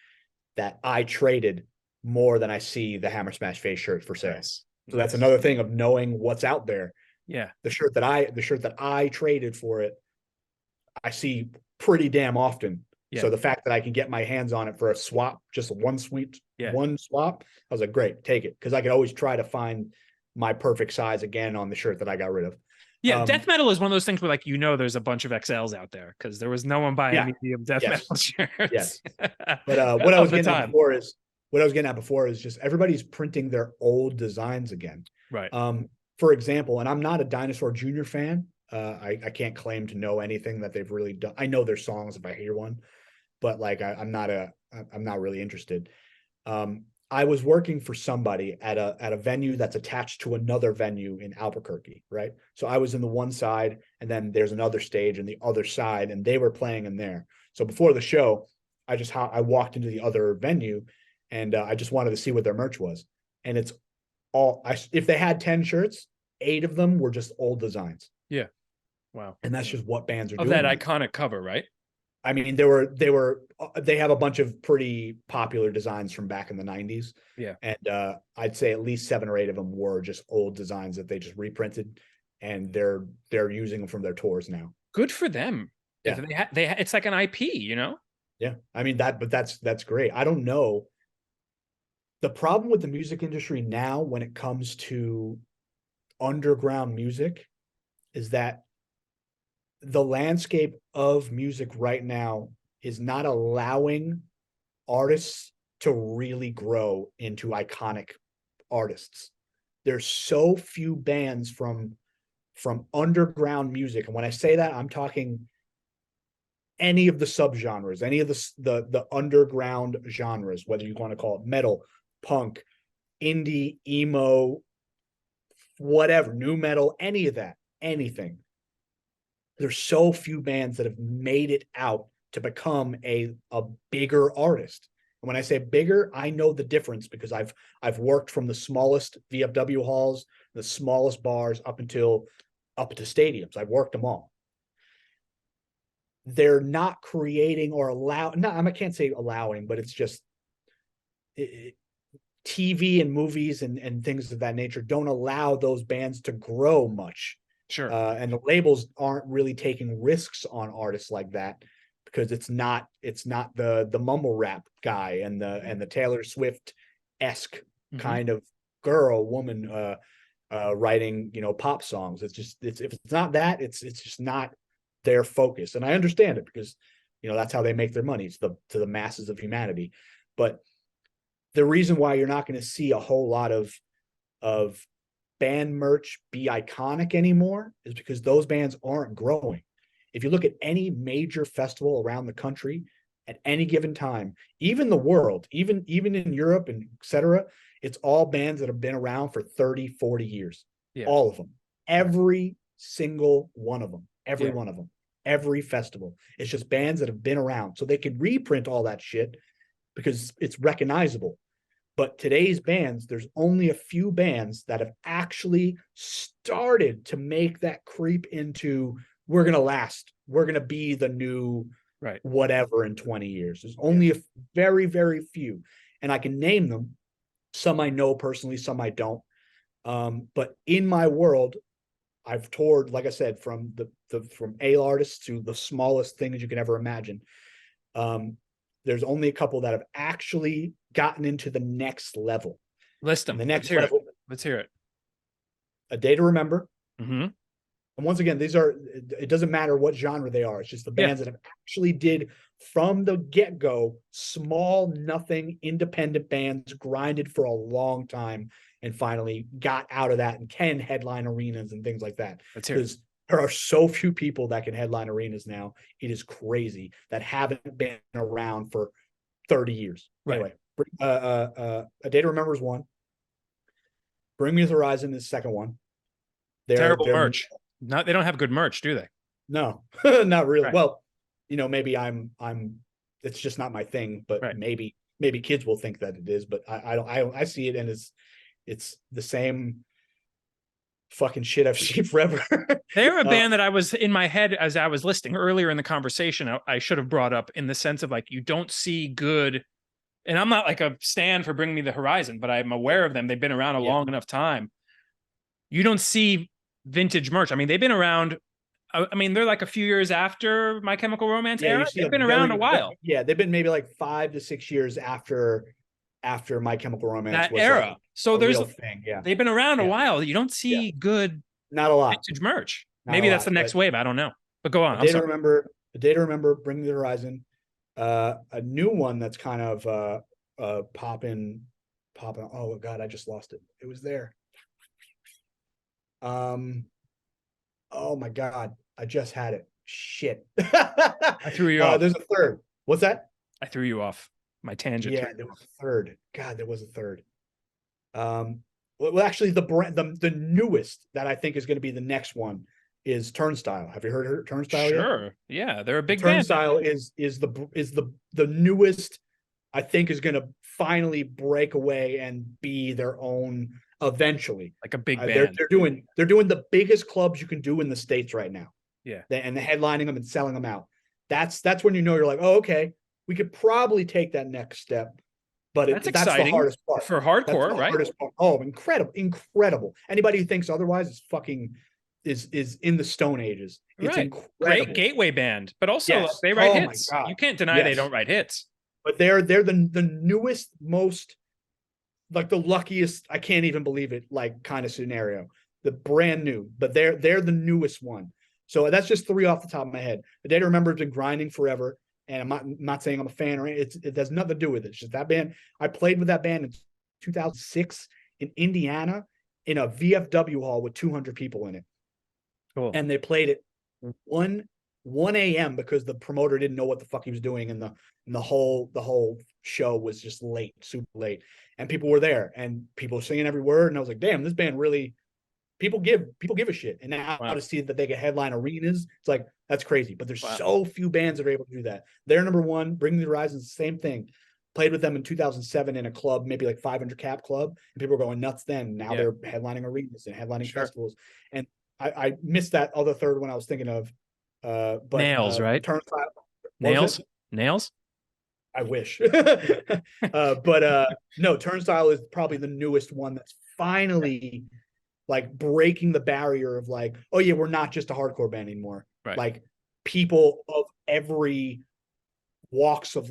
I traded more than I see the Hammer Smash Face shirt for sale. Nice. So that's another thing of knowing what's out there. Yeah. The shirt that I traded for it, I see pretty damn often. Yeah. So the fact that I can get my hands on it for a swap, just one swap, I was like, great, take it. Because I could always try to find my perfect size again on the shirt that I got rid of. Yeah, death metal is one of those things where like there's a bunch of XLs out there because there was no one buying medium death metal shirts. Yes. But what I was getting at before is just everybody's printing their old designs again. Right. For example, and I'm not a Dinosaur Jr. fan. I can't claim to know anything that they've really done. I know their songs if I hear one, but like I'm not really interested. I was working for somebody at a venue that's attached to another venue in Albuquerque, right? So I was in the one side, and then there's another stage in the other side, and they were playing in there. So before the show, I walked into the other venue, and I just wanted to see what their merch was. And it's if they had 10 shirts, 8 of them were just old designs. Yeah. Wow. And that's just what bands are doing. Of that iconic cover, right? I mean, they have a bunch of pretty popular designs from back in the 90s. Yeah. And I'd say at least 7 or 8 of them were just old designs that they just reprinted, and they're using them from their tours now. Good for them. If Yeah. it's like an IP, you know? Yeah. I mean but that's great. I don't know. The problem with the music industry now when it comes to underground music is that the landscape of music right now is not allowing artists to really grow into iconic artists. There's so few bands from underground music, and when I say that, I'm talking any of the subgenres, any of the underground genres, whether you want to call it metal, punk, indie, emo, whatever, new metal, any of that, anything. There's so few bands that have made it out to become a bigger artist. And when I say bigger, I know the difference because I've worked from the smallest VFW halls, the smallest bars up to stadiums. I've worked them all. They're not creating or allow. No, I can't say allowing, but it's just TV and movies and things of that nature don't allow those bands to grow much. Sure. And the labels aren't really taking risks on artists like that because it's not the mumble rap guy and the Taylor Swift esque kind of woman writing pop songs. It's just if it's not that, it's just not their focus. And I understand it because that's how they make their money. It's to the masses of humanity. But the reason why you're not going to see a whole lot of band merch be iconic anymore is because those bands aren't growing. If you look at any major festival around the country at any given time, even the world, even in Europe and etc., it's all bands that have been around for 30, 40 years. Yeah. All of them. Every single one of them. Every one of them. Every festival. It's just bands that have been around. So they can reprint all that shit because it's recognizable. But today's bands, there's only a few bands that have actually started to make that creep into we're going to last. We're going to be the new whatever in 20 years. There's only a very, very few. And I can name them. Some I know personally, some I don't. But in my world, I've toured, like I said, from from A artists to the smallest things you can ever imagine. There's only a couple that have actually gotten into the next level. List them. The next Let's level. Let's hear it. A Day to Remember. Mm-hmm. And once again, it doesn't matter what genre they are. It's just the bands that have actually did from the get-go, small, nothing, independent bands, grinded for a long time, and finally got out of that and can headline arenas and things like that. Let's hear it. There are so few people that can headline arenas now. It is crazy that haven't been around for 30 years. Right. Anyway, A Day to Remember is one. Bring Me the Horizon is the second one. Terrible merch. They don't have good merch, do they? No, not really. Right. Well, maybe it's just not my thing, but maybe kids will think that it is, but I don't. I see it and it's the same fucking shit I've seen forever. They're a band that I was in my head as I was listing earlier in the conversation. I should have brought up in the sense of like, you don't see good, and I'm not like a stan for Bring Me the Horizon, but I'm aware of them. They've been around a long enough time. You don't see vintage merch. I mean, they've been around. I mean, they're like a few years after My Chemical Romance era. They've been around a while. Yeah, they've been maybe like 5 to 6 years after My Chemical Romance that era. Like so there's a thing. Yeah, they've been around a while. You don't see good, not a lot vintage merch. Not Maybe that's the next wave. I don't know. But go on. A Day to Remember, Bring Me the Horizon. A new one that's kind of popping. Oh God, I just lost it. It was there. Oh my God, I just had it. Shit. I threw you off. There's a third. What's that? I threw you off. My tangent. Yeah, there was a third. God, there was a third. Well, actually, the newest that I think is going to be the next one is Turnstile. Have you heard of Turnstile yet? Sure. Yeah, they're a big Turnstile band. is the newest. I think is going to finally break away and be their own eventually. Like a big band. They're doing the biggest clubs you can do in the States right now. Yeah. And they're headlining them and selling them out. that's when you know you're like, oh, okay, we could probably take that next step. But That's that's the exciting hardest part. for That's hardcore, the right? hardest part. Oh, incredible, incredible. Anybody who thinks otherwise is fucking is in the Stone Ages. It's Right. Great incredible. gateway band, but also like, Yes. they write Oh my hits. God. You can't deny they Yes. don't write hits. But they're the newest, most like the luckiest. I can't even believe it. Like kind of scenario. The brand new, but they're the newest one. So that's just three off the top of my head. The Day to Remember has been grinding forever, and I'm not saying I'm a fan or it has nothing to do with it. It's just that band. I played with that band in 2006 in Indiana in a VFW hall with 200 people in it. Cool. And they played it 1 a.m. because the promoter didn't know what the fuck he was doing, and the whole show was just late, super late, and people were there and people were singing every word, and I was like, damn, this band really people give a shit. And now Wow. to see that they get headline arenas, it's like that's crazy. But there's Wow. so few bands that are able to do that. They're number one. Bring the Horizons, same thing. Played with them in 2007 in a club, maybe like 500 cap club, and people were going nuts then. Now they're headlining arenas and headlining festivals. And I missed that other third one I was thinking of. But Nails, right? Turnstile. Nails. I wish. But no, Turnstile is probably the newest one that's finally like breaking the barrier of like, oh yeah, we're not just a hardcore band anymore. Right. Like people of every walks of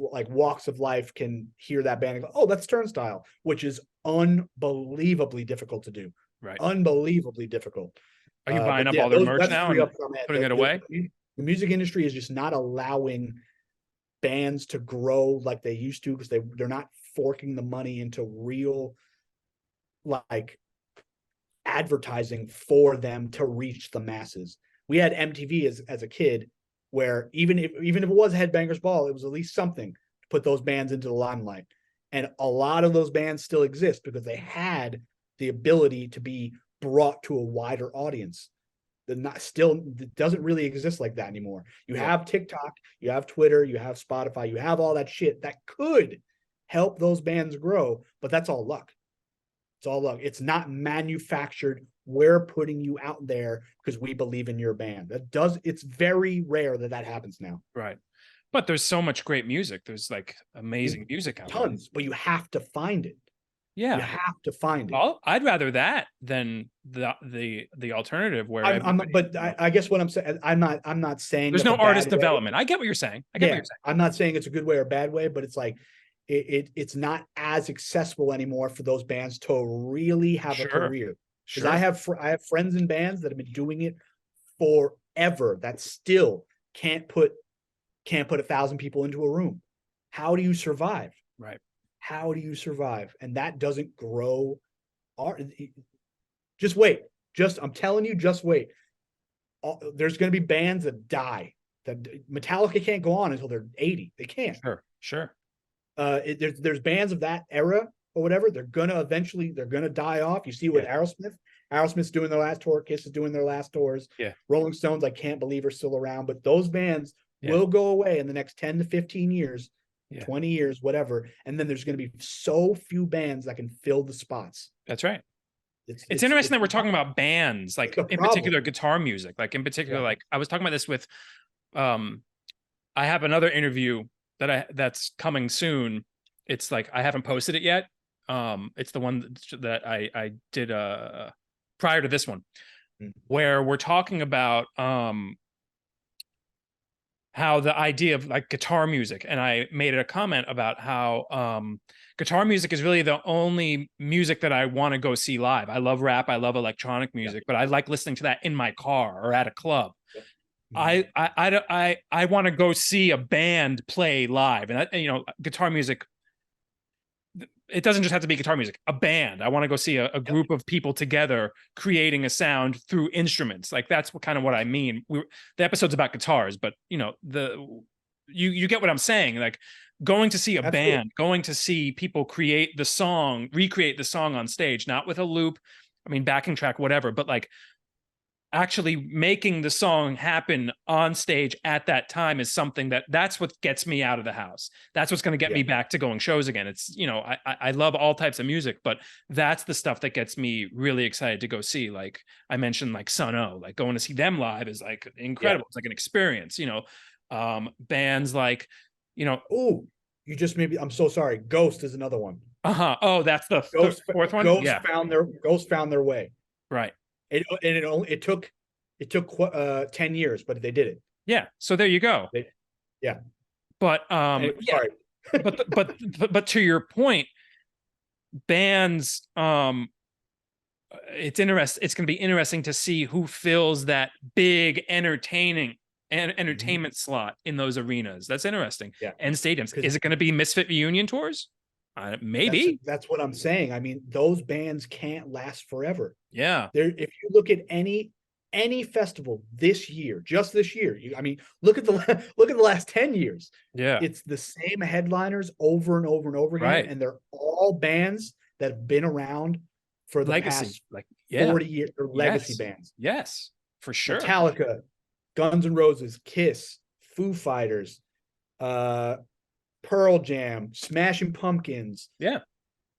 life can hear that band and go, oh, that's Turnstile, which is unbelievably difficult to do. Right. Unbelievably difficult. Are you buying up all their merch now and putting it away? The music industry is just not allowing bands to grow like they used to because they're not forking the money into real like advertising for them to reach the masses. We had MTV as a kid where even if it was Headbangers Ball, it was at least something to put those bands into the limelight. And a lot of those bands still exist because they had the ability to be brought to a wider audience. It doesn't really exist like that anymore. You have TikTok, you have Twitter, you have Spotify, you have all that shit that could help those bands grow, but that's all luck. It's all luck. It's not manufactured. We're putting you out there because we believe in your band. It's very rare that happens now. Right. But there's so much great music. There's like amazing music out there. Tons, but you have to find it. Yeah. You have to find it. Well, I'd rather that than the alternative where I guess what I'm saying, I'm not saying there's no artist development. I get what you're saying. I get what you're saying. I'm not saying it's a good way or a bad way, but it's like it's not as accessible anymore for those bands to really have a career. Because I have friends in bands that have been doing it forever that still can't put 1,000 people into a room. How do you survive? Right. How do you survive? And that doesn't grow art. Just wait. I'm telling you, just wait. There's going to be bands that die. That Metallica can't go on until they're 80. They can't. Sure. There's bands of that era or whatever. They're gonna die off. You see with Aerosmith's doing their last tour. Kiss is doing their last tours. Yeah. Rolling Stones, I can't believe are still around, but those bands will go away in the next 10 to 15 years. 20 years, whatever, and then there's going to be so few bands that can fill the spots. That's right. It's interesting that we're talking about bands, like in particular guitar music, like in particular, like I was talking about this with, I have another interview that's coming soon. It's like I haven't posted it yet. It's the one that I did prior to this one, where we're talking about how the idea of like guitar music, and I made a comment about how guitar music is really the only music that I want to go see live. I love rap, I love electronic music, but I like listening to that in my car or at a club. I want to go see a band play live, and guitar music, it doesn't just have to be guitar music, a band. I want to go see a group of people together creating a sound through instruments. Like that's what I mean. The episode's about guitars, but you get what I'm saying. Like going to see a band, going to see people recreate the song on stage, not with a loop, backing track, whatever, but like actually making the song happen on stage at that time is something that's what gets me out of the house. That's what's going to get me back to going shows again. It's, I love all types of music, but that's the stuff that gets me really excited to go see. Like I mentioned, like Sun O, like going to see them live is like incredible. It's like an experience, Bands like, you know, Oh, you just maybe. I'm so sorry. Ghost is another one. oh, that's the fourth one. Yeah, Ghost found their way. right. It took 10 years, but they did it. Yeah. So there you go. Yeah. But Anyway, yeah, sorry. but to your point, bands it's going to be interesting to see who fills that big Mhm. entertainment slot in those arenas. That's interesting. Yeah. And stadiums. Because Is it going to be Misfit reunion tours? that's Maybe. that's what I'm saying. I mean, those bands can't last forever. Yeah. There, if you look at any festival this year, just this year, I mean, look at the look at the last 10 years. Yeah. It's the same headliners over and over and over again, Right. and they're all bands that have been around for the Legacy. past Like, yeah. 40 years. Or legacy Yes. bands. Yes. For sure. Metallica, Guns N' Roses, Kiss, Foo Fighters, Pearl Jam, Smashing Pumpkins, Yeah.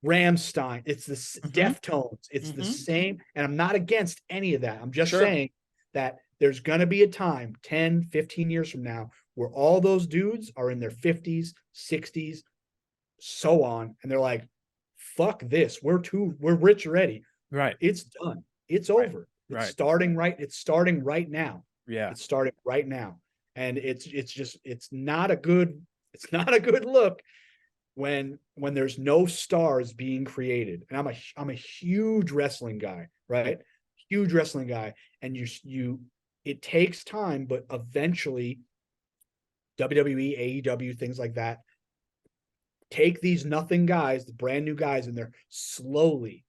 Ramstein. It's the Mhm. Deftones. It's the Mhm. same. And I'm not against any of that. I'm just Sure. saying that there's going to be a time 10, 15 years from now where all those dudes are in their 50s, 60s, so on. And they're like, fuck this. We're rich already. Right. It's done. It's Right. over. Right. It's starting right now. Yeah. It's starting right now. And it's not a good look when there's no stars being created. And I'm a huge wrestling guy, right? Huge wrestling guy. And it takes time, but eventually WWE, AEW, things like that, take these nothing guys, the brand new guys, and they're slowly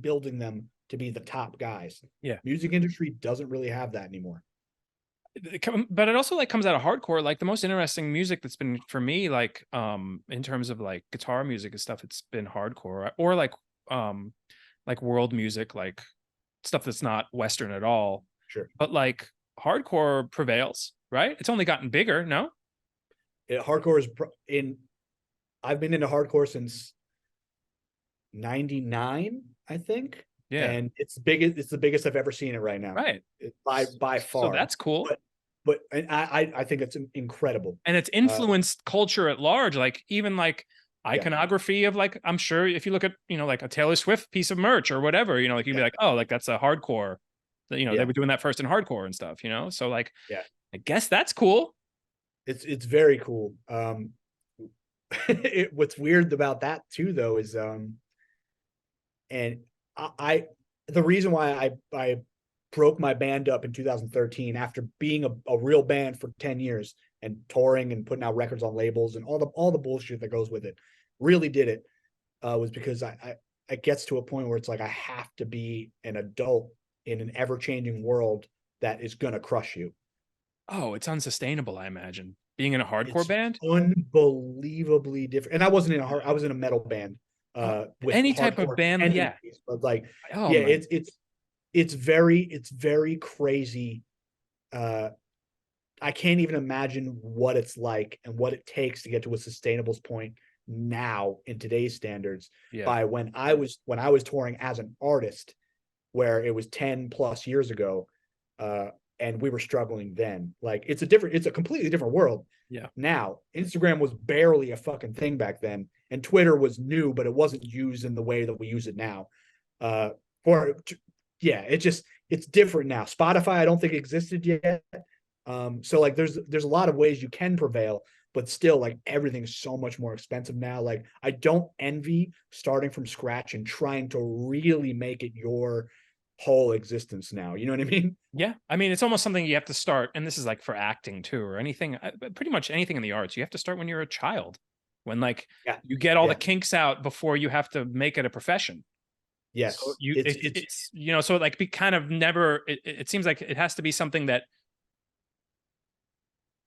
building them to be the top guys. Yeah. Music industry doesn't really have that anymore. But it also like comes out of hardcore. Like the most interesting music that's been for me, like in terms of like guitar music and stuff, it's been hardcore or like world music, like stuff that's not Western at all. Sure. But like hardcore prevails, right? It's only gotten bigger, no? Hardcore is in. I've been into hardcore since '99, I think, Yeah. and it's the biggest I've ever seen it right now, Right. by So far. that's cool. But I think it's incredible. And it's influenced culture at large, like even like Yeah. iconography of like, I'm sure if you look at, like a Taylor Swift piece of merch or whatever, like you'd be Yeah. like, oh, like that's a hardcore. They Yeah. were doing that first in hardcore and stuff, So like, Yeah. I guess that's cool. It's very cool. What's weird about that too, though, is and I the reason why I broke my band up in 2013 after being a real band for 10 years and touring and putting out records on labels and all the bullshit that goes with it, really did it, was because it gets to a point where it's like I have to be an adult in an ever-changing world that is gonna crush you. Oh, it's unsustainable, I imagine. Being in a hardcore It's band? unbelievably different. And I was in a metal band with Any type of hardcore band, yeah. tendencies, but like, Oh yeah, my, it's very crazy. I can't even imagine what it's like and what it takes to get to a sustainable point now in today's standards yeah. by when I was touring as an artist, where it was 10 plus years ago, and we were struggling then. Like it's a completely different world. Yeah. Now, Instagram was barely a fucking thing back then, and Twitter was new, but it wasn't used in the way that we use it now. For yeah, it's different now. Spotify, I don't think existed yet. So like there's a lot of ways you can prevail, but still like everything's so much more expensive now. Like I don't envy starting from scratch and trying to really make it your whole existence now. You know what I mean? Yeah. I mean, it's almost something you have to start. And this is like for acting too, or anything, pretty much anything in the arts. You have to start when you're a child, when like Yeah. you get all the Yeah. kinks out before you have to make it a profession. Yes. So It's so like be kind of never, it seems like it has to be something that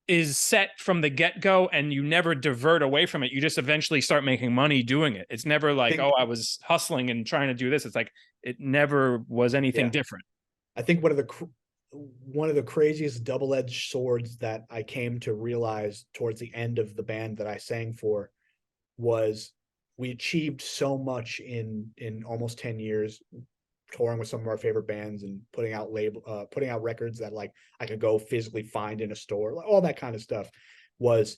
is set from the get-go and you never divert away from it. You just eventually start making money doing it. It's never like, think, oh, I was hustling and trying to do this. It's like it never was anything yeah. different. I think one of the craziest double-edged swords that I came to realize towards the end of the band that I sang for was we achieved so much in almost 10 years, touring with some of our favorite bands and putting out records that like I could go physically find in a store, like all that kind of stuff. Was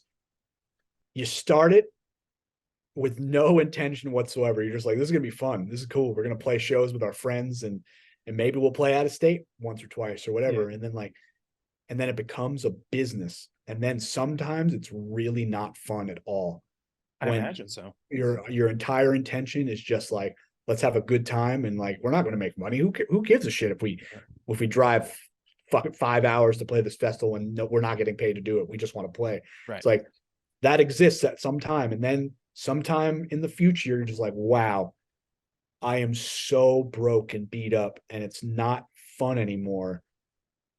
you start it with no intention whatsoever. You're just like, this is gonna be fun. This is cool. We're gonna play shows with our friends, and maybe we'll play out of state once or twice or whatever. Yeah. And then it becomes a business. And then sometimes it's really not fun at all. I When imagine so. your entire intention is just like, let's have a good time, and like we're not going to make money. Who gives a shit if we drive fucking 5 hours to play this festival and no, we're not getting paid to do it. We just want to play. Right. It's like that exists at some time, and then sometime in the future, you're just like, wow, I am so broke and beat up, and it's not fun anymore.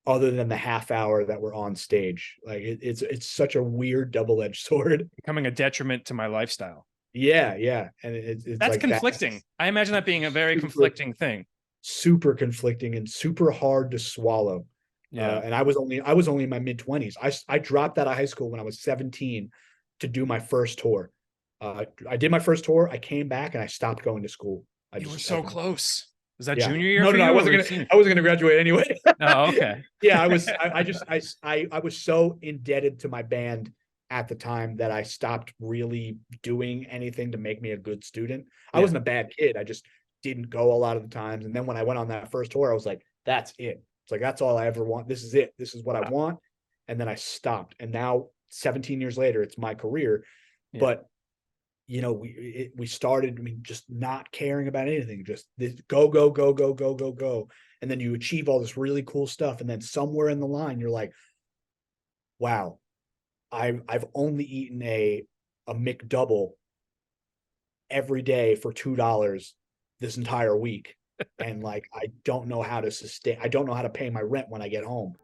Other than the half hour that we're on stage, like it's such a weird double edged sword. Becoming a detriment to my lifestyle. Yeah, yeah, and it's That's like conflicting. I imagine that being a very conflicting thing. super conflicting and super hard to swallow. Yeah. And I was only in my mid-20s. I dropped out of high school when I was 17 to do my first tour. I did my first tour. I came back and I stopped going to school. You were so close. Was that Yeah. junior year No, for no, no. you? I wasn't gonna graduate anyway. Oh, okay. Yeah, I was so indebted to my band at the time that I stopped really doing anything to make me a good student. I Yeah. wasn't a bad kid. I just didn't go a lot of the times. And then when I went on that first tour, I was like, that's it. It's like, that's all I ever want. This is it. This is what I want. And then I stopped. And now 17 years later, it's my career. Yeah. But you know, we started, I mean, just not caring about anything, just this go, go, go, go, go, go, go. And then you achieve all this really cool stuff. And then somewhere in the line, you're like, wow, I've only eaten a McDouble every day for $2 this entire week. And like, I don't know how to sustain, I don't know how to pay my rent when I get home.